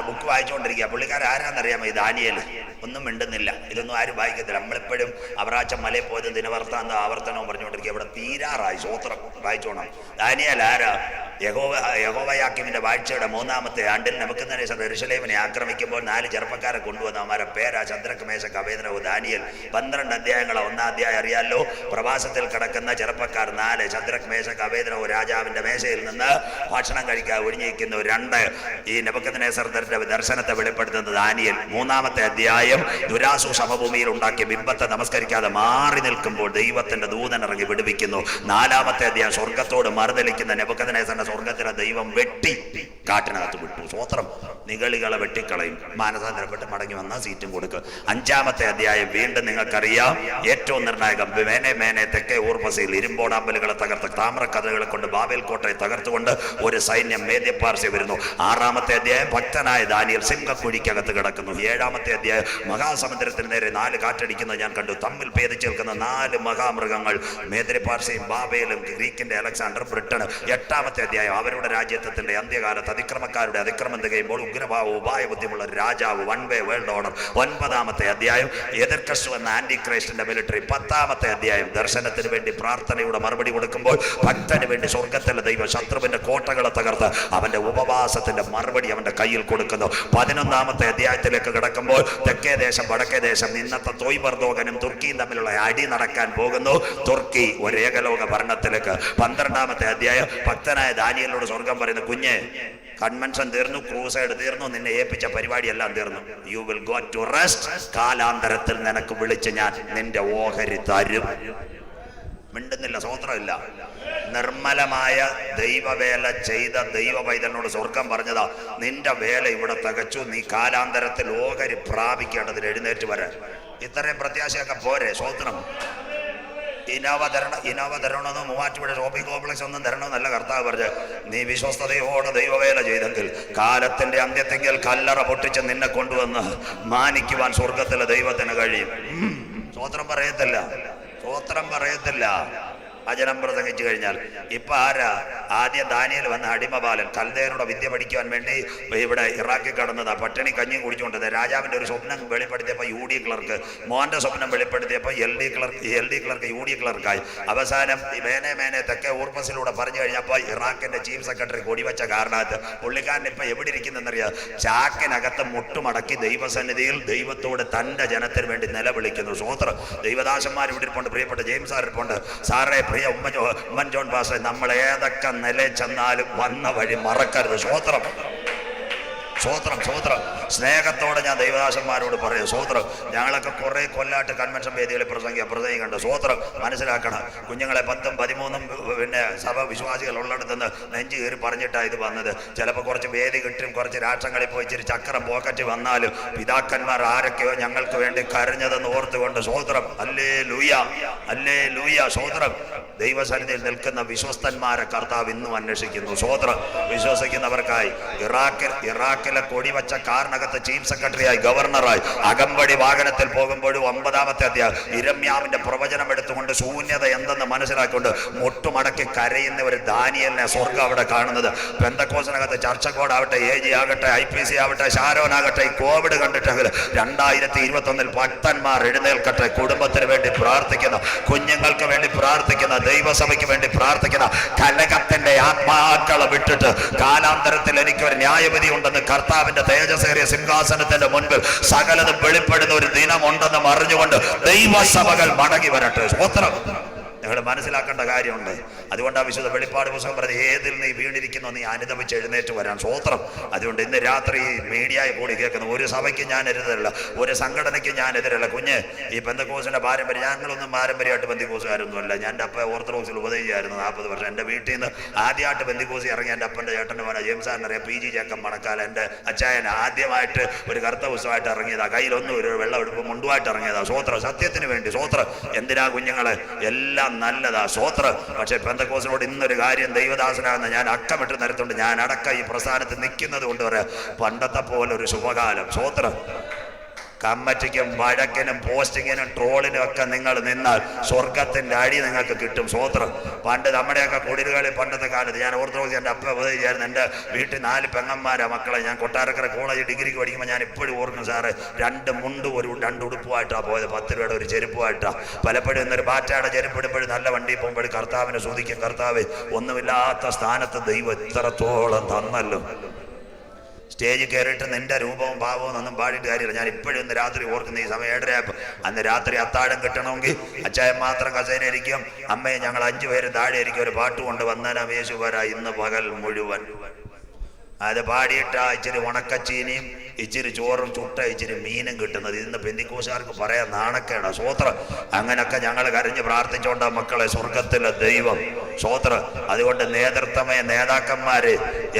ബുക്ക് വായിച്ചുകൊണ്ടിരിക്കുക. പുള്ളിക്കാരൻ ആരാന്നറിയാമോ? ഈ ദാനിയേൽ. ഒന്നും മിണ്ടുന്നില്ല. ഇതൊന്നും ആരും വായിക്കത്തില്ല. നമ്മളിപ്പോഴും അവറാച്ച മലയിൽ പോയത് ദിനവർത്താന്തം ആവർത്തനവും പറഞ്ഞുകൊണ്ടിരിക്കുക. ഇവിടെ തീരാറായി. സ്വോത്രം. വായിച്ചോണം. ദാനിയേൽ ആരാ? യഹോവയാക്കീമിന്റെ വാഴ്ചയുടെ 3-ാമത്തെ ആണ്ടിൽ നെബൂഖദ്നേസർ യെരൂശലേമിനെ ആക്രമിക്കുമ്പോൾ 4 ചെറുപ്പക്കാരെ കൊണ്ടുവന്ന അവന്മാരെ പേരാ ശദ്രക്ക്, മേശക്ക്, അബേദ്നെഗോ, ദാനിയേൽ. 12 അധ്യായങ്ങളാ. 1-ാം അധ്യായം അറിയാലോ. പ്രവാസത്തിൽ കിടക്കുന്ന ചെറുപ്പക്കാർ 4. ശദ്രക്ക്, മേശക്ക്, അബേദ്നെഗോ രാജാവിന്റെ മേശയിൽ നിന്ന് ഭക്ഷണം കഴിക്കാൻ ഒഴിഞ്ഞിരിക്കുന്നു. 2 ഈ നെബൂഖദ്നേസറിന്റെ ദർശനത്തെ വെളിപ്പെടുത്തുന്നത് ദാനിയേൽ. 3-ാമത്തെ അധ്യായം ദുരാസു സമഭൂമിയിൽ ഉണ്ടാക്കിയ ബിംബത്തെ നമസ്കരിക്കാതെ മാറി നിൽക്കുമ്പോൾ ദൈവത്തിന്റെ ദൂതൻ ഇറങ്ങി വിടുവിക്കുന്നു. 4-ാമത്തെ അധ്യായം സ്വർഗത്തോട് മറുതലിക്കുന്ന നെബൂഖദ്നേസറിന്റെ സ്വർഗത്തിലെ ദൈവം വെട്ടി കാട്ടിനകത്ത് വിട്ടു. സ്വോത്രം. നിഗളികളെ വെട്ടിക്കളയും. മാനസാന്തരപ്പെട്ട് മടങ്ങി വന്ന സീറ്റും കൊടുക്കും. 5-ാമത്തെ അധ്യായം വീണ്ടും നിങ്ങൾക്കറിയാം. ഏറ്റവും നിർണായകം. മേനെ തെക്കേ ഊർവശിയിൽ ഇരുമ്പോടാമ്പലുകളെ തകർത്ത് താമ്രക്കഥകളെ കൊണ്ട് ബാബേൽ കോട്ടയെ തകർത്തുകൊണ്ട് ഒരു സൈന്യം മേദ്യപാർശ്യ വരുന്നു. 6-ാമത്തെ അധ്യായം ഭക്തനായ ദാനിയേൽ സിംഹക്കുഴിക്കകത്ത് കിടക്കുന്നു. 7-ാമത്തെ അധ്യായം മഹാസമുദ്രത്തിന് നേരെ 4 കാറ്റടിക്കുന്നത് ഞാൻ കണ്ടു. തമ്മിൽ ഭേദിച്ചു നിൽക്കുന്ന 4 മഹാമൃഗങ്ങൾ. മേദ്യപാർശ്യയും ബാബേലും ഗ്രീക്കിന്റെ അലക്സാണ്ടർ ബ്രിട്ടന്. 8-ാമത്തെ അധ്യായം അവരുടെ രാജ്യത്തിന്റെ അന്ത്യകാലത്ത് അതിക്രമക്കാരുടെ അതിക്രമം തികയുമ്പോൾ ഉഗ്രഭാവ ഉപായ ബുദ്ധിമുള്ള രാജാവ്. 1 വേ വേൾഡ് ഓർഡർ. 9-ാമത്തെ അധ്യായം എതിർക്കസ്റ്റു എന്ന ആന്റി ക്രൈസ്റ്റിന്റെ മിലിറ്ററി. 10-ാമത്തെ അധ്യായം ദർശനത്തിന് വേണ്ടി പ്രാർത്ഥനയുടെ മറുപടി കൊടുക്കുമ്പോൾ ഭക്തന് വേണ്ടി സ്വർഗത്തിലെ ദൈവം ശത്രുവിന്റെ കോട്ടകളെ തകർത്ത് അവന്റെ ഉപവാസത്തിന്റെ മറുപടി അവന്റെ കയ്യിൽ കൊടുക്കുന്നു. 11-ാമത്തെ അധ്യായത്തിലേക്ക് കിടക്കുമ്പോൾ തെക്കേ ദേശം വടക്കേ ദേശം ഇന്നത്തെ തോയ്ബർദോഗനും തുർക്കിയും തമ്മിലുള്ള അടി നടക്കാൻ പോകുന്നു. തുർക്കി ഒരു ഏകലോക ഭരണത്തിലേക്ക്. 12-ാമത്തെ അധ്യായം ഭക്തനായ ദാനിയേലിനോട് സ്വർഗം പറയുന്നു, കുഞ്ഞ് കൺവെൻഷൻ തീർന്നു, ക്രൂസൈഡ് തീർന്നു, നിന്നെ ഏൽപ്പിച്ച പരിപാടി എല്ലാം തീർന്നു. You will go to rest. കാലാന്തരത്തിൽ നിനക്ക് വിളിച്ച് ഞാൻ നിന്റെ ഓഹരി തരും. മിണ്ടുന്നില്ല. സ്വോത്രമില്ല. നിർമ്മലമായ ദൈവവേല ചെയ്ത ദൈവ പൈതലിനോട് സ്വർഗം പറഞ്ഞതാ, നിന്റെ വേല ഇവിടെ തികച്ചു, നീ കാലാന്തരത്തിൽ ഓഹരി പ്രാപിക്കേണ്ടതിൽ എഴുന്നേറ്റ് വരാൻ. ഇത്രയും പ്രത്യാശയൊക്കെ പോരെ? സ്വോത്രം. ഇനോവ തരണമെന്ന് മൂവാറ്റുപുഴ ഷോപ്പിംഗ് കോംപ്ലക്സ് ഒന്നും തരണമെന്നല്ല കർത്താവ് പറഞ്ഞ്. നീ വിശ്വസ്തയോടെ ദൈവവേല ചെയ്തെങ്കിൽ കാലത്തിന്റെ അന്ത്യത്തെങ്കിൽ കല്ലറ പൊട്ടിച്ച് നിന്നെ കൊണ്ടുവന്ന് മാനിക്കുവാൻ സ്വർഗത്തിലെ ദൈവത്തിന് കഴിയും. സ്വോത്രം പറയത്തില്ല. സ്വോത്രം പറയത്തില്ല. വചനം പ്രസംഗിച്ചു കഴിഞ്ഞാൽ ഇപ്പൊ ആരാ? ആദ്യം ദാനിയേൽ വന്ന അടിമബാലൻ കൽദയരുടെ വിദ്യ പഠിക്കുവാൻ വേണ്ടി ഇവിടെ ഇറാഖിൽ കടന്നതാ. പട്ടിണി കഞ്ഞിയും കുടിച്ചുകൊണ്ടത്. രാജാവിന്റെ ഒരു സ്വപ്നം വെളിപ്പെടുത്തിയപ്പോൾ UD ക്ലർക്ക്, മോന്റെ സ്വപ്നം വെളിപ്പെടുത്തിയപ്പോൾ LD ക്ലർക്ക് UD ക്ലർക്കായി. അവസാനം മേനെ തെക്കേ ഊർപ്പസിലൂടെ പറഞ്ഞു കഴിഞ്ഞപ്പോൾ ഇറാഖിന്റെ ചീഫ് സെക്രട്ടറി കൊടിവെച്ച കാരണത്ത് പുള്ളിക്കാരൻ ഇപ്പൊ എവിടെ ഇരിക്കുന്നറിയാം? ചാക്കിനകത്ത് മുട്ടുമടക്കി ദൈവസന്നിധിയിൽ ദൈവത്തോട് തന്റെ ജനത്തിന് വേണ്ടി നിലവിളിക്കുന്നു. സ്വോത്രം. ദൈവദാസന്മാർ ഇവിടെ ഇരിപ്പുണ്ട്. പ്രിയപ്പെട്ട ജെയിംസ് സാർ ഇരിപ്പുണ്ട്. സാറേ, പ്രിയ ഉമ്മൻ ജോൺ പാസ്റ്റർ, നമ്മൾ ഏതൊക്കെ നില ചെന്നാലും വന്ന വഴി മറക്കരുത്. സ്വോത്രം. സ്വോത്രം സ്വോത്രം. സ്നേഹത്തോടെ ഞാൻ ദൈവദാസന്മാരോട് പറയും സ്വോത്രം. ഞങ്ങളൊക്കെ കുറെ കൊല്ലാട്ട് കൺവെൻഷൻ വേദികളിൽ പ്രസംഗിക്കണ്ട സ്വോത്രം. മനസ്സിലാക്കണം, കുഞ്ഞുങ്ങളെ 10ഉം 13ഉം പിന്നെ സഭ വിശ്വാസികൾ ഉള്ളിടത്തുനിന്ന് നെഞ്ചു കയറി പറഞ്ഞിട്ടാണ് ഇത് വന്നത്. ചിലപ്പോൾ കുറച്ച് വേദി കിട്ടും, കുറച്ച് രാഷ്ട്രങ്ങളിൽ പോയി ഇച്ചിരി ചക്രം പോക്കറ്റ് വന്നാലും പിതാക്കന്മാർ ആരൊക്കെയോ ഞങ്ങൾക്ക് വേണ്ടി കരഞ്ഞതെന്ന് ഓർത്തുകൊണ്ട് സ്വോത്രം. അല്ലേ ലൂയ, അല്ലേ ലൂയ സ്വോത്രം. ദൈവസന്നിധിയിൽ നിൽക്കുന്ന വിശ്വസ്തന്മാരെ കർത്താവ് ഇന്നും അന്വേഷിക്കുന്നു സ്വോത്രം. വിശ്വസിക്കുന്നവർക്കായി ഇറാഖിലെ കൊടിവച്ച കാറിനകത്ത് ചീഫ് സെക്രട്ടറിയായി, ഗവർണറായി, അകമ്പടി വാഹനത്തിൽ പോകുമ്പോഴും 9-ാമത്തെ അധ്യായം ഇരമ്യാവിന്റെ പ്രവചനം എടുത്തുകൊണ്ട് ശൂന്യത എന്തെന്ന് മനസ്സിലാക്കിക്കൊണ്ട് മുട്ടുമടക്കി കരയുന്ന ഒരു ദാനിയേലിനെ സ്വർഗ്ഗം അവിടെ കാണുന്നത്. പെന്തക്കോസിനകത്ത് ചർച്ചക്കോടാവട്ടെ, AG ആകട്ടെ, IPC ആവട്ടെ, ഷാരോൻ ആകട്ടെ, ഈ കോവിഡ് കണ്ടിട്ടെങ്കിൽ 2021 ഭക്തന്മാർ എഴുന്നേൽക്കട്ടെ. കുടുംബത്തിന് വേണ്ടി പ്രാർത്ഥിക്കുന്ന, കുഞ്ഞുങ്ങൾക്ക് വേണ്ടി പ്രാർത്ഥിക്കുന്ന, ദൈവസഭയ്ക്ക് വേണ്ടി പ്രാർത്ഥിക്കുന്ന കലകത്തിന്റെ ആത്മാക്കളെ വിട്ടിട്ട് കാലാന്തരത്തിൽ എനിക്കൊരു ന്യായവിധി ഉണ്ടെന്ന്, കർത്താവിന്റെ തേജസ്സേറിയ സിംഹാസനത്തിന്റെ മുൻപിൽ സകലതും വെളിപ്പെടുന്ന ഒരു ദിനമുണ്ടെന്ന് അറിഞ്ഞുകൊണ്ട് ദൈവസഭകൾ മടങ്ങി വരട്ടെ. സ്വോത്രം. നിങ്ങൾ മനസ്സിലാക്കേണ്ട കാര്യമുണ്ട്. അതുകൊണ്ട് ആ വിശുദ്ധ വെളിപ്പാട് പുസ്തകം പറഞ്ഞത്, ഏതിൽ നീ വീണിരിക്കുന്നു നീ അനുദപിച്ച് എഴുന്നേറ്റ് വരാൻ. സ്വോത്രം. അതുകൊണ്ട് ഇന്ന് രാത്രി മീഡിയയെ കൂടി കേൾക്കുന്നു, ഒരു സഭയ്ക്ക് ഞാൻ എതിരല്ല, ഒരു സംഘടനയ്ക്ക് ഞാൻ എതിരല്ല. കുഞ്ഞ്, ഈ പെന്തക്കോസിന്റെ പാരമ്പര്യം, ഞങ്ങളൊന്നും പാരമ്പര്യമായിട്ട് പെന്തക്കോസുകാരൊന്നുമല്ല. ഞാൻ എൻ്റെ അപ്പ ഓർത്തഡോക്സിൽ ഉപദേശിച്ചായിരുന്നു 40 വർഷം. എൻ്റെ വീട്ടിൽ നിന്ന് ആദ്യമായിട്ട് പെന്തക്കോസി ഇറങ്ങി എൻ്റെ അപ്പൻ്റെ ചേട്ടൻ്റെ മോനെ ജെയിംസ് സാറിനറിയാം, PG ജേക്കബ് മണക്കാല, എൻ്റെ അച്ചായൻ ആദ്യമായിട്ട് ഒരു കറുത്ത പുസ്തകമായിട്ട് ഇറങ്ങിയതാ. കയ്യിലൊന്നും ഒരു വെള്ളം എടുപ്പ് മുണ്ടുമായിട്ട് ഇറങ്ങിയതാ. സ്വോത്രം. സത്യത്തിന് വേണ്ടി സ്വോത്രം. എന്തിനാ കുഞ്ഞുങ്ങളെ? എല്ലാം നല്ലതാ സ്വോത്രം. പക്ഷെ പെന്തക്കോസിനോട് ഇന്നൊരു കാര്യം ദൈവദാസനാകുന്ന ഞാൻ അക്കമിട്ട് നിരത്തുണ്ട്. ഞാൻ അടക്ക ഈ പ്രസ്ഥാനത്ത് നിൽക്കുന്നത് കൊണ്ട് പറയാം, പണ്ടത്തെ പോലെ ഒരു ശുഭകാലം സ്വോത്രം. കമ്മറ്റിക്കും വഴക്കിനും പോസ്റ്റിങ്ങിനും ട്രോളിനും ഒക്കെ നിങ്ങൾ നിന്നാൽ സ്വർഗത്തിന്റെ അടി നിങ്ങൾക്ക് കിട്ടും സ്വോത്രം. പണ്ട് നമ്മുടെയൊക്കെ കുടിലുകളിൽ പണ്ടത്തെ കാലത്ത് ഞാൻ ഓർത്തഡോക്സ് എൻ്റെ അപ്പ ഉപദേശിച്ചായിരുന്നു. എൻ്റെ വീട്ടിൽ 4 പെങ്ങന്മാരാ മക്കളെ. ഞാൻ കൊട്ടാരക്കര കോളേജ് ഡിഗ്രിക്ക് പഠിക്കുമ്പോൾ ഞാൻ ഇപ്പോഴും ഓർക്കും സാറ്, 2 മുണ്ടും 2 ഉടുപ്പുമായിട്ടാണ് പോയത്. 10 രൂപയുടെ ഒരു ചെരുപ്പുമായിട്ടാണ്. പലപ്പോഴും ഇന്നൊരു ബാറ്റയുടെ ചെരുപ്പിടുമ്പോഴും നല്ല വണ്ടി പോകുമ്പോഴും കർത്താവിനെ സ്തുതിക്കും. കർത്താവ്, ഒന്നുമില്ലാത്ത സ്ഥാനത്ത് ദൈവം ഇത്രത്തോളം തന്നല്ലോ. സ്റ്റേജിൽ കയറിയിട്ട് നിന്റെ രൂപവും ഭാവവും ഒന്നും പാടിയിട്ട് കാര്യമില്ല. ഞാൻ ഇപ്പോഴും ഇന്ന് രാത്രി ഓർക്കുന്ന ഈ സമയം 7:30 അന്ന് രാത്രി അത്താഴം കിട്ടണമെങ്കിൽ അച്ചായൻ മാത്രം കസേരയിരിക്കും, അമ്മയെ ഞങ്ങൾ 5 പേര് താഴെ ആയിരിക്കും. ഒരു പാട്ട് കൊണ്ട് വന്നാനാ യേശുവരാ ഇന്ന് പകൽ മുഴുവൻ. അത് പാടിയിട്ടാ ഇച്ചിരി ഉണക്കച്ചീനിയും ഇച്ചിരി ചോറും ചുട്ട ഇച്ചിരി മീനും കിട്ടുന്നത്. ഇന്ന് പെന്തിക്കോസുകാർക്ക് പറയാൻ നാണക്കേടാ സ്വോത്രം. അങ്ങനൊക്കെ ഞങ്ങൾ കരഞ്ഞ് പ്രാർത്ഥിച്ചോണ്ടാ മക്കളെ സ്വർഗത്തിലെ ദൈവം സ്വോത്രം. അതുകൊണ്ട് നേതൃത്വമേ, നേതാക്കന്മാര്,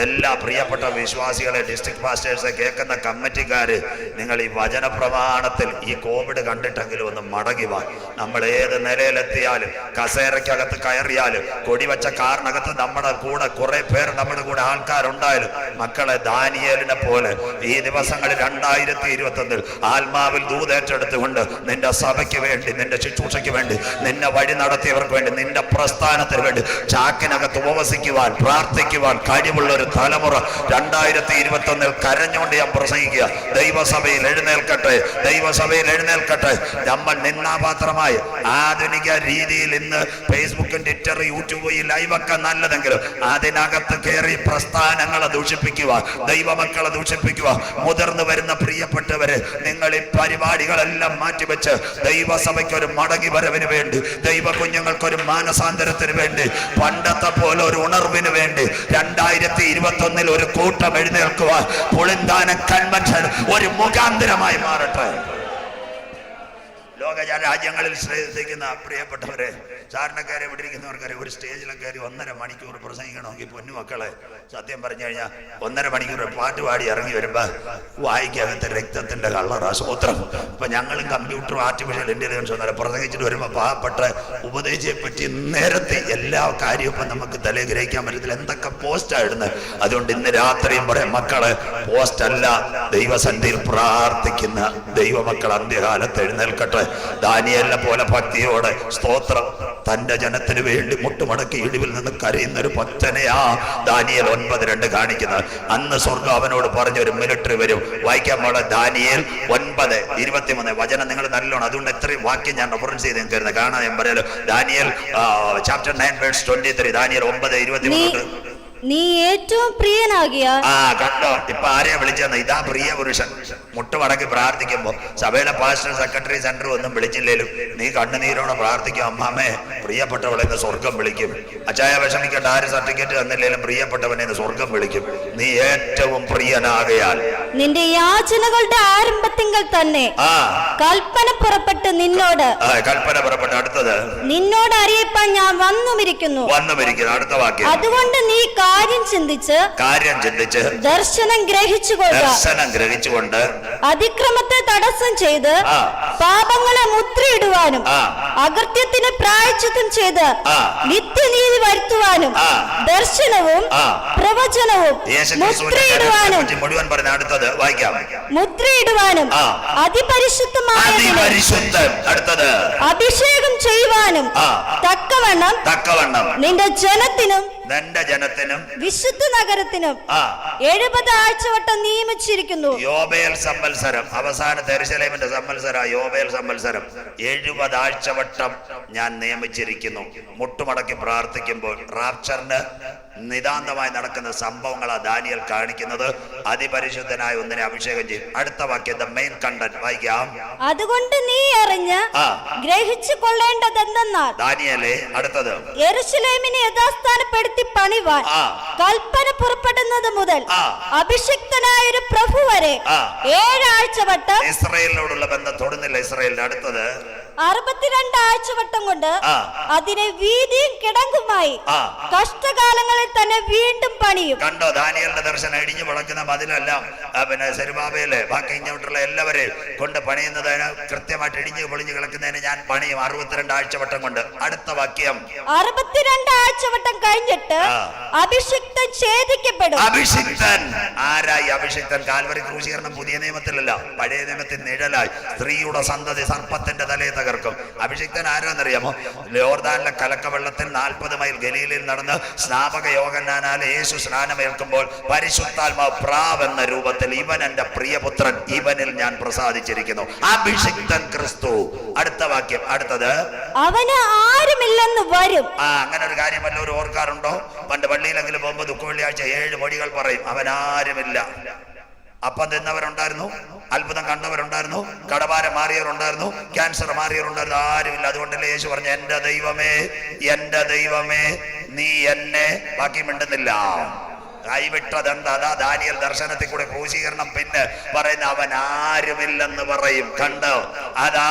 എല്ലാ പ്രിയപ്പെട്ട വിശ്വാസികളെ, ഡിസ്ട്രിക്ട് പാസ്റ്റേഴ്സ്, കേൾക്കുന്ന കമ്മിറ്റിക്കാര്, നിങ്ങൾ ഈ വചന പ്രമാണത്തിൽ ഈ കോവിഡ് കണ്ടിട്ടെങ്കിലും ഒന്ന് മടങ്ങി വാ. നമ്മൾ ഏത് നിലയിലെത്തിയാലും, കസേരയ്ക്കകത്ത് കയറിയാലും, കൊടിവച്ച കാറിനകത്ത് നമ്മുടെ കൂടെ കുറെ പേർ നമ്മുടെ കൂടെ ആൾക്കാരുണ്ടായാലും, മക്കളെ ദാനിയേലിനെ പോലെ ഈ ദിവസങ്ങളിൽ 2021 ആത്മാവിൽ ദൂതേറ്റെടുത്തുകൊണ്ട് നിന്റെ സഭയ്ക്ക് വേണ്ടി, നിന്റെ ശുശ്രൂഷയ്ക്ക് വേണ്ടി, നിന്നെ വഴി നടത്തിയവർക്ക് വേണ്ടി, നിന്റെ പ്രസ്ഥാനത്തിന് വേണ്ടി ചാക്കിനകത്ത് ഉപവസിക്കുവാൻ, പ്രാർത്ഥിക്കുവാൻ കഴിവുള്ള ഒരു തലമുറ 2021 കരഞ്ഞുകൊണ്ട് ഞാൻ പ്രസംഗിക്കുക. ദൈവസഭയിൽ എഴുന്നേൽക്കട്ടെ, ദൈവസഭയിൽ എഴുന്നേൽക്കട്ടെ. നമ്മൾ നിന്നാപാത്രമായി ആധുനിക രീതിയിൽ ഇന്ന് ഫേസ്ബുക്കും ട്വിറ്റർ യൂട്യൂബ് ഈ ലൈവൊക്കെ നല്ലതെങ്കിലും അതിനകത്ത് കയറി പ്രസ്ഥാനങ്ങളെ ദൂഷിപ്പിക്കുക, ദൈവമക്കളെ ദൂഷിപ്പിക്കുക. മുതിർന്നു വരുന്ന പ്രിയപ്പെട്ടവര്, നിങ്ങൾ ഈ പരിപാടികളെല്ലാം മാറ്റിവെച്ച് ദൈവസഭയ്ക്ക് ഒരു മടങ്ങി വരവിന് വേണ്ടി, ദൈവ കുഞ്ഞുങ്ങൾക്കൊരു മാനസാന്തരത്തിന് വേണ്ടി, പണ്ടത്തെ പോലെ ഒരു ഉണർവിന് വേണ്ടി 2021 ഒരു കൂട്ടം എഴുന്നേൽക്കുവാൻ പുളിന്താനം കൺവെൻഷൻ ഒരു മുഖാന്തരമായി മാറട്ടെ. ലോക രാജ്യങ്ങളിൽ ശ്രദ്ധിക്കുന്ന പ്രിയപ്പെട്ടവരെ, സാധാരണക്കാരെ വിട്ടിരിക്കുന്നവർക്കറിയാം, ഒരു സ്റ്റേജിലും കയറി 1.5 മണിക്കൂർ പ്രസംഗിക്കണമെങ്കിൽ പൊന്നുമക്കളെ സത്യം പറഞ്ഞു കഴിഞ്ഞാൽ 1.5 മണിക്കൂർ പാട്ട് പാടി ഇറങ്ങി വരുമ്പോൾ വായിക്കകത്ത് രക്തത്തിന്റെ കളറാ സ്വോത്രം. ഇപ്പൊ ഞങ്ങളും കമ്പ്യൂട്ടറും ആർട്ടിഫിഷ്യൽ ഇന്റലിജൻസും ഒന്നല്ല പ്രസംഗിച്ചിട്ട് വരുമ്പോൾ പാവപ്പെട്ട ഉപദേശിയെ പറ്റി നേരത്തെ എല്ലാ കാര്യവും ഇപ്പം നമുക്ക് തലേ ഗ്രഹിക്കാൻ പറ്റത്തില്ല. എന്തൊക്കെ പോസ്റ്റാണ് ഇടുന്നത്. അതുകൊണ്ട് ഇന്ന് രാത്രിയും പറയാം, മക്കളെ പോസ്റ്റ് അല്ല, ദൈവസന്നിധിയിൽ പ്രാർത്ഥിക്കുന്ന ദൈവമക്കൾ അന്ത്യകാലത്ത് എഴുന്നേൽക്കട്ടെ. ദാനിയേലിനെ പോലെ ഭക്തിയോടെ സ്തോത്രം, തന്റെ ജനത്തിന് വേണ്ടി മുട്ടുമടക്കി ഇടിവിൽ നിന്ന് കരയുന്ന ഒരു ഭക്തനെയാ ദാനിയേൽ 9:2 കാണിക്കുന്നത്. അന്ന് സ്വർഗ്ഗം അവനോട് പറഞ്ഞ ഒരു മിലിറ്ററി വരും. വായിക്കാൻ പോലെ ദാനിയേൽ 9:23 വചനം നിങ്ങൾ നല്ലോണം. അതുകൊണ്ട് എത്രയും വാക്യം ഞാൻ റെഫറൻസ് ചെയ്ത് കയറുന്നത് കാണാൻ ഞാൻ പറയാലോ. Daniel chapter 9 verse 23. ദാനിയേൽ 9:23. നീ ഏറ്റവും പ്രിയനാകിയ കണ്ടോ, ഇപ്പൊ ആരെയാ വിളിച്ചെന്ന്? ഇതാ പ്രിയ പുരുഷൻ. മുട്ടുമടക്കി പ്രാർത്ഥിക്കുമ്പോ സഭയിലെ പാസ്റ്റർ, സെക്രട്ടറി, സെന്റർ ഒന്നും വിളിച്ചില്ലേലും നീ കണ്ണുനീരോടെ പ്രാർത്ഥിക്കും. അമ്മാമേ, പ്രിയപ്പെട്ടവളെ ഇന്ന് സ്വർഗം വിളിക്കും. അച്ചായ വിഷമിക്കേണ്ട, ആര് സർട്ടിഫിക്കറ്റ് തന്നില്ലേലും പ്രിയപ്പെട്ടവനെ ഇന്ന് സ്വർഗം വിളിക്കും. നീ ഏറ്റവും പ്രിയനാകയാൽ നിന്റെ യാചനകളുടെ ആരംഭത്തിങ്കൽ തന്നെ കൽപ്പന പുറപ്പെട്ട് നിന്നോട് അടുത്തത് നിന്നോട് അറിയിപ്പാൻ ഞാൻ വന്നുമിരിക്കുന്നു. അടുത്ത വാക്യം. അതുകൊണ്ട് നീ കാര്യം ചിന്തിച്ച് ദർശനം ഗ്രഹിച്ചുകൊണ്ട് അതിക്രമത്തെ തടസ്സം ചെയ്ത് പാപങ്ങളെ മുദ്രയിടുവാനും അകൃത്യത്തിന് പ്രായശ്ചിത്തം ചെയ്ത് നിത്യനീതി വരുത്തുവാനും ദർശനവും പ്രവചനവും മുദ്രയിടുവാനും അതിപരിശുദ്ധമായ അഭിഷേകം ചെയ്യുവാനും തക്കവണ്ണം നിന്റെ ജനത്തിനും വിശുദ്ധ നഗരത്തിനും 70 ആഴ്ചവട്ടം നിയമിച്ചിരിക്കുന്നു. യോബേൽ സംവത്സരം, അവസാന യെരൂശലേമിന്റെ സംവത്സര യോബേൽ സംവത്സരം 70 ആഴ്ചവട്ടം ഞാൻ നിയമിച്ചിരിക്കുന്നു. മുട്ടുമടക്കി പ്രാർത്ഥിക്കുമ്പോൾ റാപ്ചറിന് നിതാന്തമായി നടക്കുന്ന സംഭവങ്ങളാ ദാനിയേൽ കാണിക്കുന്നത്. അതിപരിശുദ്ധനായ ഒന്നിനെ അഭിഷേകം ചെയ്യും. അടുത്ത വാക്യം, ദ മെയിൻ കണ്ടന്റ് വായിക്കാം. അതുകൊണ്ട് നീ അറിഞ്ഞ് ഗ്രഹിച്ചു കൊള്ളേണ്ടതെന്തെന്നാൽ ദാനിയേലേ, അടുത്തത്, യെരൂശലേമിനെ യഥാസ്ഥാനപ്പെടുത്തി പണിവാൻ കൽപ്പന പുറപ്പെടുന്നത് മുതൽ അഭിഷിക്തനായ ഒരു പ്രഭു വരെ 7 ആഴ്ചവട്ടം. ഇസ്രായേലിനോടുള്ള ബന്ധം തൊടുന്നില്ല. ഇസ്രായേലിന്റെ അടുത്തത് 62 ആഴ്ചവട്ടം കൊണ്ട് അതിനെ വീതിയും കിടങ്ങുമായി കഷ്ടകാലങ്ങളിൽ തന്നെ വീണ്ടും പണിയും. കണ്ടോ, ദാനിയേലിന്റെ ദർശനം ഇടിഞ്ഞു മുളക്കുന്ന മതിലെല്ലാം പിന്നെ സെരുബാബേല് ബാക്കി ഇങ്ങോട്ടുള്ള എല്ലാവരെയും കൊണ്ട് പണിയുന്നതിന് കൃത്യമായിട്ട് ഇടിഞ്ഞു പൊളിഞ്ഞു കിടക്കുന്നതിന് ഞാൻ പണിയും 62 ആഴ്ചവട്ടം കൊണ്ട്. അടുത്ത വാക്യം, 62 ആഴ്ചവട്ടം കഴിഞ്ഞിട്ട് അഭിഷിക്തൻ ഛേദിക്കപ്പെടും. അഭിഷിക്തൻ ആരായി? അഭിഷിക്തൻ കാൽവരി ക്രൂശീകരണം പുതിയ നിയമത്തിലല്ല, പഴയ നിയമത്തിൽ നിഴലായി സ്ത്രീയുടെ സന്തതി സർപ്പത്തിന്റെ തലയെ തകർക്കും. അഭിഷിക്തൻ ആരാന്നറിയാമോ? യോർദാനിലെ കലക്കവെള്ളത്തിൽ 40 മൈൽ ഗലീലയിൽ നടന്ന് സ്നാപക യോഹന്നാനാൽ യേശു സ്നാനമേൽക്കുമ്പോൾ പരിശുദ്ധാത്മാവ് പ്രാവെന്ന രൂപത്തിൽ ഇവൻ എന്റെ പ്രിയപുത്രൻ, ഇവനിൽ ഞാൻ പ്രസാദിച്ചിരിക്കുന്നു. അഭിഷിക്തൻ ക്രിസ്തു. അടുത്ത വാക്യം, അടുത്തത്, അവന് ആരുമില്ലെന്ന് വരും. അങ്ങനെ ഒരു കാര്യം വല്ലവരും ഓർക്കാറുണ്ടോ? പണ്ട് പള്ളിയിലെങ്കിലും പോകുമ്പോൾ ദുഃഖ വെള്ളിയാഴ്ച 7 മൊഴികൾ പറയും. അവനാരുമില്ല. അപ്പം തിന്നവരുണ്ടായിരുന്നു, അത്ഭുതം കണ്ടവരുണ്ടായിരുന്നു, കടഭാരം മാറിയവരുണ്ടായിരുന്നു, ക്യാൻസർ മാറിയവരുണ്ടായിരുന്നു. ആരുമില്ല. അതുകൊണ്ടല്ലേ യേശു പറഞ്ഞു, എന്റെ ദൈവമേ നീ എന്നെ, ബാക്കി മിണ്ടുന്നില്ല, കൈവിട്ടതെന്താ? അതാ ദാനിയേൽ ദർശനത്തിൽ കൂടെ ക്രൂശീകരണം പിന്നെ പറയുന്ന അവൻ ആരുമില്ലെന്ന് പറയും. കണ്ടോ, അതാ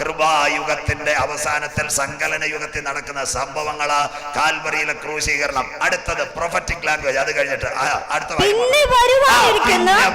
കൃപായുഗത്തിന്റെ അവസാനത്തിൽ സങ്കലന യുഗത്തിൽ നടക്കുന്ന സംഭവങ്ങളാ കാൽവരിയിലെ ക്രൂശീകരണം. അടുത്തത് പ്രൊഫറ്റിക് ലാംഗ്വേജ്. അത് കഴിഞ്ഞിട്ട് അടുത്ത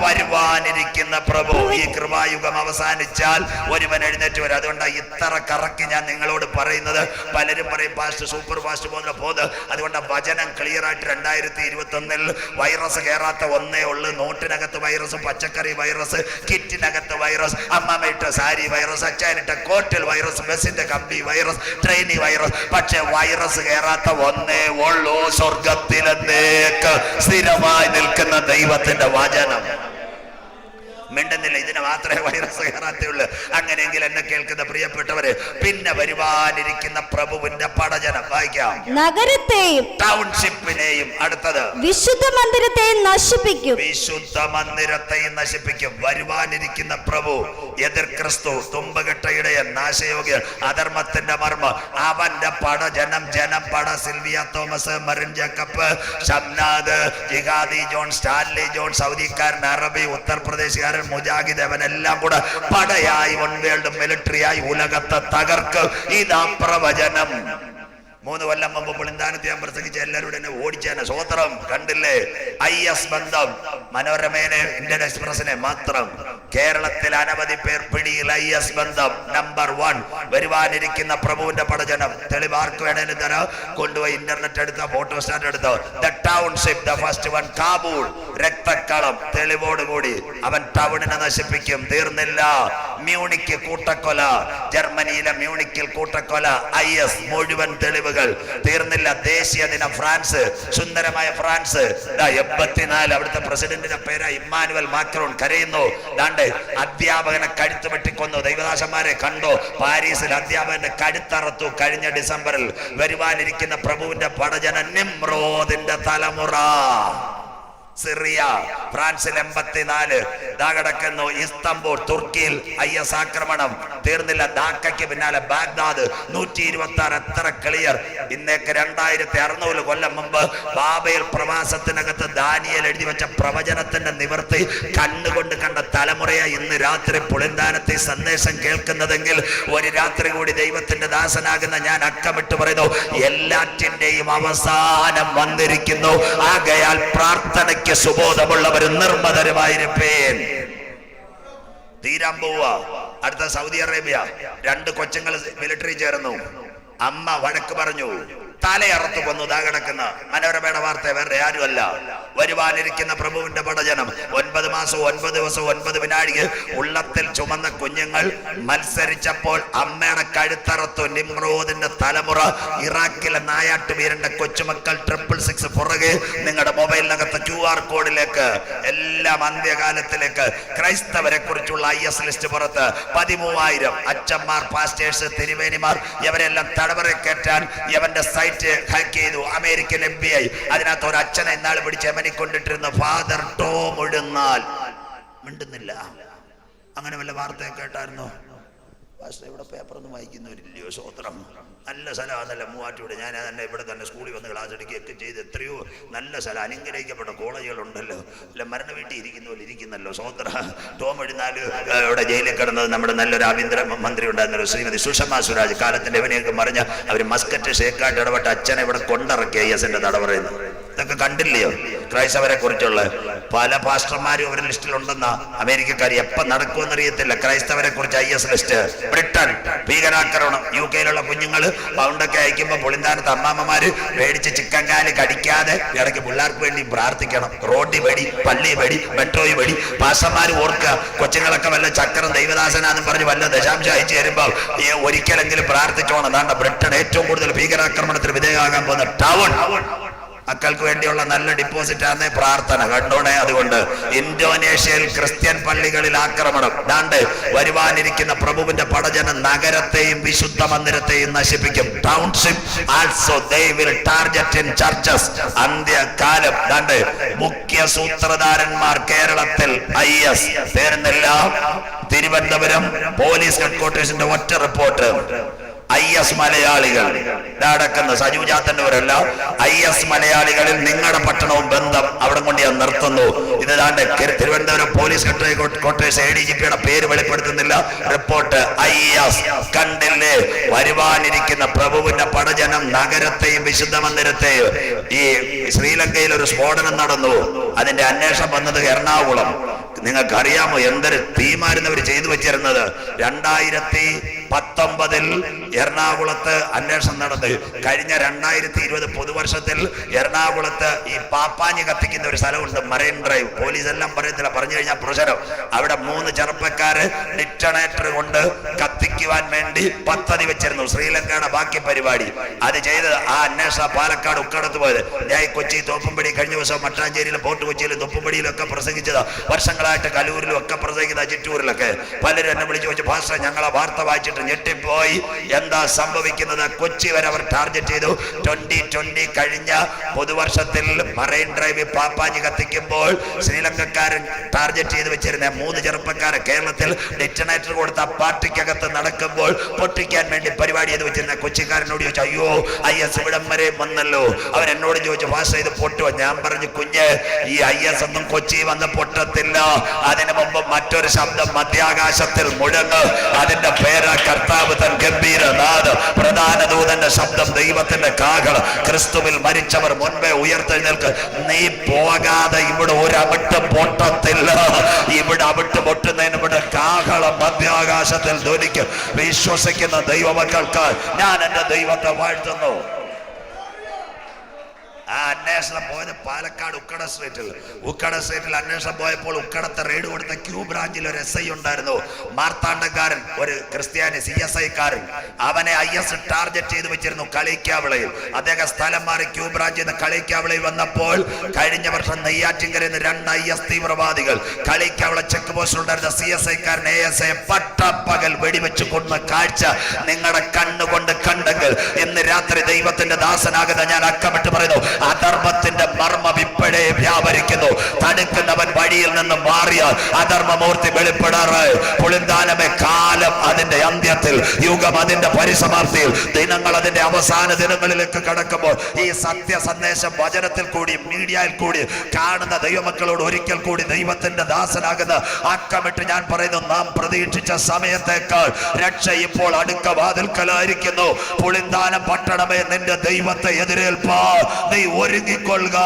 വരുവാനിരിക്കുന്ന പ്രഭു. ഈ കൃപായുഗം അവസാനിച്ചാൽ ഒരുവൻ എഴുന്നേറ്റ് വരും. അതുകൊണ്ട് ഇത്ര കറക്കി ഞാൻ നിങ്ങളോട് പറയുന്നത്. പലരും പറയും പാസ്റ്റ് സൂപ്പർ പാസ്റ്റ് പോകുന്നത്. അതുകൊണ്ട് വചനം ക്ലിയർ ആയിട്ട് 2021 വൈറസ് കയറാത്ത ഒന്നേ ഉള്ളു. നോട്ടിനകത്ത് വൈറസ്, പച്ചക്കറി വൈറസ്, കിറ്റിനകത്ത് വൈറസ്, അമ്മമ്മയിട്ട സാരി വൈറസ്, അച്ചാനിട്ട കോട്ടിൽ വൈറസ്, ബസിന്റെ കമ്പി വൈറസ്, ട്രെയിനി വൈറസ്. പക്ഷെ വൈറസ് കയറാത്ത ഒന്നേ ഉള്ളൂ, സ്വർഗത്തിലെന്നേക്ക് സ്ഥിരമായി നിൽക്കുന്ന ദൈവത്തിന്റെ വചനം. മിണ്ടുന്നില്ല. ഇതിന് മാത്രമേ വൈറസ് കയറാത്തുള്ളൂ. അങ്ങനെയെങ്കിൽ എന്നെ കേൾക്കുന്ന പ്രിയപ്പെട്ടവര്, പിന്നെ വരുവാനിരിക്കുന്ന പ്രഭുവിന്റെ പടജനം വായിക്കാം. നഗരത്തെയും ടൗൺഷിപ്പിനെയും, അടുത്തത്, വിശുദ്ധ മന്ദിരത്തെയും നശിപ്പിക്കും. വിശുദ്ധ മന്ദിരത്തെയും നശിപ്പിക്കും. വരുവാനിരിക്കുന്ന പ്രഭു, എതിർ ക്രിസ്തു, തുമ്പകെട്ടയിടയൻ, നാശയോഗ്യൻ, അധർമ്മത്തിന്റെ മർമ്മം, അവന്റെ പടജനം. ജനം പട സിൽവിയ തോമസ്, മറിൻ ജേക്കബ്, ഷംനാദ്, ജിഹാദി ജോൺ, സ്റ്റാൻലി ജോൺ, സൗദിക്കാരൻ, അറബി, ഉത്തർപ്രദേശുകാരൻ, മുജാഹിദ്, അവനെല്ലാം കൂടെ പടയായി വൺ വേൾഡ് മിലിറ്ററിയായി ഉലകത്തെ തകർക്ക്. ഇതാ പ്രവചനം. 3 കൊല്ലം മുമ്പ് പുളിന്താനത്ത് ഞാൻ പ്രസംഗിച്ച എല്ലാവരും എന്നെ ഓടിച്ചേനെ. സ്വോത്രം. കണ്ടില്ലേ? IS ബന്ധം മനോരമേനെ, ഇന്ത്യൻ എക്സ്പ്രസിനെ മാത്രം. കേരളത്തിൽ അനവധി പേർ പിടിയിൽ. IS ബന്ധം നമ്പർ 1. വരുവാനിരിക്കുന്ന പ്രഭുവിന്റെ പടജനം. തെളിവ് ആർക്ക് വേണേലും തരാം. കൊണ്ടുപോയി ഇന്റർനെറ്റ് എടുത്ത, ഫോട്ടോ സ്റ്റാറ്റ് എടുത്തോ. The township, the first one, Kabul, രക്തക്കളം. തെളിവോടുകൂടി അവൻ ടൗണിനെ നശിപ്പിക്കും. തീർന്നില്ല. മ്യൂണിക്ക് കൂട്ടക്കൊല, ജർമ്മനിയിലെ മ്യൂണിക്കിൽ കൂട്ടക്കൊല. IS മുഴുവൻ തെളിവ് തെരുവുകൾ. തീർന്നില്ല, ദേശീയ ദിനം ഫ്രാൻസ്, സുന്ദരമായ ഫ്രാൻസ്. 84 അവിടുത്തെ പ്രസിഡന്റിന്റെ പേര് ഇമ്മാനുവൽ മാക്രോൺ കരയുന്നു. ദാണ്ട് അധ്യാപകനെ കഴുത്ത് വെട്ടിക്കൊന്നു. ദൈവദാസന്മാരെ കണ്ടോ? പാരീസിൽ അധ്യാപകന്റെ കഴുത്തറത്തു കഴിഞ്ഞ ഡിസംബറിൽ. വരുവാനിരിക്കുന്ന പ്രഭുവിന്റെ പടജനം നിമ്രോദിന്റെ തലമുറ. സിറിയ, ഫ്രാൻസിൽ 84. കിടക്കുന്നു ഇസ്തംബൂൾ, തുർക്കിയിൽ IS ആക്രമണം. തീർന്നില്ല, ധാക്കയ്ക്ക് പിന്നാലെ ബാഗ്ദാദ്. 126. എത്ര ക്ലിയർ! ഇന്നേക്ക് 2600 കൊല്ലം മുമ്പ് ബാബയിൽ പ്രവാസത്തിനകത്ത് ദാനിയേൽ എഴുതി വെച്ച പ്രവചനത്തിന്റെ നിവൃത്തി കണ്ണുകൊണ്ട് കണ്ട തലമുറയെ ഇന്ന് രാത്രി പുളിന്താനത്തെ സന്ദേശം കേൾക്കുന്നതെങ്കിൽ ഒരു രാത്രി കൂടി ദൈവത്തിന്റെ ദാസനാകുന്ന ഞാൻ അക്കമിട്ട് പറയുന്നു, എല്ലാറ്റിന്റെയും അവസാനം വന്നിരിക്കുന്നു. ആകയാൽ പ്രാർത്ഥനയ്ക്ക് സുബോധമുള്ളവർ നിർമ്മതരുമായിരിപ്പേൻ. തീരാൻ പോവുക. അടുത്ത സൗദി അറേബ്യ. 2 കൊച്ചുങ്ങൾ മിലിറ്ററി ചേർന്നു. അമ്മ വഴക്ക് പറഞ്ഞു, തലയറുത്തു കൊന്നു. കിടക്കുന്ന മനോരമയുടെ വാർത്ത, വേറെ ആരുമല്ല. വരുവാനിരിക്കുന്ന പ്രഭുവിന്റെ പടജനം. 9 മാസവും 9 ദിവസവും 9 വിനാഴിക ഉള്ളത്തിൽ ചുമന്ന കുഞ്ഞുങ്ങൾ മത്സരിച്ചപ്പോൾ അമ്മയുടെ കഴുത്തറത്തു നിമ്രോദിന്റെ തലമുറ. ഇറാഖിലെ നായാട്ടുവീരന്റെ കൊച്ചുമക്കൾ 666 പുറകെ. നിങ്ങളുടെ മൊബൈലിനകത്ത് QR കോഡിലേക്ക് എല്ലാം അന്ത്യകാലത്തിലേക്ക് ക്രൈസ്തവരെ കുറിച്ചുള്ള IS ലിസ്റ്റ് പുറത്ത്. 13,000 അച്ഛന്മാർ, പാസ്റ്റേഴ്സ്, തിരുവേനിമാർ, ഇവരെല്ലാം തടവറെ കയറ്റാൻ ഇവന്റെ സൈറ്റ് ഹാക്ക് ചെയ്തു. അമേരിക്കൻ FBI അതിനകത്ത് ഒരു അച്ഛനെ ഇന്നാൾ പിടിച്ച് എമനിക്കൊണ്ടിട്ടിരുന്നു. Father Tom ഉഴുന്നാൽ. മിണ്ടുന്നില്ല. അങ്ങനെ വല്ല വാർത്തയൊക്കെ കേട്ടായിരുന്നോ? ഇവിടെ പേപ്പറൊന്നും വായിക്കുന്നവരില്ലയോ? സ്വോത്രം. നല്ല സ്ഥലമാണല്ല മൂവാറ്റൂടെ. ഞാൻ തന്നെ ഇവിടെ തന്നെ സ്കൂളിൽ വന്ന് ക്ലാസ് എടുക്കുകയൊക്കെ ചെയ്ത് എത്രയോ നല്ല സ്ഥലം, അനുഗ്രഹിക്കപ്പെട്ട കോളേജുകളുണ്ടല്ലോ. അല്ല, മരണ വീട്ടിൽ ഇരിക്കുന്ന പോലെ ഇരിക്കുന്നല്ലോ. സ്വോത്ര. ടോം എഴുന്നാല് ഇവിടെ ജയിലിൽ കിടന്നത് നമ്മുടെ നല്ലൊരു ആഭ്യന്തര മന്ത്രി ഉണ്ടായിരുന്നല്ലോ, ശ്രീമതി സുഷമ സ്വരാജ്. കാലത്തിന്റെ എവനെയൊക്കെ മറിഞ്ഞ അവർ മസ്കറ്റ് ഷേക്കായിട്ട് ഇടപെട്ട അച്ഛനെ ഇവിടെ കൊണ്ടിറക്കി IS-ന്റെ തടവറയുന്നു. ഇതൊക്കെ കണ്ടില്ലയോ? ക്രൈസ്തവരെ കുറിച്ചുള്ള പല പാസ്റ്റർമാരും അവരുടെ ലിസ്റ്റിലുണ്ടെന്ന അമേരിക്കക്കാർ. എപ്പം നടക്കുമെന്നറിയത്തില്ല ക്രൈസ്തവരെ കുറിച്ച് IS ലിസ്റ്റ്. ബ്രിട്ടൻ ഭീകരാക്രമണം. UK-യിലുള്ള കുഞ്ഞുങ്ങൾ പൗണ്ടൊക്കെ അയക്കുമ്പോൾ പുളിന്താനത്ത് അമ്മാമ്മമാര് മേടിച്ച് ചിക്കൻ കാല് കടിക്കാതെ ഇടയ്ക്ക് പിള്ളേർക്ക് വേണ്ടി പ്രാർത്ഥിക്കണം. റോഡി വെടി, പള്ളി വെടി, മെട്രോയി വെടി. പാസ്റ്റർമാര് ഓർക്കുക, കൊച്ചുങ്ങളൊക്കെ വല്ല ചക്രം ദൈവദാസനാന്നും പറഞ്ഞ് വല്ല ദശാംശം അയച്ചു തരുമ്പോൾ ഒരിക്കലെങ്കിലും പ്രാർത്ഥിച്ചോണം. അതാണ് ബ്രിട്ടൻ ഏറ്റവും കൂടുതൽ ഭീകരാക്രമണത്തിന് വിധേയമാകാൻ പോകുന്ന ടൗൺ. മക്കൾക്ക് വേണ്ടിയുള്ള നല്ല ഡിപ്പോസിറ്റ് ആണ് പ്രാർത്ഥന. കണ്ടോണേ. അതുകൊണ്ട് ഇന്തോനേഷ്യയിൽ ക്രിസ്ത്യൻ പള്ളികളിൽ ആക്രമണം. ദാണ്ട് വരുവാനിരിക്കുന്ന പ്രഭുവിന്റെ പടജനം നഗരത്തെയും വിശുദ്ധ മന്ദിരത്തെയും നശിപ്പിക്കും. Township also they will target in churches. അന്ത്യകാലം. ദാണ്ട് മുഖ്യ സൂത്രധാരന്മാർ കേരളത്തിൽ IS. തീർന്നില്ല. തിരുവനന്തപുരം പോലീസ് ഹെഡ്ക്വാർട്ടേഴ്സിന്റെ ഒറ്റ റിപ്പോർട്ട്. IS മലയാളികൾ നടക്കുന്ന സജുജാത്തന്നവരല്ല. IS മലയാളികളിൽ നിങ്ങളുടെ പട്ടണവും ബന്ധം അവിടെ കൊണ്ട് ഞാൻ നിർത്തുന്നു. ഇത് ദാണ്ട് തിരുവനന്തപുരം പോലീസ് ഹെഡ്ക്വാർട്ടേഴ്സ് ADGP-യുടെ പേര് വെളിപ്പെടുത്തുന്നില്ല. Report IS. കണ്ടില്ലേ? വരുവാനിരിക്കുന്ന പ്രഭുവിന്റെ പടജനം നഗരത്തെയും വിശുദ്ധ മന്ദിരത്തെയും. ഈ ശ്രീലങ്കയിൽ ഒരു സ്ഫോടനം നടന്നു. അതിന്റെ അന്വേഷണം വന്നത് എറണാകുളം. നിങ്ങൾക്കറിയാമോ എന്തൊരു തീമായിരുന്നു അവർ ചെയ്തു വെച്ചിരുന്നത്? 2019 എറണാകുളത്ത് അന്വേഷണം നടന്ന് കഴിഞ്ഞ 2020 പുതുവർഷത്തിൽ എറണാകുളത്ത് ഈ പാപ്പാഞ്ഞി കത്തിക്കുന്ന ഒരു സ്ഥലമുണ്ട്, മറൈൻ ഡ്രൈവ്. പോലീസ് എല്ലാം പറയത്തില്ല, പറഞ്ഞു കഴിഞ്ഞാൽ പ്രശ്നം. അവിടെ 3 ചെറുപ്പക്കാര് ഡിറ്റണേറ്റർ കൊണ്ട് കത്തിക്കുവാൻ വേണ്ടി പദ്ധതി വെച്ചിരുന്നു. ശ്രീലങ്കയുടെ ബാക്കി പരിപാടി അത് ചെയ്തത് ആ അന്വേഷണ പാലക്കാട് ഉക്കടത്ത് പോയത്. ഞാൻ കൊച്ചി തോപ്പുംപടി കഴിഞ്ഞ ദിവസം മട്ടാഞ്ചേരിയിലും പോർട്ട് കൊച്ചിയിലും തോപ്പുംപടിയിലും ഒക്കെ പ്രസംഗിച്ചത്. വർഷങ്ങളായിട്ട് കലൂരിലും ഒക്കെ പ്രസംഗിക്കുന്ന ചിറ്റൂരിലൊക്കെ പലരും എന്നെ വിളിച്ചു ചോദിച്ചു, ഭാഷ ഞങ്ങളെ വാർത്ത വായിച്ചിട്ട് ഞെട്ടിപ്പോയി. എന്താ സംഭവിക്കുന്നത്? കൊച്ചി വരെ അവർ ടാർഗറ്റ് ചെയ്തു. 2020 കഴിഞ്ഞ പുതുവർഷത്തിൽ മറൈൻ ഡ്രൈവ് പാപ്പാഞ്ഞി കത്തിക്കുമ്പോൾ ശ്രീലങ്കക്കാരൻ ടാർഗറ്റ് ചെയ്ത് വെച്ചിരുന്ന 3 ചെറുപ്പക്കാരെ കേരളത്തിൽ ഡിറ്റണേറ്റർ കൊടുത്ത പാർട്ടിക്കകത്ത് നടക്കുമ്പോൾ പൊട്ടിക്കാൻ വേണ്ടി പരിപാടി ചെയ്ത് വെച്ചിരുന്ന കൊച്ചിക്കാരനോട് ചോദിച്ചു, അയ്യോ IS ഇവിടം വരെ വന്നല്ലോ. അവൻ എന്നോട് ചോദിച്ചു, ഭാഷ ഇത് പൊട്ടുവോ? ഞാൻ പറഞ്ഞു, കുഞ്ഞ്, ഈ IS ഒന്നും കൊച്ചി വന്ന് പൊട്ടത്തില്ല. അതിനു മുമ്പ് മറ്റൊരു ശബ്ദം മധ്യാകാശത്തിൽ മുഴങ്ങ്. അതിന്റെ പേര് കർത്താവ് തൻ ഗംഭീരനാഥ്. പ്രധാന ദൂതന്റെ ശബ്ദം, ദൈവത്തിന്റെ കാഹളം. ക്രിസ്തുവിൽ മരിച്ചവർ മുൻപേ ഉയർത്തെഴുന്നേൽക്ക്. നീ പോകാതെ ഇവിടെ ഒരു അവിട്ട് പൊട്ടത്തില്ല. ഇവിടെ അവിട്ട് പൊട്ടുന്നതിന് ഇവിടെ കാഹളം മധ്യാകാശത്തിൽ ധ്വനിക്കും. വിശ്വസിക്കുന്ന ദൈവമക്കൾക്ക് ഞാൻ എന്റെ ദൈവത്തെ വാഴ്ത്തുന്നു. ആ അന്വേഷണം പോയത് പാലക്കാട് ഉക്കട സ്ട്രീറ്റിൽ അന്വേഷണം പോയപ്പോൾ ഉക്കടത്തെ റെയ്ഡ് കൊടുത്ത ക്യൂ ബ്രാഞ്ചിൽ ഒരു SI ഉണ്ടായിരുന്നു, മാർത്താണ്ഡക്കാരൻ, ഒരു ക്രിസ്ത്യാനി CSI കാരൻ. അവനെ IS ടാർഗറ്റ് ചെയ്ത് വെച്ചിരുന്നു കളിക്കാവിളയിൽ. അദ്ദേഹം സ്ഥലം മാറി ക്യൂ ബ്രാഞ്ചിൽ നിന്ന് കളിക്കാവിളയിൽ വന്നപ്പോൾ കഴിഞ്ഞ വർഷം നെയ്യാറ്റിൻകരയിൽ നിന്ന് 2 IS തീവ്രവാദികൾ കളിക്കാവിള ചെക്ക് പോസ്റ്റിൽ ഉണ്ടായിരുന്ന CSI കാരൻ ASI പട്ടപ്പകൽ വെടിവെച്ച് കൊന്ന കാഴ്ച നിങ്ങളുടെ കണ്ണുകൊണ്ട് കണ്ടെങ്കിൽ ഇന്ന് രാത്രി ദൈവത്തിന്റെ ദാസനാകുന്ന ഞാൻ അക്കമിട്ട് പറയുന്നു, അധർമ്മത്തിന്റെ മർമ്മം ഇപ്പോഴേ വ്യാപരിക്കുന്നു. തടുക്കുന്നവൻ വഴിയിൽ നിന്ന് മാറിയാൽ അധർമ്മമൂർത്തി വെളിപ്പെടാറായി. പുളിന്താനമേ, കാലം അതിന്റെ അന്ത്യത്തിൽ, യുഗം അതിന്റെ പരിസമാപ്തിയിൽ, ദിനങ്ങൾ അതിന്റെ അവസാന ദിനങ്ങളിലേക്ക് കടക്കുമ്പോൾ ഈ സത്യ സന്ദേശം വചനത്തിൽ കൂടി മീഡിയയിൽ കൂടി കാണുന്ന ദൈവമക്കളോട് ഒരിക്കൽ കൂടി ദൈവത്തിന്റെ ദാസനാകുന്ന അക്കമിട്ട് ഞാൻ പറയുന്നു, നാം പ്രതീക്ഷിച്ച സമയത്തേക്കാൾ രക്ഷ ഇപ്പോൾ അടുക്ക വാതിൽക്കലായിരിക്കുന്നു. പുളിന്താനം പട്ടണമേ, നിന്റെ ദൈവത്തെ എതിരേൽപ്പാ നീ ഒരുങ്ങിക്കൊള്ളുക.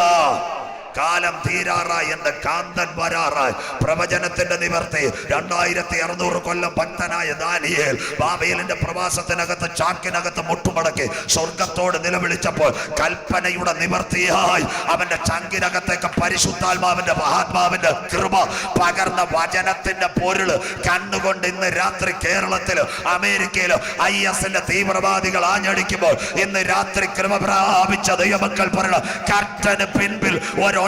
കാലം തീരാറായി, എന്റെ കാന്തൻ വരാറായി. പ്രവചനത്തിന്റെ നിവർത്തി. 2600 കൊല്ലം ഭക്തനായ ദാനിയേൽ ബാബേലിന്റെ പ്രവാസത്തിനകത്ത് ചാക്കിനകത്ത് മുട്ടുമടക്കി സ്വർഗത്തോട് നിലവിളിച്ചപ്പോൾ കൽപ്പനയുടെ നിവർത്തിയായി അവന്റെ ചങ്കിനകത്തേക്ക് പരിശുദ്ധാത്മാവിന്റെ മഹാത്മാവിന്റെ കൃപ പകർന്ന വചനത്തിന്റെ പൊരുള് കണ്ണുകൊണ്ട് ഇന്ന് രാത്രി കേരളത്തില് അമേരിക്കയില് IS തീവ്രവാദികൾ ആഞ്ഞടിക്കുമ്പോൾ ഇന്ന് രാത്രി കൃപ പ്രാപിച്ച ദൈവമക്കൾ പറയണം, കർട്ടന് പിൻപിൽ ഒരു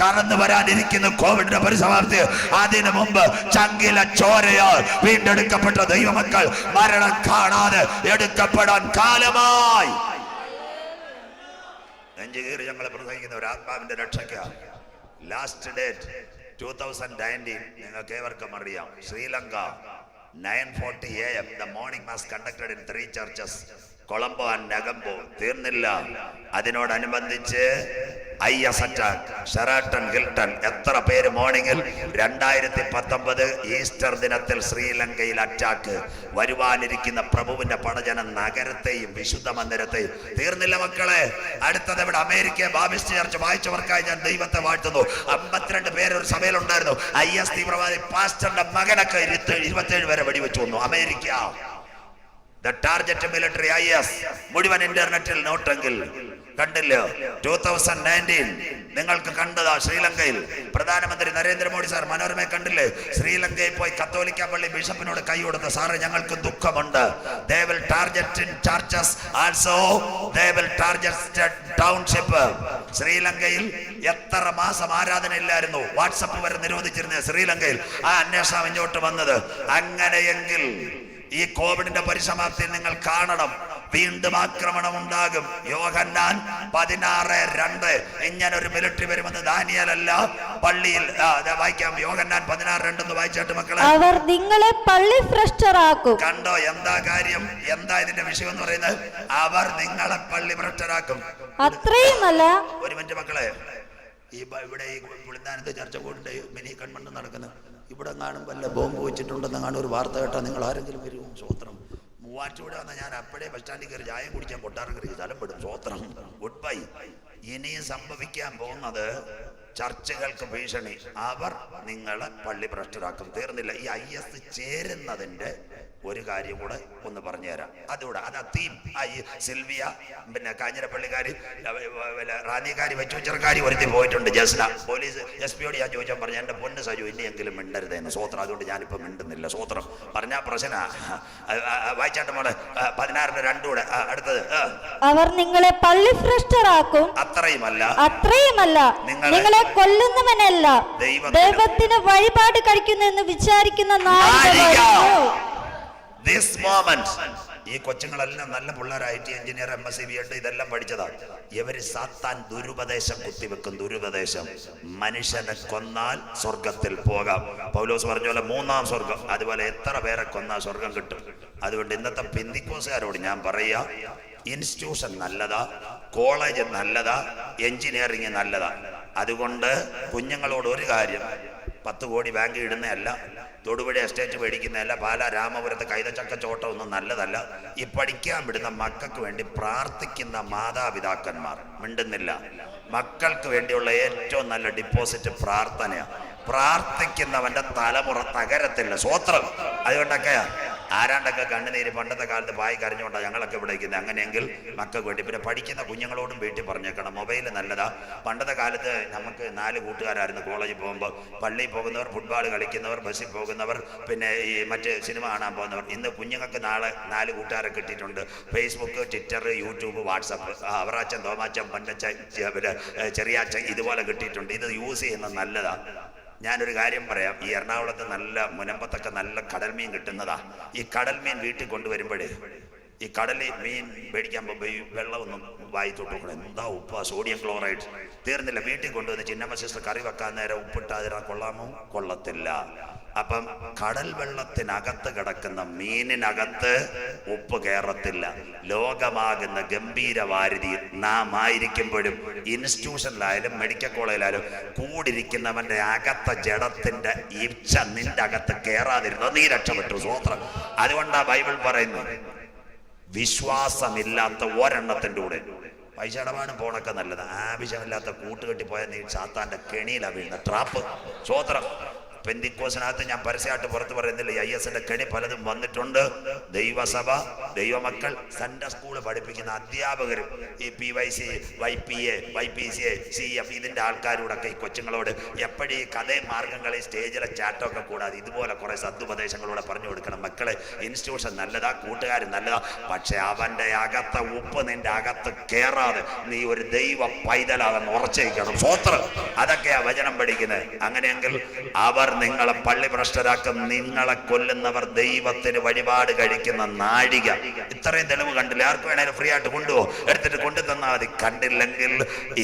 കടന്നു വരാനിരിക്കുന്ന കോവിഡിന്റെ പരിസമാപ്തി. അതിനു മുമ്പ് ചങ്കില ചോരയാൽ വീണ്ടെടുക്കപ്പെട്ട ദൈവമക്കൾ മരണം കാണാതെ എടുക്കപ്പെടാൻ കാലമായി. നെഞ്ചുകീറി ഞങ്ങളെ പ്രസംഗിക്കുന്ന ഒരു ആത്മാവിന്റെ രക്ഷയ്ക്ക് ലാസ്റ്റ് ഡേറ്റ് 2019 നിങ്ങൾക്ക് ഏവർക്കും അറിയാം. Sri Lanka 9:40 AM the morning mass conducted in 3 churches, Colombo and Negombo. തീർന്നില്ല, അതിനോടനുബന്ധിച്ച് IS അറ്റാക്ക്, ഷെറാട്ടൺ ഹിൽട്ടൺ. എത്ര പേര് മോർണിംഗിൽ 2019 ഈസ്റ്റർ ദിനത്തിൽ ശ്രീലങ്കയിൽ അറ്റാക്ക്. വരുവാനിരിക്കുന്ന പ്രഭുവിന്റെ പടജന നഗരത്തെയും വിശുദ്ധ മന്ദിരത്തെയും. തീർന്നില്ല മക്കളെ, അടുത്തത് ഇവിടെ അമേരിക്ക ബാപ്റ്റിസ്റ്റ് ചർച്ച് വായിച്ചവർക്കായി ഞാൻ ദൈവത്തെ വാഴ്ത്തുന്നു. 52 പേര് ഒരു സഭയിലുണ്ടായിരുന്നു. IS തീവ്രവാദി പാസ്റ്ററിന്റെ മകനൊക്കെ 27 വരെ വെടിവെച്ചു വന്നു. America the target military IS മുഴുവൻ ഇന്റർനെറ്റിൽ നോട്ടെങ്കിൽ കണ്ടില്ലോ. 2019 നിങ്ങൾക്ക് കണ്ടതാ. ശ്രീലങ്കയിൽ പ്രധാനമന്ത്രി നരേന്ദ്രമോദി സാർ മനോരമയെ കണ്ടില്ലേ? ശ്രീലങ്കയിൽ പോയി കത്തോലിക്ക പള്ളി ബിഷപ്പിനോട് കൈ കൊടുത്ത, സാറേ ഞങ്ങൾക്ക് ദുഃഖമുണ്ട്. they will target in churches also, they will target township. ശ്രീലങ്കയിൽ എത്ര മാസം ആരാധന ഇല്ലായിരുന്നു, വാട്സപ്പ് വരെ നിരോധിച്ചിരുന്നത് ശ്രീലങ്കയിൽ. ആ അന്വേഷണം ഇങ്ങോട്ട് വന്നത്. അങ്ങനെയെങ്കിൽ ഈ കോവിഡിന്റെ പരിസമാപ്തിയിൽ നിങ്ങൾ കാണണം, വീണ്ടും ആക്രമണം ഉണ്ടാകും. യോഹന്നാൻ 16:2 ഇങ്ങനെ ഒരു മിലിറ്ററി വരുമെന്ന് ദാനിയേലല്ല പള്ളിയിൽ വായിക്കാം. യോഹന്നാൻ 16:2 വായിച്ചിട്ട് മക്കളെ, അവർ നിങ്ങളെ പള്ളി ഭ്രഷ്ടരാക്കും. കണ്ടോ എന്താ കാര്യം, എന്താ ഇതിന്റെ വിഷയം എന്ന് പറയുന്നത്? അവർ നിങ്ങളെ പള്ളി ഭ്രഷ്ടരാക്കും. അത്രയുമല്ല, ഒരു മിനിറ്റ് മക്കളെ, ഇവിടെ ഈ പുളിന്താനത്ത് ചർച്ച കൂടിന്റെ മിനി കൺമണ്ണ് നടക്കുന്നത് ഇവിടെ കാണും വല്ല ബോംബ് വെച്ചിട്ടുണ്ടെന്ന് കാണും ഒരു വാർത്ത കേട്ടാൽ നിങ്ങൾ ആരെങ്കിലും വരുമോ? സ്വോത്രം. മൂവാറ്റുപുഴ വന്നാൽ ഞാൻ അപ്പോഴേ ബസ് സ്റ്റാൻഡിൽ കയറി ചായം കുടിക്കാൻ കൊട്ടാരം കയറി സ്ഥലം പെടും. സ്വോത്രം. Good bye. ഇനിയും സംഭവിക്കാൻ പോകുന്നത് ചർച്ചകൾക്ക് ഭീഷണി. അവർ നിങ്ങളെ പള്ളി ഭ്രഷ്ടരാക്കും. തീർന്നില്ല. ഈ IS ചേരുന്നതിന്റെ ഒരു കാര്യം കൂടെ ഒന്ന് പറഞ്ഞുതരാം. അതുകൂടെ അത് തീം. ഈ സിൽവിയ, പിന്നെ കാഞ്ഞിരപ്പള്ളിക്കാരി, റാന്നിക്കാരി, വെച്ചുവച്ചർക്കാരി ഒരുത്തി പോയിട്ടുണ്ട്. ജസ്ന പോലീസ് SP-യോട് ഞാൻ ചോദിച്ചാൽ പറഞ്ഞു, എന്റെ പൊന്ന് സജു ഇനിയെങ്കിലും മിണ്ടരുതെന്ന്. സ്വോത്രം. അതുകൊണ്ട് ഞാനിപ്പോ മിണ്ടുന്നില്ല. സ്വോത്രം. പറഞ്ഞാ പ്രശ്ന. വായിച്ചാട്ട് മോളെ 16:2 കൂടെ. അടുത്തത്, അവർ നിങ്ങളെ പള്ളി ഭ്രഷ്ടരാക്കും. അത്രയുമല്ല നിങ്ങളെ കൊല്ലുന്നവനല്ല, ദൈവത്തിന് വഴിപാട് കഴിക്കുന്നു എന്ന് വിചാരിക്കുന്ന this moment. ഈ കൊച്ചുങ്ങളെല്ലാം നല്ല പിള്ളേർ, IT എഞ്ചിനീയർ, MSc B.Ed ഇതെല്ലാം പഠിച്ചതാണ്. ഇവര് സാത്താൻ ദുരുപദേശം കുത്തിവെക്കും. ദുരുപദേശം. മനുഷ്യനെ കൊന്നാൽ സ്വർഗത്തിൽ പോകാം. പൗലോസ് പറഞ്ഞ പോലെ 3-ാം സ്വർഗം. അതുപോലെ എത്ര പേരെ കൊന്നാൽ സ്വർഗം കിട്ടും. അതുകൊണ്ട് ഇന്നത്തെ പെന്തിക്കോസുകാരോട് ഞാൻ പറയാ, ഇൻസ്റ്റിറ്റ്യൂഷൻ നല്ലതാ, കോളേജ് നല്ലതാ, എഞ്ചിനീയറിംഗ് നല്ലതാ. അതുകൊണ്ട് കുഞ്ഞുങ്ങളോട് ഒരു കാര്യം, 10 കോടി ബാങ്ക് ഇടുന്നതല്ല, തൊടുപുഴ എസ്റ്റേറ്റ് മേടിക്കുന്നതല്ല, പാലാ രാമപുരത്ത് കൈതച്ചക്കച്ചോട്ടം ഒന്നും നല്ലതല്ല. ഈ പഠിക്കാൻ വിടുന്ന മക്കൾക്ക് വേണ്ടി പ്രാർത്ഥിക്കുന്ന മാതാപിതാക്കന്മാർ മിണ്ടുന്നില്ല. മക്കൾക്ക് വേണ്ടിയുള്ള ഏറ്റവും നല്ല ഡിപ്പോസിറ്റ് പ്രാർത്ഥനയാണ്. പ്രാർത്ഥിക്കുന്നവന്റെ തലമുറ തകരത്തില്ല. സ്വോത്രം. അതുകൊണ്ടൊക്കെ ആരാണ്ടൊക്കെ കണ്ണുനീര് പണ്ടത്തെ കാലത്ത് വായി കരഞ്ഞുകൊണ്ടാണ് ഞങ്ങളൊക്കെ ഇവിടെ ഇരിക്കുന്നത്. അങ്ങനെയെങ്കിൽ മക്കൾക്ക് വേണ്ടി പിന്നെ പഠിക്കുന്ന കുഞ്ഞുങ്ങളോടും വീട്ടിൽ പറഞ്ഞേക്കണം, മൊബൈൽ നല്ലതാ. പണ്ടത്തെ കാലത്ത് നമുക്ക് 4 കൂട്ടുകാരായിരുന്നു കോളേജിൽ പോകുമ്പോൾ. പള്ളിയിൽ പോകുന്നവർ, ഫുട്ബോൾ കളിക്കുന്നവർ, ബസ്സിൽ പോകുന്നവർ, പിന്നെ ഈ മറ്റ് സിനിമ കാണാൻ പോകുന്നവർ. ഇന്ന് കുഞ്ഞുങ്ങൾക്ക് നാളെ 4 കൂട്ടുകാരെ കിട്ടിയിട്ടുണ്ട്. Facebook, Twitter, YouTube, WhatsApp. Avarachan, Thomachan, Pandachan, Cheriyachan ഇതുപോലെ കിട്ടിയിട്ടുണ്ട്. ഇത് യൂസ് ചെയ്യുന്നത് നല്ലതാ. ഞാനൊരു കാര്യം പറയാം. ഈ എറണാകുളത്ത് നല്ല മുനമ്പത്തൊക്കെ നല്ല കടൽ മീൻ കിട്ടുന്നതാ. ഈ കടൽ മീൻ വീട്ടിൽ കൊണ്ടുവരുമ്പോഴേ ഈ കടലിൽ മീൻ മേടിക്കാൻ പോകുമ്പോൾ ഈ വെള്ളമൊന്നും വായി തൊട്ടുകൂടെ. എന്താ ഉപ്പ, സോഡിയം ക്ലോറൈഡ്. തീർന്നില്ല, വീട്ടിൽ കൊണ്ടുവന്ന് ചിന്നമ്മ സിസ്റ്റർ കറി വെക്കാൻ നേരം ഉപ്പിട്ടാതിരാ കൊള്ളാമോ? കൊള്ളത്തില്ല. അപ്പം കടൽ വെള്ളത്തിനകത്ത് കിടക്കുന്ന മീനിനകത്ത് ഉപ്പ് കയറത്തില്ല. ലോകമാകുന്ന ഗംഭീരവാരിധി നാം ആയിരിക്കുമ്പോഴും ഇൻസ്റ്റിറ്റ്യൂഷനിലായാലും മെഡിക്കൽ കോളേജിലായാലും കൂടിരിക്കുന്നവന്റെ അകത്ത ജഡത്തിന്റെ ഇച്ഛ നിന്റെ അകത്ത് കയറാതിരുന്നോ നീ രക്ഷപ്പെട്ടു. സ്വോത്രം. അതുകൊണ്ടാ ബൈബിൾ പറയുന്നത് വിശ്വാസമില്ലാത്ത ഒരെണ്ണത്തിന്റെ കൂടെ പൈസ ഇടപാടും പോണൊക്കെ നല്ലത്. ആവശ്യമില്ലാത്ത കൂട്ടുകെട്ടി പോയാൽ നീ സാത്താന്റെ കെണിയിലാ വീഴുന്ന ട്രാപ്പ്. സ്വോത്രം. പെന്തിക്കോസിനകത്ത് ഞാൻ പരസ്യമായിട്ട് പുറത്ത് പറയുന്നില്ല, IS-ന്റെ കെണി പലതും വന്നിട്ടുണ്ട്. ദൈവസഭ, ദൈവമക്കൾ, സൺഡേ സ്കൂള് പഠിപ്പിക്കുന്ന അധ്യാപകരും ഈ PYC, YPA, YPCA, CF ഇതിന്റെ ആൾക്കാരോടൊക്കെ ഈ കൊച്ചുങ്ങളോട് എപ്പോഴും ഈ കഥയും മാർഗങ്ങളെ സ്റ്റേജിലെ ചാട്ടമൊക്കെ കൂടാതെ ഇതുപോലെ കുറെ സദ്ുപദേശങ്ങളൂടെ പറഞ്ഞു കൊടുക്കണം. മക്കളെ, ഇൻസ്റ്റിറ്റ്യൂഷൻ നല്ലതാ, കൂട്ടുകാർ നല്ലതാ, പക്ഷെ അവന്റെ അകത്ത ഉപ്പ് നിന്റെ അകത്ത് കയറാതെ നീ ഒരു ദൈവ പൈതലാണെന്ന് ഉറച്ചിരിക്കണം. സ്വോത്രം. അതൊക്കെയാ വചനം പഠിക്കുന്നത്. അങ്ങനെയെങ്കിൽ അവർ നിങ്ങളെ പള്ളി ഭ്രഷ്ടരാക്കും. നിങ്ങളെ കൊല്ലുന്നവർ ദൈവത്തിന് വഴിപാട് കഴിക്കുന്ന നാഴിക. ഇത്രയും തെളിവ് കണ്ടില്ല. ആർക്ക് വേണേലും ഫ്രീ ആയിട്ട് കൊണ്ടുപോകും, എടുത്തിട്ട് കൊണ്ടു തന്നാൽ മതി. കണ്ടില്ലെങ്കിൽ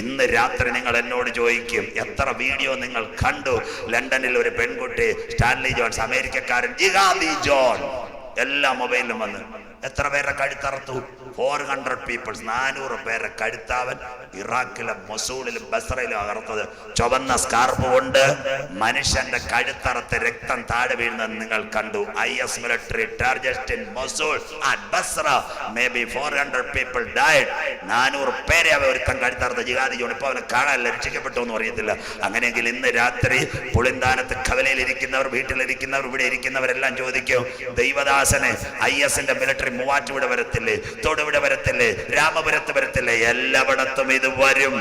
ഇന്ന് രാത്രി നിങ്ങൾ എന്നോട് ചോദിക്കും, എത്ര വീഡിയോ നിങ്ങൾ കണ്ടു? ലണ്ടനിൽ ഒരു പെൺകുട്ടി, സ്റ്റാൻലി ജോൺസ്, അമേരിക്കക്കാരൻ ജിഹാദി ജോൺ, എല്ലാ മൊബൈലിലും വന്ന് എത്ര പേരെ കഴുത്തറുത്തു? 400 പീപ്പിൾസ്, 400 പേരെ കഴുത്താവൻ ഇറാഖിലും മൊസൂളിലും ബസ്രയിലും അകർത്തത്. ചുവന്ന സ്കാർഫ് കൊണ്ട് മനുഷ്യന്റെ കഴുത്തറത്ത് രക്തം താഴെ വീഴുന്നത് നിങ്ങൾ കണ്ടു. IS military target in Mosul and Basra, maybe 400 people died. 400 പേരെ അവ ഒരുത്തം കഴുത്തറുത്ത് ജിഹാദി ജോൺ. ഇപ്പൊ അവനെ കാണാൻ രക്ഷിക്കപ്പെട്ടു എന്ന് അറിയത്തില്ല. അങ്ങനെയെങ്കിൽ ഇന്ന് രാത്രി പുളിന്താനത്ത് കവലയിലിരിക്കുന്നവർ, വീട്ടിലിരിക്കുന്നവർ, ഇവിടെ ഇരിക്കുന്നവരെല്ലാം ചോദിക്കും, ദൈവദാസനെ IS-ന്റെ മിലിറ്ററി മൂവാറ്റുപുഴ വരത്തില്ലേ, തൊടുപുഴ വരത്തില്ലേ, രാമപുരത്ത് വരത്തില്ലേ? എല്ലായിടത്തും ഇത് വരും.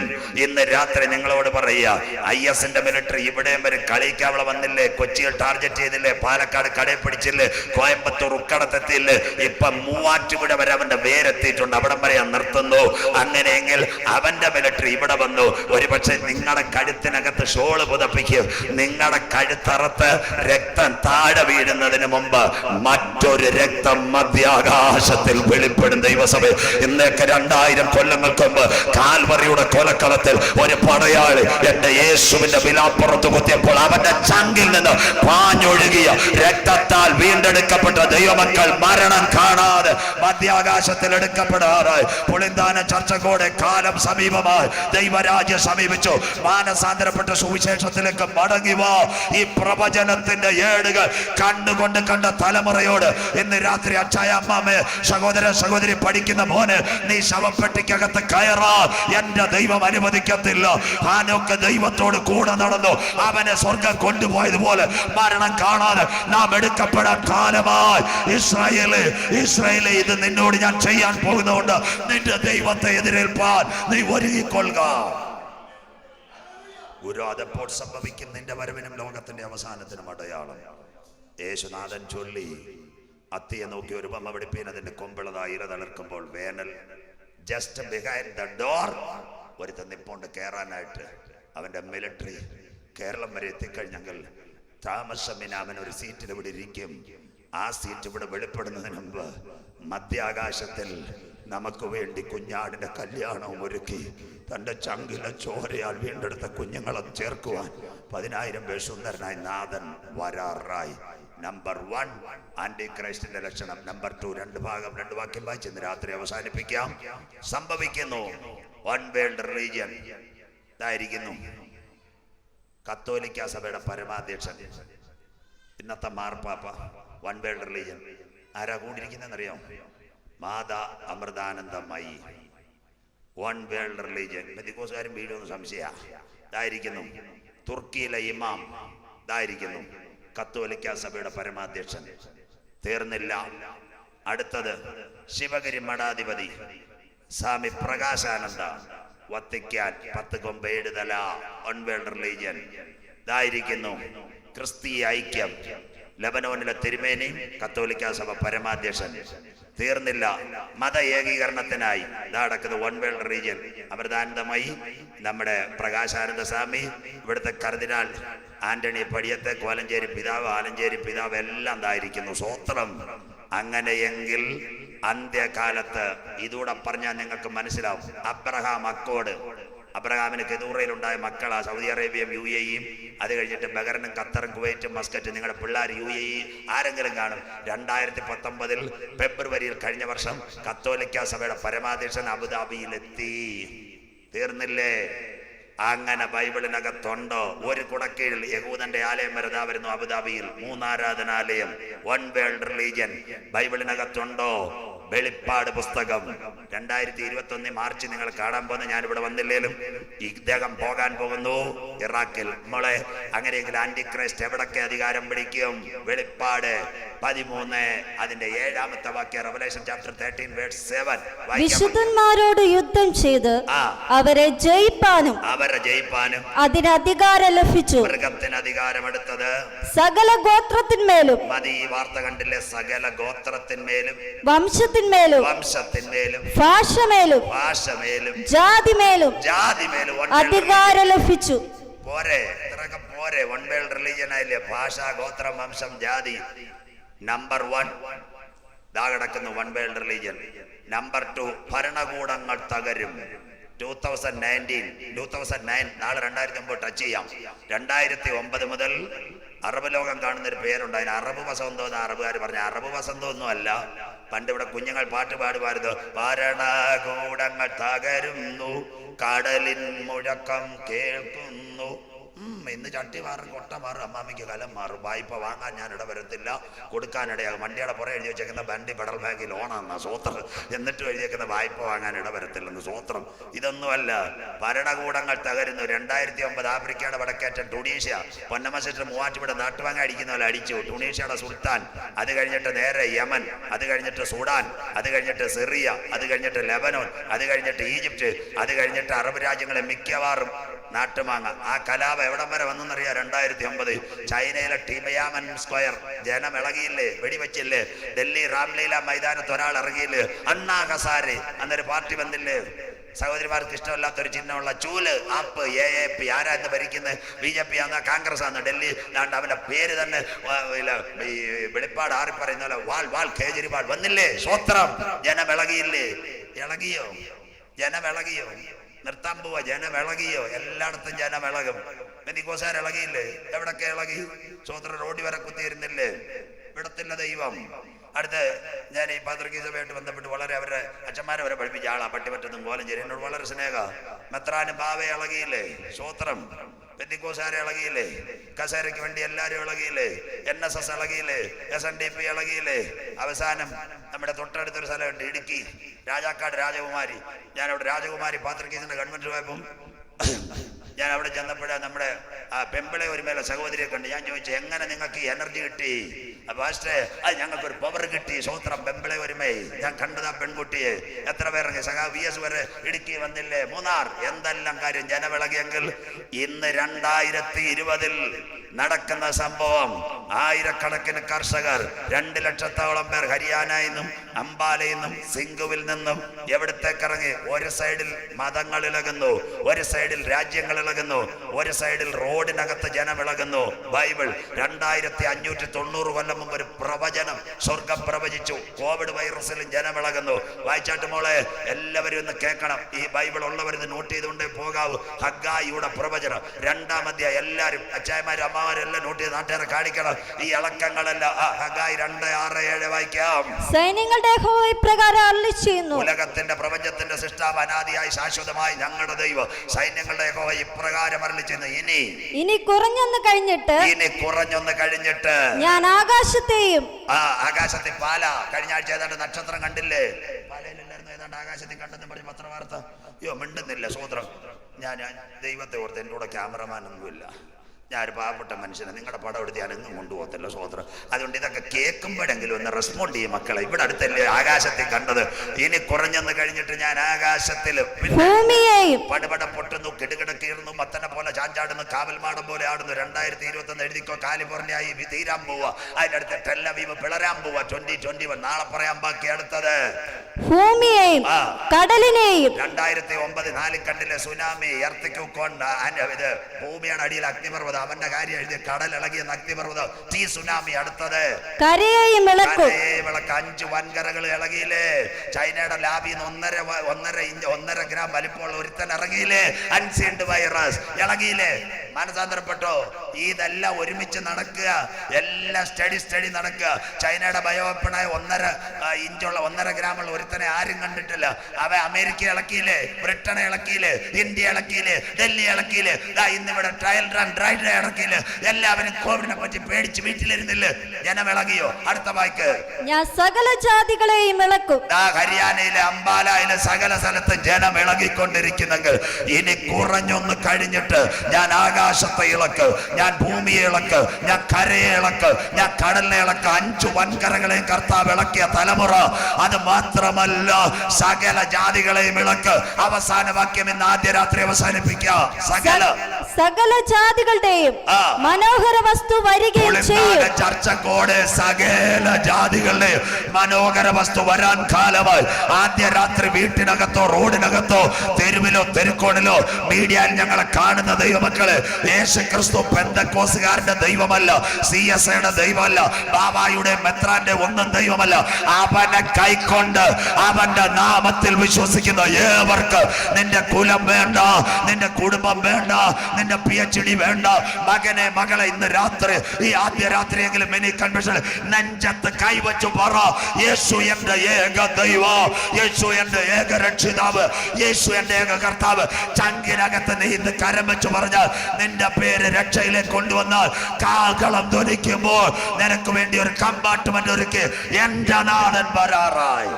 ഇന്ന് രാത്രി നിങ്ങളോട് പറയുക, IS-ന്റെ മിലിറ്ററി ഇവിടെയും വരും. കളിക്കാവള വന്നില്ലേ, കൊച്ചിയിൽ ടാർഗറ്റ് ചെയ്തില്ലേ, പാലക്കാട് കടയിൽ പിടിച്ചില്ലേ, കോയമ്പത്തൂർ ഉക്കടത്തെത്തിയില്ലേ, ഇപ്പൊ മൂവാറ്റുപുഴ വരെ അവന്റെ വേരെത്തിയിട്ടുണ്ട്. അവിടം വരെ നിർത്തുന്നു. അങ്ങനെയെങ്കിൽ അവന്റെ മിലിറ്ററി ഇവിടെ വന്നു. ഒരുപക്ഷെ നിങ്ങളുടെ കഴുത്തിനകത്ത് ഷോള് പുതപ്പിക്കും. നിങ്ങളുടെ കഴുത്തറത്ത് രക്തം താഴെ വീഴുന്നതിന് മുമ്പ് മറ്റൊരു രക്തം മധ്യാകാശത്തിൽ വെളിപ്പെടും. ദൈവസഭ, ഇന്നേക്ക് 2000 കൊല്ലങ്ങൾക്ക് മുമ്പ് കാൽവറിയുടെ കൊലക്കളത്തിൽ ഒരു പടയാളി എന്റെ യേശുവിന്റെ വിലാപ്പുറത്ത് കുത്തിയപ്പോൾ അവന്റെ ചങ്കിൽ നിന്ന് പാഞ്ഞൊഴുകിയ രക്തത്താൽ വീണ്ടെടുക്കപ്പെട്ട ദൈവമക്കൾ മരണം കാണാതെ മധ്യാകാശത്തിൽ എടുക്കപ്പെടാറായി. പുളിന്താന ചർച്ചകോടെ കാലം സമീപമായി, ദൈവരാജ്യം സമീപിച്ചു. മാനസാന്തരപ്പെട്ട സുവിശേഷത്തിലേക്ക് മടങ്ങി വാ. ഈ പ്രവചനത്തിന്റെ ഏടുകൾ കണ്ടുകൊണ്ട് കണ്ട തലമുറയോട് ഇന്ന് രാത്രി അച്ചായ അമ്മാമേ, സഹോദര സഹോദരി, പഠിക്കുന്ന മോന്, നീ ശവപ്പെട്ടിക്കകത്ത് കയറാ. എന്റെ ദൈവം അനുവദിക്കത്തില്ല. ഹാനോക്ക് ദൈവത്തോട് കൂടെ നടന്നു. അവനെ സ്വർഗം കൊണ്ടുപോയതുപോലെ മരണം കാണാതെ നാം എടുക്കപ്പെടാൻ കാലമായി. ഇസ്രായേലേ, ഇത് നിന്നോട് ഞാൻ ചെയ്യാൻ പോകുന്നതുകൊണ്ട് നിന്റെ ദൈവത്തെ എതിരേൽപ്പാൻ നീ ഒരുങ്ങിക്കൊള്ളുക. ഗുരുവാദപ്പോൾ സംഭവിക്കും നിന്റെ വരവിനും ലോകത്തിന്റെ അവസാനത്തിനും അടയാളം. യേശുനാഥൻ ചൊല്ലി, അത്തിയെ നോക്കി ഒരു ബമ്മ വെടിപ്പീൻ, അതിന്റെ കൊമ്പിളതായി ഇര തളിർക്കുമ്പോൾ വേനൽ. ജസ്റ്റ് ബിഹൈൻഡ് ദ ഡോർ ഒരുത്തൻ നിപ്പോണ്ട് കയറാനായിട്ട്. അവന്റെ മിലിറ്ററി കേരളം വരെ എത്തിക്കഴിഞ്ഞെങ്കിൽ താമസമിന് അവൻ ഒരു സീറ്റിൽ ഇവിടെ ഇരിക്കും. ആ സീറ്റ് ഇവിടെ വെളിപ്പെടുന്നതിന് മുമ്പ് മധ്യാകാശത്തിൽ നമുക്ക് വേണ്ടി കുഞ്ഞാടിന്റെ കല്യാണവും ഒരുക്കി തന്റെ ചങ്കിലെ ചോരയാൽ വീണ്ടെടുത്ത കുഞ്ഞുങ്ങളെ ചേർക്കുവാൻ 10,000 പേർ സുന്ദരനായി നാഥൻ വരാറായി. നമ്പർ 1 ആന്റി ക്രൈസ്റ്റിന്റെ ലക്ഷണം. നമ്പർ 2 2 ഭാഗം 2 വാക്യം വായിച്ച് ഇന്ന് രാത്രി അവസാനിപ്പിക്കാം. സംഭവിക്കുന്നു വൺ വേൾഡ് റിലീജിയൻ. ഇതായിരിക്കുന്നു കത്തോലിക്ക സഭയുടെ പരമാധ്യക്ഷൻ, ഇന്നത്തെ മാർപ്പാപ്പ. വൺ വേൾഡ് റിലീജിയൻ ആരാ കൂടിയിരിക്കുന്നറിയോ? Mata Amritanandamayi. One world religion. പെന്തിക്കോസുകാരും വീഴുമെന്ന് സംശയ. ഇതായിരിക്കുന്നു തുർക്കിയിലെ ഇമാം. ഇതായിരിക്കുന്നു കത്തോലിക്ക സഭയുടെ പരമാധ്യക്ഷൻ. തീർന്നില്ല. അടുത്തത് ശിവഗിരി മഠാധിപതി സ്വാമി പ്രകാശാനന്ദ വത്തിക്കാൻ 10 കൊമ്പ് 7 തല വൺ വേൾഡ് റിലീജിയൻ ഇതായിരിക്കുന്നു. ക്രിസ്തീയ ഐക്യം ലബനോനിലെ തിരുമേനി കത്തോലിക്ക സഭ പരമാധ്യക്ഷൻ. തീർന്നില്ല. മത ഏകീകരണത്തിനായി ഇതാടക്കുന്നത് വൺ വേൾഡ് റീജിയൻ അമൃതാനന്ദമായി നമ്മുടെ പ്രകാശാനന്ദ സ്വാമി, ഇവിടുത്തെ കർദിനാൾ ആന്റണി പടിയത്തെ, കോലഞ്ചേരി പിതാവ്, ആലഞ്ചേരി പിതാവ് എല്ലാം ഇതായിരിക്കുന്നു. സ്വോത്രം. അങ്ങനെയെങ്കിൽ അന്ത്യകാലത്ത് ഇതൂടെ പറഞ്ഞാൽ നിങ്ങൾക്ക് മനസ്സിലാവും. അബ്രഹാം അക്കോട്, അബ്രഹാമിന് കെതൂറയിലുണ്ടായ മക്കളാ സൗദി അറേബ്യയും UAE-യും, അത് കഴിഞ്ഞിട്ട് ബഹ്റൈനും ഖത്തറും കുവൈറ്റും മസ്കറ്റും. നിങ്ങളുടെ പിള്ളേർ UAE ആരെങ്കിലും കാണും. 2019 ഫെബ്രുവരിയിൽ കഴിഞ്ഞ വർഷം കത്തോലിക്ക സഭയുടെ പരമാധ്യക്ഷൻ അബുദാബിയിലെത്തി. തീർന്നില്ലേ? അങ്ങനെ ബൈബിളിനകത്തുണ്ടോ? ഒരു കുടക്കീഴിൽ യഹൂദന്റെ ആലയം വരെ വരുന്നു അബുദാബിയിൽ. 3 ആരാധനാലയം, വൺ വേൾഡ് റിലീജിയൻ. ബൈബിളിനകത്തുണ്ടോ? വെളിപ്പാട് പുസ്തകം 2021 മാർച്ച് നിങ്ങൾ കാണാൻ പോകുന്ന, ഞാനിവിടെ വന്നില്ലേലും ഇദ്ദേഹം പോകാൻ പോകുന്നു ഇറാഖിൽ. മോളെ, അങ്ങനെയെങ്കിൽ ആന്റിക്രൈസ്റ്റ് എവിടൊക്കെ അധികാരം പിടിക്കും? വെളിപ്പാട് 13 അതിന്റെ 7-ാമത്തെ വാക്യം, റെവലേഷൻ ചാപ്റ്റർ 13 വേഴ്സ് 7. വിശുദ്ധന്മാരോട് യുദ്ധം ചെയ്ത് അവരെ ജയിപ്പാനും അതിന് അധികാരം ലഭിച്ചു. മൃഗത്തിന് അധികാരം എടുത്തത് സകല ഗോത്രത്തിന്മേലും. മതി, ഈ വാർത്ത കണ്ടില്ലേ? സകല ഗോത്രത്തിന്മേലും, വംശത്തിന്മേലും, ഭാഷമേലും, ജാതിമേലും അധികാരം ലഭിച്ചു. പോരെ, ഇത്രയൊക്കെ പോരെ? വൺ വേൾഡ് റിലീജിയൻ ആയില്ലേ? ഭാഷ, ഗോത്രം, വംശം, ജാതി. നമ്പർ 1 ദാ കിടക്കുന്നു വൺ വേൾഡ് റിലീജിയൻ. നമ്പർ 2 ഭരണകൂടങ്ങൾ തകരും. 2009 നാളെ 2009 ടച്ച് ചെയ്യാം. 2009 മുതൽ അറബ് ലോകം കാണുന്ന ഒരു പേരുണ്ട്. അതിന് അറബ് വസന്തം എന്ന് അറബുകാർ പറഞ്ഞ. അറബ് വസന്തം ഒന്നും അല്ല. പണ്ട് ഇവിടെ കുഞ്ഞുങ്ങൾ പാട്ട് പാടുമായിരുന്നു. ഭരണകൂടങ്ങൾ തകരുന്നു, കടലിൻ മുഴക്കം കേൾക്കുന്നു. ഇന്ന് ചട്ടി മാറും, കൊട്ട മാറും, അമ്മാമ്മയ്ക്ക് കലം മാറും. വായ്പ വാങ്ങാൻ ഞാൻ ഇടവരത്തില്ല, കൊടുക്കാനിടയാകും. വണ്ടിയുടെ പുറം എഴുതി വെച്ചേക്കുന്ന വണ്ടി ഫെഡറൽ ബാങ്കിൽ ഓണാന്ന സ്വോത്രം, എന്നിട്ടും എഴുതിയേക്കുന്ന വായ്പ വാങ്ങാൻ ഇടവരത്തില്ലെന്ന് സ്വോത്രം. ഇതൊന്നുമല്ല. ഭരണകൂടങ്ങൾ തകരുന്നു. 2009 ആഫ്രിക്കയുടെ വടക്കേറ്റം ടുണീഷ്യ, പൊന്നമ്മ സിസ്റ്റർ മൂവാറ്റുപുഴ നാട്ടുവാങ്ങ അടിക്കുന്ന പോലെ അടിച്ചു. ടുണീഷ്യയുടെ സുൽത്താൻ, അത് കഴിഞ്ഞിട്ട് നേരെ യമൻ, അത് കഴിഞ്ഞിട്ട് സുഡാൻ, അത് കഴിഞ്ഞിട്ട് സിറിയ, അത് കഴിഞ്ഞിട്ട് ലെബനോൻ, അത് കഴിഞ്ഞിട്ട് ഈജിപ്റ്റ്, അത് കഴിഞ്ഞിട്ട് അറബ് രാജ്യങ്ങളെ മിക്കവാറും നാട്ടുമാങ്ങ. ആ കലാപം എവിടം വരെ വന്നെന്നറിയാം? 2009 ചൈനയിലെ ടിമയാമൻ സ്ക്വയർ. ജനം ഇളകിയില്ലേ? വെടിവെച്ചില്ലേ? ഡൽഹി രാംലീല മൈതാനത്ത് ഒരാൾ ഇറങ്ങിയില്ലേ? അണ്ണാ ഹസാരെ എന്നൊരു പാർട്ടി വന്നില്ലേ? സഹോദരിമാർക്ക് ഇഷ്ടമല്ലാത്തൊരു ചിഹ്നമുള്ള ചൂല് ആപ്പ് AAP. ആരാ ഇന്ന് ഭരിക്കുന്നത്? BJP ആണോ കോൺഗ്രസ് ആണോ? ഡൽഹി ദാണ്ട് അവന്റെ പേര് തന്നെ ഈ വെളിപ്പാട് ആറി പറയുന്ന പോലെ വാൾ കേജ്രിവാൾ വന്നില്ലേ? സ്വോത്രം. ജനം ഇളകിയില്ലേ? ഇളകിയോ? ജനം ഇളകിയോ? നിർത്താൻ പോവാ. ജനം ഇളകിയോ? എല്ലായിടത്തും ജനം ഇളകും. പെന്തിക്കോസുകാർ ഇളകിയില്ലേ? എവിടൊക്കെ ഇളകി? സ്വോത്രം. റോഡി വരെ കുത്തിയിരുന്നില്ലേ? വിടത്തില്ല ദൈവം. അടുത്ത് ഞാൻ ഈ പാത്രികീസഭയായിട്ട് ബന്ധപ്പെട്ട് വളരെ അവരുടെ അച്ഛന്മാരെ വരെ പഠിപ്പിച്ച ആളാ. പട്ടിമറ്റത്തും കോലഞ്ചേരി. എന്നോട് വളരെ സ്നേഹ. മെത്രാനും ബാവ ഇളകിയില്ലേ? സ്വോത്രം. പെന്തിക്കോസുകാരെ ഇളകിയില്ലേ? കസേരയ്ക്ക് വേണ്ടി എല്ലാവരും ഇളകിയില്ലേ? NSS ഇളകിയില്ലേ? SNDP ഇളകിയില്ലേ? അവസാനം നമ്മുടെ തൊട്ടടുത്തൊരു സ്ഥലമുണ്ട്, ഇടുക്കി, രാജാക്കാട് രാജകുമാരി. ഞാനവിടെ രാജകുമാരി പാത്രികീസിന്റെ കൺവെൻഷൻ പോയപ്പം ഞാൻ അവിടെ ചെന്നപ്പോഴാ നമ്മുടെ പെമ്പിളെ ഒരു മേലെ സഹോദരിയെ കണ്ട്. ഞാൻ ചോദിച്ചു, എങ്ങനെ നിങ്ങൾക്ക് എനർജി കിട്ടി? പാസ്റ്റേ, അത് ഞങ്ങൾക്കൊരു പവർ കിട്ടി. സ്വോത്രം. പെമ്പിളെ ഒരുമേ. ഞാൻ കണ്ടതാ പെൺകുട്ടിയെ. എത്ര പേരിറങ്ങി? VS വരെ ഇടുക്കി വന്നില്ലേ? മൂന്നാർ. എന്തെല്ലാം കാര്യം. ജനവിളകിയെങ്കിൽ ഇന്ന് 2020 നടക്കുന്ന സംഭവം, ആയിരക്കണക്കിന് കർഷകർ, 2 ലക്ഷത്തോളം പേർ ഹരിയാനയിൽ നിന്നും അംബാലയിൽ നിന്നും സിംഗുവിൽ നിന്നും എവിടത്തേക്ക് ഇറങ്ങി. ഒരു സൈഡിൽ മതങ്ങൾ ഇളകുന്നു, ഒരു സൈഡിൽ രാജ്യങ്ങൾ ഇളകുന്നു, ഒരു സൈഡിൽ റോഡിനകത്ത് ജനം ഇളകുന്നു. ബൈബിൾ 2590 കൊല്ലം മുമ്പ് ഒരു പ്രവചനം സ്വർഗം പ്രവചിച്ചു. കോവിഡ് വൈറസിലും ജനം ഇളകുന്നു. വായിച്ചാട്ട് മോളെ, എല്ലാവരും ഒന്ന് കേൾക്കണം. ഈ ബൈബിൾ ഉള്ളവരിത് നോട്ട് ചെയ്തുകൊണ്ടേ പോകാവൂ. ഹഗ്ഗായിയുടെ പ്രവചനം 2-ാം അധ്യായം. എല്ലാവരും അച്ചായമാരും അമ്മമാരെല്ലാം നോട്ട് ചെയ്ത് നാട്ടുകാരെ കാണിക്കണം. ഈ ഇളക്കങ്ങളെല്ലാം ഹഗ്ഗായി 2:6-7 വായിക്കാം. സൈന്യങ്ങളുടെ യഹോവ ഇപ്രകാരം അരുളിച്ചെയ്യുന്നു. ഉലകത്തിന്റെ പ്രപഞ്ചത്തിന്റെ സൃഷ്ടാവ്, അനാദിയായി ശാശ്വതമായി ഞങ്ങളുടെ ദൈവം, സൈന്യങ്ങളുടെ യഹോവ ഇപ്രകാരം അരുളിച്ചെയ്യുന്നു. ഇനി കുറഞ്ഞൊന്ന് കഴിഞ്ഞിട്ട് ഞാൻ ആകാശത്തെയും. ആകാശത്തിൽ പാല. കഴിഞ്ഞ ആഴ്ച ഏതാണ്ട് നക്ഷത്രം കണ്ടില്ലേ? പാലയിലില്ലായിരുന്നു, ഏതാണ്ട് ആകാശത്തിൽ കണ്ടെന്ന് പറഞ്ഞ് പത്രവാർത്ത. മിണ്ടുന്നില്ല. സ്വോത്രം. ഞാൻ ദൈവത്തെ ഓർത്ത്. എൻ്റെ കൂടെ ക്യാമറമാൻ ഒന്നുമില്ല. ഞാനൊരു പാവപ്പെട്ട മനുഷ്യനെ നിങ്ങളുടെ പടം എടുത്ത് ഞാൻ എങ്ങും കൊണ്ടുപോകത്തില്ല സ്വോത്രം. അതുകൊണ്ട് ഇതൊക്കെ കേൾക്കുമ്പോഴെങ്കിലും ഒന്ന് റെസ്പോണ്ട് ചെയ്യും മക്കളെ. ഇവിടെ അടുത്തല്ലേ ആകാശത്തിൽ കണ്ടത്, ഇനി കുറഞ്ഞെന്ന് കഴിഞ്ഞിട്ട് ഞാൻ ആകാശത്തിൽ പടപട പൊട്ടുന്നു, കിടുകിടക്കീറുന്നു, മത്തനെ പോലെ ചാഞ്ചാടുന്നു, കാവൽമാടം പോലെ ആടുന്നു. 2021 എഴുതിക്കോ, കാലിഫോർണിയായി തീരാൻ പോവാ, അതിന്റെ അടുത്ത് ടെല്ലവീവ് പിളരാൻ പോവാ. 2021 നാളെ പറയാൻ ബാക്കി അടുത്തത് ഭൂമിയെയും കടലിനെയും. 2009 നാലിക്കണ്ടിലെ സുനാമി, ഇത് ഭൂമിയുടെ അടിയിൽ അഗ്നിപർവ്വതം, അവന്റെ കാര്യം എഴുതിയ കടൽ ഇളകിയ അഗ്നിപർവ്വതം, തീ സുനാമി. അടുത്തത് കരയെയും ഇളക്കും. 5 വൻകരകൾ ഇളകിയില്ലേ? ചൈനയുടെ ലാബിന്ന് 1.5 ഗ്രാം വലിപ്പമുള്ള ഒരുത്തൻ ഇറങ്ങിയില്ലേ? അൻസീൽഡ് വൈറസ് ഇളകിയില്ലേ? മനസാന്തരപ്പെട്ടോ? ഇതെല്ലാം ഒരുമിച്ച് നടക്കുക, എല്ലാം സ്റ്റഡി നടക്കുക. ചൈനയുടെ ബയോവെപ്പണായ 1.5 ഗ്രാമുള്ള ഒരുത്തനെ ആരും കണ്ടിട്ടില്ല. അവ അമേരിക്ക ഇളക്കിയില്ലേ? ബ്രിട്ടനെ ഇളക്കിയില്ലേ? ഇന്ത്യ ഇളക്കിയില്ലേ? ഡൽഹി ഇളക്കിയില്ലേ? ഇന്നിവിടെ ട്രയൽ റൺ ഡ്രൈ ഡേ ഇറക്കിയില്ലേ? എല്ലാവരും കോവിഡിനെ പറ്റി പേടിച്ച് വീട്ടിലിരുന്നില്ലേ? ജനം ഇളകിയോ? അടുത്ത വായിക്ക്. ഞാൻ സകല ജാതികളെയും ഇളക്കും. ഹരിയാനയിലെ അംബാലയിലെ സകല സ്ഥലത്ത് ജനം ഇളകിക്കൊണ്ടിരിക്കുന്നെങ്കിൽ ഇനി കുറഞ്ഞൊന്ന് കഴിഞ്ഞിട്ട് ഞാൻ ആകാശത്തെ ഇളക്ക്, ഞാൻ ഭൂമിയെ ഇളക്ക്, ഞാൻ കരയെ ഇളക്ക്, ഞാൻ കടലിനെ ഇളക്ക്. 5 വൻകരകളെയും കർത്താവ് ഇളക്കിയ തലമുറ. അത് മാത്രമല്ല, സകല ജാതികളെയും ഇളക്ക്. അവസാന വാക്യം ഇന്ന് ആദ്യ രാത്രി അവസാനിപ്പിക്കാം. സകല ജാതികളുടെയും മനോഹര വസ്തു വരികയും ചെയ്യും. ചർച്ചക്കോടെ സകല ജാതികളുടെ മനോഹര വസ്തു വരാൻ കാലമായി. ആദ്യ രാത്രി വീട്ടിനകത്തോ റോഡിനകത്തോ തെരുവിലോ തെരുക്കോണിലോ മീഡിയയിൽ ഞങ്ങളെ കാണുന്ന ദൈവമക്കള്, യേശു ക്രിസ്തു പെന്തക്കോസുകാരന്റെ ദൈവമല്ല, CSIയുടെ ദൈവമല്ല, ബാബായുടെ മെത്രാന്റെ ഒന്നും ദൈവമല്ല. അവനെ കൈക്കൊണ്ട് അവന്റെ നാമത്തിൽ വിശ്വസിക്കുന്ന ഏവർക്ക് നിന്റെ കുലം വേണ്ട, നിന്റെ കുടുംബം വേണ്ട, നിന്റെ PhD വേണ്ട. മകനെ മകളെ ഇന്ന് രാത്രി, ഈ ആദ്യ രാത്രിയെങ്കിലും മിനി കൺവെൻഷൻ നെഞ്ചത്ത് കൈവച്ചു പറ, യേശു എന്റെ ഏക ദൈവ, യേശു എന്റെ ഏക രക്ഷിതാവ്, യേശു എന്റെ ഏക കർത്താവ്. ചങ്കിനകത്ത് നീ ഇന്ന് കരം വെച്ച് പറഞ്ഞാൽ നിന്റെ പേര് രക്ഷയിലേക്ക് കൊണ്ടുവന്നാൽ കാഹളം ധ്വനിക്കുമ്പോൾ നിനക്ക് വേണ്ടി ഒരു കമ്പാർട്ട്മെന്റ് ഒരുക്കി എന്റെ നാഥൻ വരാറായി.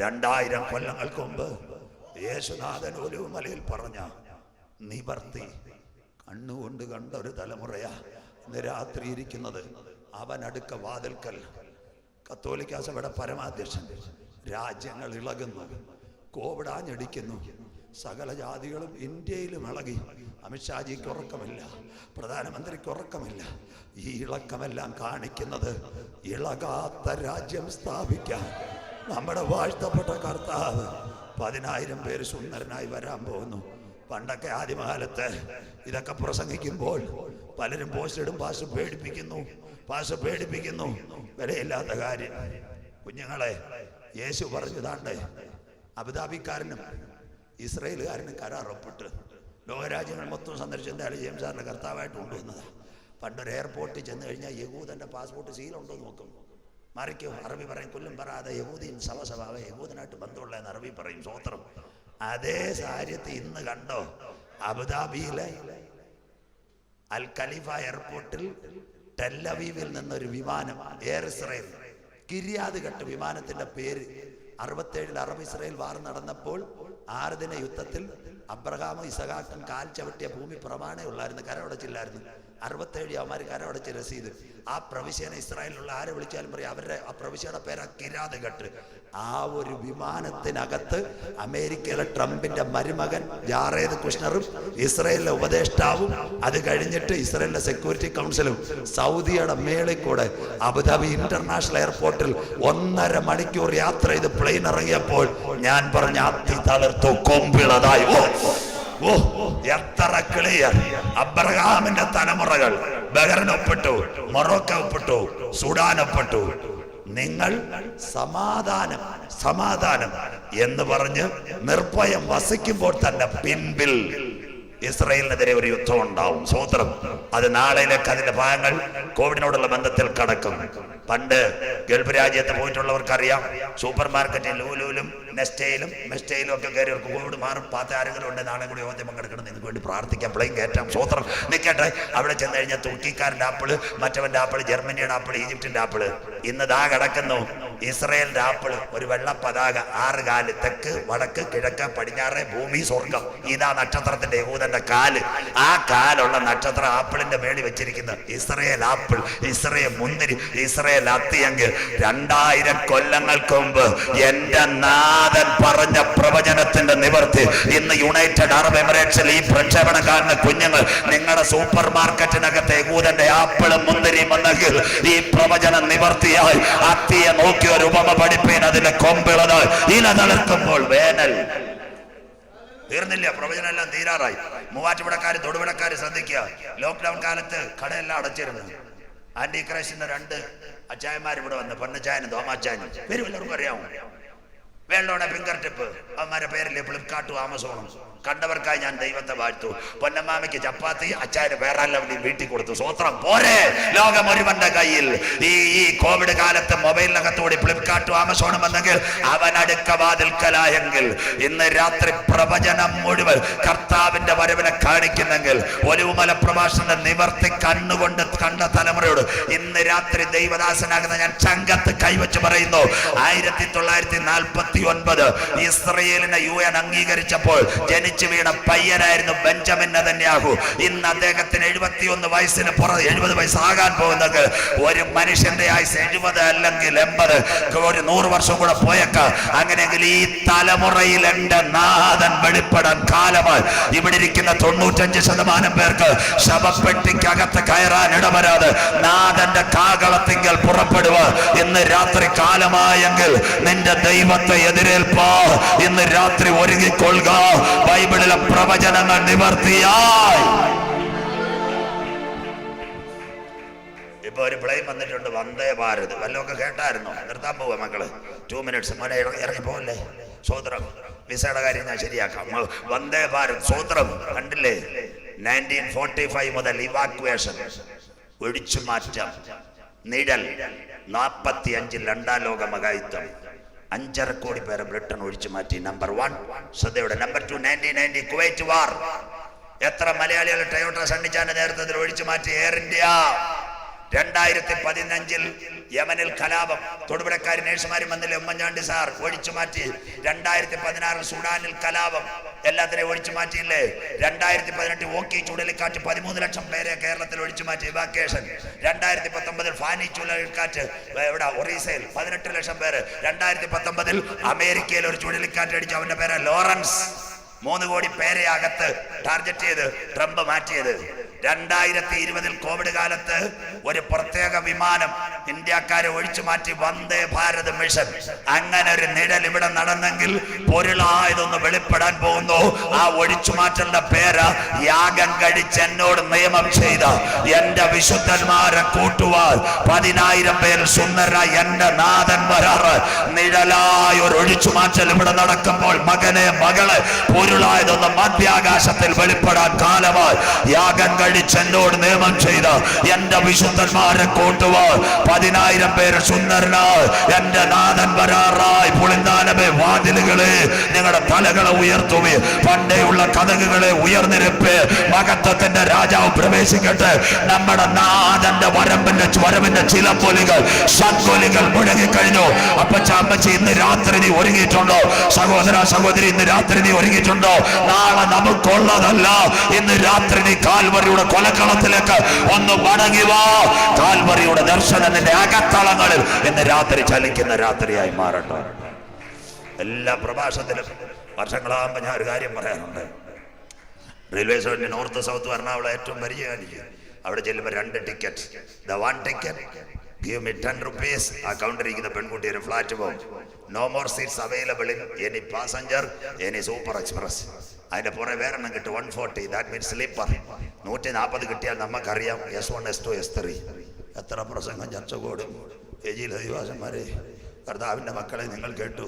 2000 കൊല്ലങ്ങൾക്ക് മുമ്പ് യേശുനാഥൻ ഒലിവുമലയിൽ പറഞ്ഞ നിവർത്തി കണ്ണുകൊണ്ട് കണ്ട ഒരു തലമുറയാ ഇന്ന് രാത്രി ഇരിക്കുന്നത്. അവൻ അടുക്ക വാതിൽക്കൽ. കത്തോലിക്ക സഭയുടെ പരമാധ്യക്ഷൻ, രാജ്യങ്ങൾ ഇളകുന്നു, കോവിഡ് ആഞ്ഞടിക്കുന്നു, സകല ജാതികളും ഇന്ത്യയിലും ഇളകി. അമിത്ഷാജിക്ക് ഉറക്കമില്ല, പ്രധാനമന്ത്രിക്ക് ഉറക്കമില്ല. ഈ ഇളക്കമെല്ലാം കാണിക്കുന്നത് ഇളകാത്ത രാജ്യം സ്ഥാപിക്കാൻ നമ്മുടെ വാഴ്ത്തപ്പെട്ട കർത്താവ് 10,000 പേര് സുന്ദരനായി വരാൻ പോകുന്നു. പണ്ടൊക്കെ ആദ്യകാലത്ത് ഇതൊക്കെ പ്രസംഗിക്കുമ്പോൾ പലരും പോസ്റ്റ് ഇടും, പാസ് പേടിപ്പിക്കുന്നു. വിലയില്ലാത്ത കാര്യം. കുഞ്ഞുങ്ങളെ, യേശു പറഞ്ഞതാണ്ട് അബുദാബിക്കാരനും ഇസ്രയേലുകാരനും കരാറൊപ്പിട്ട് ലോകരാജ്യങ്ങൾ മൊത്തം സന്ദർശിച്ചെന്തായാലും ജെയിംസ് സാറിന്റെ കർത്താവായിട്ട് കൊണ്ടുവന്നതാണ്. പണ്ടൊരു എയർപോർട്ടിൽ ചെന്ന് കഴിഞ്ഞാൽ യഹൂദന്റെ പാസ്പോർട്ട് സീലുണ്ടോ നോക്കും, മറിക്കും. അറബി പറയും, കൊല്ലും പറയാതെ യഹൂദിൻ സവസഭാവ, യഹൂദനായിട്ട് ബന്ധമുള്ള എന്ന് അറബി പറയും. സ്വോത്രം. അതേ കാര്യത്തെ ഇന്ന് കണ്ടോ? അബുദാബിയിലെ അൽ ഖലീഫ എയർപോർട്ടിൽ ടെല്ലവീവിൽ നിന്നൊരു വിമാനം, എയർ ഇസ്രയേൽ, കിരിയാത് ഘട്ട് വിമാനത്തിന്റെ പേര്. 67 അറബ് ഇസ്രയേൽ വാർ നടന്നപ്പോൾ 6 ദിന യുദ്ധത്തിൽ അബ്രഹാമും ഇസഹാക്കും കാൽ ചവിട്ടിയ ഭൂമി പ്രമാണേ ഉള്ളായിരുന്നു, കരമടച്ചില്ലായിരുന്നു. 67 അവന്മാർ കരമടച്ച് രസീത്. ആ പ്രവിശ്യനെ ഇസ്രായേലിലുള്ള ആരെ വിളിച്ചാലും പറയും അവരുടെ ആ പ്രവിശ്യയുടെ പേരാ കിരാത് ഘട്ട്. ആ ഒരു വിമാനത്തിനകത്ത് അമേരിക്കയിലെ ട്രംപിന്റെ മരുമകൻ ജാറേദ് കുഷ്ണറും ഇസ്രയേലിലെ ഉപദേഷ്ടാവും, അത് കഴിഞ്ഞിട്ട് ഇസ്രയേലിലെ സെക്യൂരിറ്റി കൗൺസിലും സൗദിയുടെ മേളിൽ കൂടെ അബുദാബി ഇന്റർനാഷണൽ എയർപോർട്ടിൽ 1.5 മണിക്കൂർ യാത്ര ചെയ്ത് പ്ലെയിൻ ഇറങ്ങിയപ്പോൾ ഞാൻ പറഞ്ഞ അത്തി തളിർത്തു, കൊമ്പിളതായി. എത്ര ക്ലിയർ! അബ്രഹാമിന്റെ തലമുറകൾ ബഹ്റൈൻ ഒപ്പിട്ടു, മൊറോക്കോ ഒപ്പിട്ടു, സുഡാൻ ഒപ്പിട്ടു. നിങ്ങൾ സമാധാനം എന്ന് പറഞ്ഞ് നിർഭയം വസിക്കുമ്പോൾ തന്നെ പിൻപിൽ ഇസ്രയേലിനെതിരെ ഒരു യുദ്ധം ഉണ്ടാവും. സ്വോത്രം. അത് നാളെയിലേക്ക് അതിന്റെ ഭാഗങ്ങൾ കോവിഡിനോടുള്ള ബന്ധത്തിൽ കടക്കും. പണ്ട് ഗൾഫ് രാജ്യത്ത് പോയിട്ടുള്ളവർക്കറിയാം, സൂപ്പർ മാർക്കറ്റിൽ ലൂലൂലും നെസ്റ്റയിലും മെസ്റ്റയിലും ഒക്കെ കയറിയവർക്ക് കോവിഡ് മാറും. ആരെങ്കിലും ഉണ്ട് നാളെ കൂടി യോഗത്തിൽ പങ്കെടുക്കണം, നിങ്ങൾക്ക് വേണ്ടി പ്രാർത്ഥിക്കാം, പ്ലെയിൻ കയറ്റാം. സ്വോത്രം. നിൽക്കട്ടെ. അവിടെ ചെന്ന് കഴിഞ്ഞാൽ തുർക്കിക്കാരൻ്റെ ആപ്പിള്, മറ്റവന്റെ ആപ്പിള്, ജർമ്മനിയുടെ ആപ്പിള്, ഈജിപ്തിന്റെ ആപ്പിള്. ഇന്ന് ദാ കിടക്കുന്നു. ഇസ്രയേലിന്റെ ആപ്പിൾ ഒരു വെള്ള പതാക, 6 കാല്, തെക്ക് വടക്ക് കിഴക്ക് പടിഞ്ഞാറ് ഭൂമി സ്വർഗം. ഇതാ നക്ഷത്രത്തിന്റെ യഹൂദന്റെ കാല്. ആ കാലുള്ള നക്ഷത്രം ആപ്പിളിന്റെ മേളിൽ വെച്ചിരിക്കുന്നത് ഇസ്രയേൽ ആപ്പിൾ, ഇസ്രയേൽ മുന്തിരി, ഇസ്രയേൽ അത്തിയങ്ക്. 2000 കൊല്ലങ്ങൾക്ക് മുമ്പ് എന്റെ നാഥൻ പറഞ്ഞ പ്രവചനത്തിന്റെ നിവർത്തി ഇന്ന് യുണൈറ്റഡ് അറബ് എമിറേറ്റ്സിൽ ഈ പ്രക്ഷേപണം കാണുന്ന കുഞ്ഞുങ്ങൾ, നിങ്ങളുടെ സൂപ്പർ മാർക്കറ്റിനകത്തെ യഹൂദന്റെ ആപ്പിളും മുന്തിരിയും വന്നെങ്കിൽ ഈ പ്രവചനം നിവർത്തിയായി. അത്തിയെ നോക്കി ഒരു ഉപമ പഠിപ്പീൻ, അതിന്റെ കൊമ്പിളത് ഇല തളിർക്കുമ്പോൾ വേനൽ. തീർന്നില്ല, പ്രവചനം എല്ലാം തീരാറായി. മൂവാറ്റുപുഴക്കാര് തൊടുപുഴക്കാര് ശ്രദ്ധിക്കുക. ലോക്ക്ഡൌൺ കാലത്ത് കടയെല്ലാം അടച്ചിരുന്നു. ആന്റി ക്രൈസ്റ്റിന്റെ 2 അച്ചായന്മാർ ഇവിടെ വന്ന്, പൊന്നച്ചായനും തോമാച്ചായനും, പേരും എല്ലാവർക്കും അറിയാമോ? വേണ്ടോടെ ഫിംഗർ ടിപ്പ് അവന്മാരുടെ പേരില്ലേ, ഫ്ലിപ്കാർട്ടും ആമസോണും. കണ്ടവർക്കായി ഞാൻ ദൈവത്തെ വാഴ്ത്തു. പൊന്നമ്മാമയ്ക്ക് ചപ്പാത്തി, അച്ചായന് വേറാലവടി വീട്ടിൽ കൊടുത്തു. സ്വോത്രം പോരെ. ലോകം ഒരുവന്റെ കയ്യിൽ. ഈ കോവിഡ് കാലത്ത് മൊബൈലിനകത്തോടി ഫ്ലിപ്കാർട്ടും ആമസോണും വന്നെങ്കിൽ അവൻ അടുക്ക വാതിൽക്കലായെങ്കിൽ ഇന്ന് രാത്രി പ്രവചനം മുഴുവൻ കർത്താവിന്റെ വരവിനെ കാണിക്കുന്നെങ്കിൽ ഒലിവുമല പ്രഭാഷണ നിവർത്തി കണ്ണുകൊണ്ട് കണ്ട തലമുറയോട് ഇന്ന് രാത്രി ദൈവദാസനാകുന്ന ഞാൻ ചങ്കത്ത് കൈവച്ച് പറയുന്നു. 1949 ഇസ്രയേലിനെ UN അംഗീകരിച്ചപ്പോൾ ജനിച്ചു വീണ പയ്യനായിരുന്നു ബെഞ്ചമിൻ നെതന്യാഹു. ഇന്ന് അദ്ദേഹത്തിന് 71 വയസ്സിന് പുറത്ത് 70 വയസ്സാകാൻ പോകുന്നത്. ഒരു മനുഷ്യന്റെ ആയുസ് 70 അല്ലെങ്കിൽ 80, ഒരു 100 വർഷം കൂടെ പോയേക്കാം. അങ്ങനെയെങ്കിൽ ഈ തലമുറയിൽ എന്റെ നാഥൻ വെളിപ്പെടാൻ കാലമായി. ഇവിടെ ഇരിക്കുന്ന 95% പേർക്ക് ശവപ്പെട്ടിക്കകത്ത് കയറാൻ ഇടവരാതെ നാഥന്റെ കാകളത്തിങ്കൽ പുറപ്പെടുക. ഇന്ന് രാത്രി കാലമായെങ്കിൽ നിന്റെ ദൈവത്തെ എതിരേൽപ്പാ. ഇന്ന് രാത്രി ഒരുങ്ങിക്കൊള്ളുക. ബൈബിളിലെ പ്രവചനങ്ങൾ നിവർത്തിയായി. ഇപ്പൊ ഒരു പ്ലെയിൻ വന്നിട്ടുണ്ട്, വന്ദേ ഭാരത്. വല്ലതൊക്കെ കേട്ടായിരുന്നോ? നിർത്താൻ പോവാ മക്കള്. 2 മിനിറ്റ്സ് മോനെ, ഇറങ്ങി പോകല്ലേ. സ്വോത്രം. വിസയുടെ കാര്യം ഞാൻ ശരിയാക്കാം. വന്ദേ ഭാരത് സ്വോത്രം. കണ്ടില്ലേ? 1945 മുതൽ ഇവാക്വേഷൻ, ഒഴിച്ചു മാറ്റം, നിഴൽ. 45 2ാം ലോക മഹായുദ്ധം. 5.5 കോടി പേരെ ബ്രിട്ടൻ ഒഴിച്ചു മാറ്റി. നമ്പർ 1 ശ്രദ്ധയോടെ. നമ്പർ 2 1990 കുവൈറ്റ് വാർ. എത്ര മലയാളികൾ ടൊയോട്ട സണ്ണിച്ചാന്റെ നേതൃത്വത്തിൽ ഒഴിച്ചു മാറ്റി. Air India. 2015 യമനിൽ കലാപം. തൊടുപുഴക്കാരി നേഴ്സുമാരും വന്നില്ലേ, ഉമ്മൻചാണ്ടി സാർ ഒഴിച്ചു മാറ്റി. 2016 സുഡാനിൽ കലാപം. എല്ലാത്തിനെയും ഒഴിച്ചു മാറ്റിയില്ലേ? 2018 ഓക്കി ചുഴലിക്കാറ്റ് 13 ലക്ഷം പേരെ കേരളത്തിൽ ഒഴിച്ചു മാറ്റി. ഇവാക്വേഷൻ. 2019 ഫാനി ചുഴലിക്കാറ്റ് ഇവിടെ ഒറീസയിൽ 18 ലക്ഷം പേര്. 2019 അമേരിക്കയിൽ ഒരു ചുഴലിക്കാറ്റ് അടിച്ചു, അവന്റെ പേര് ലോറൻസ്. 3 കോടി പേരെ അകത്ത് ടാർഗറ്റ് ചെയ്ത് ട്രംപ് മാറ്റിയത്. 2020 കോവിഡ് കാലത്ത് ഒരു പ്രത്യേക വിമാനം ഇന്ത്യക്കാരെ ഒഴിച്ചു മാറ്റി. വന്ദേ ഭാരത് മിഷൻ. അങ്ങനെ ഒരു നിഴൽ ഇവിടെ നടന്നെങ്കിൽ പൊരുളായതൊന്ന് വെളിപ്പെടാൻ പോകുന്നു. ആ ഒഴിച്ചുമാറ്റലിന്റെ പേര് യാഗം കഴിച്ച് എന്നോട് നിയമം ചെയ്ത എന്റെ വിശുദ്ധന്മാരെ കൂട്ടുവാൻ 10,000 പേര് സുന്ദരായി എന്റെ നാഥൻ വരാറ്. നിഴലായ ഒരു ഒഴിച്ചുമാറ്റൽ ഇവിടെ നടക്കുമ്പോൾ മകനെ മകളെ പൊരുളായതൊന്ന് മധ്യാകാശത്തിൽ വെളിപ്പെടാൻ കാലമായി. യാഗം എന്നോട് നിയമം ചെയ്ത എന്റെ വിശുദ്ധന്മാരെ കൂട്ടുവാൻ 10,000 പേര് സുന്ദരനായി എന്റെ നാഥൻ വരാറായി. പുളിന്താനമേ വാതിലുകളെ നിങ്ങളുടെ തലകളെ ഉയർത്തുവേ. പണ്ടേയുള്ള കഥകുകളെ ഉയർന്നിരുപ്പേ. മഹത്വത്തിന്റെ രാജാവ് പ്രവേശിക്കട്ടെ. നമ്മുടെ നാഥന്റെ വരവിന്റെ ചിലമ്പൊലികൾ ഷഡ്ബൊലികൾ മുഴങ്ങിക്കഴിഞ്ഞു. അപ്പച്ച അമ്മച്ചി ഇന്ന് രാത്രി നീ ഒരുങ്ങിയിട്ടുണ്ടോ? സഹോദര സഹോദരി ഇന്ന് രാത്രി നീ ഒരുങ്ങിയിട്ടുണ്ടോ? നാളെ നമുക്കുള്ളതല്ല. ഇന്ന് രാത്രി നീ കാൽവരിയുടെ കൊലക്കളത്തിലേക്ക് ഒന്ന് മടങ്ങി വാ. കാൽവരിയുടെ ദർശനം നിന്റെ അകത്തളങ്ങളിൽ ഇന്ന് രാത്രി ചലിക്കുന്ന രാത്രിയായി മാറട്ടെ. എല്ലാ പ്രഭാഷണത്തിലും വർഷങ്ങളാകുമ്പോൾ ഞാൻ ഒരു കാര്യം പറയാറുണ്ട്. റെയിൽവേ സ്റ്റേഷനിൽ നോർത്ത് സൗത്ത് എറണാകുളം ഏറ്റവും പരിചയമായിരിക്കും. അവിടെ ചെല്ലുമ്പോൾ 2 ticket. The 1 ticket give me 10 rupees. ആ കൗണ്ടറിരിക്കുന്ന പെൺകുട്ടി ഒരു ഫ്ലാറ്റ് പോകും. No more seats available in any passenger any super express. അതിന്റെ പുറകെ വേറെണ്ണം കിട്ടും 140. That means sleeper. 140 കിട്ടിയാൽ നമുക്കറിയാം S1 S2 S3. എത്ര പ്രസംഗം ചർച്ച കൂടും. ദൈവാസന്മാരെ, കർത്താവിൻ്റെ മക്കളെ, നിങ്ങൾ കേട്ടു.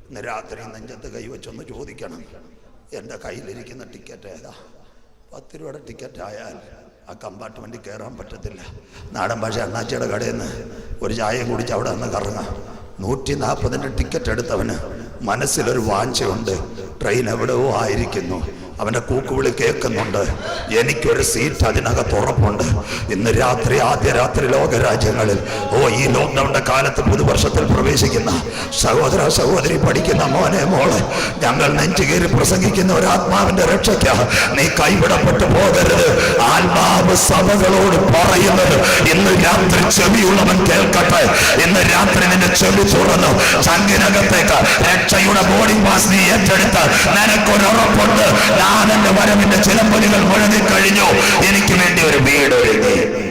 ഇന്ന് രാത്രി നെഞ്ചത്ത് കൈവച്ചൊന്ന് ചോദിക്കണം, എൻ്റെ കയ്യിലിരിക്കുന്ന ടിക്കറ്റ് ഏതാ? 10 രൂപയുടെ ടിക്കറ്റ് ആയാൽ ആ കമ്പാർട്ട്മെൻറ്റിൽ കയറാൻ പറ്റത്തില്ല. നാടൻ ഭാഷ അണ്ണാച്ചിയുടെ കടയിൽ നിന്ന് ഒരു ചായയും കുടിച്ച് അവിടെ നിന്ന് കറങ്ങാം. 140 ടിക്കറ്റ് എടുത്തവന് മനസ്സിലൊരു വാഞ്ചയുണ്ട്. ട്രെയിൻ എവിടെയോ ആയിരിക്കുന്നു. അവന്റെ കൂക്കുവിളി കേൾക്കുന്നുണ്ട്. എനിക്കൊരു സീറ്റ് അതിനകത്ത് ഉറപ്പുണ്ട്. ഇന്ന് രാത്രി, ആദ്യ രാത്രി ലോകരാജ്യങ്ങളിൽ, ഈ ലോക്ക്ഡൌണിന്റെ കാലത്ത് പുതുവർഷത്തിൽ പ്രവേശിക്കുന്ന സഹോദര സഹോദരി, പഠിക്കുന്ന മോനെ മോളെ, ഞങ്ങൾ നെഞ്ചുകേറി പ്രസംഗിക്കുന്ന ഒരു ആത്മാവിന്റെ രക്ഷയ്ക്ക് നീ കൈവിടപ്പെട്ടു പോകരുത്. ആത്മാവ് സഭകളോട് പറയുന്നത് ഇന്ന് രാത്രി ചെവിയുള്ളവൻ കേൾക്കട്ടെ. ഇന്ന് രാത്രി നിന്റെ ചെവി തുറന്നു ചങ്കിനകത്തേക്ക് രക്ഷയുടെ ബോർഡിംഗ് പാസ് നീ ഏറ്റെടുത്ത് നിനക്കൊരുറപ്പുണ്ട്. ഞാൻ എന്റെ വരവിന്റെ ചിലമ്പലുകൾ മുഴങ്ങി കഴിഞ്ഞു. എനിക്ക് വേണ്ടി ഒരു വീട് ഒരുങ്ങി.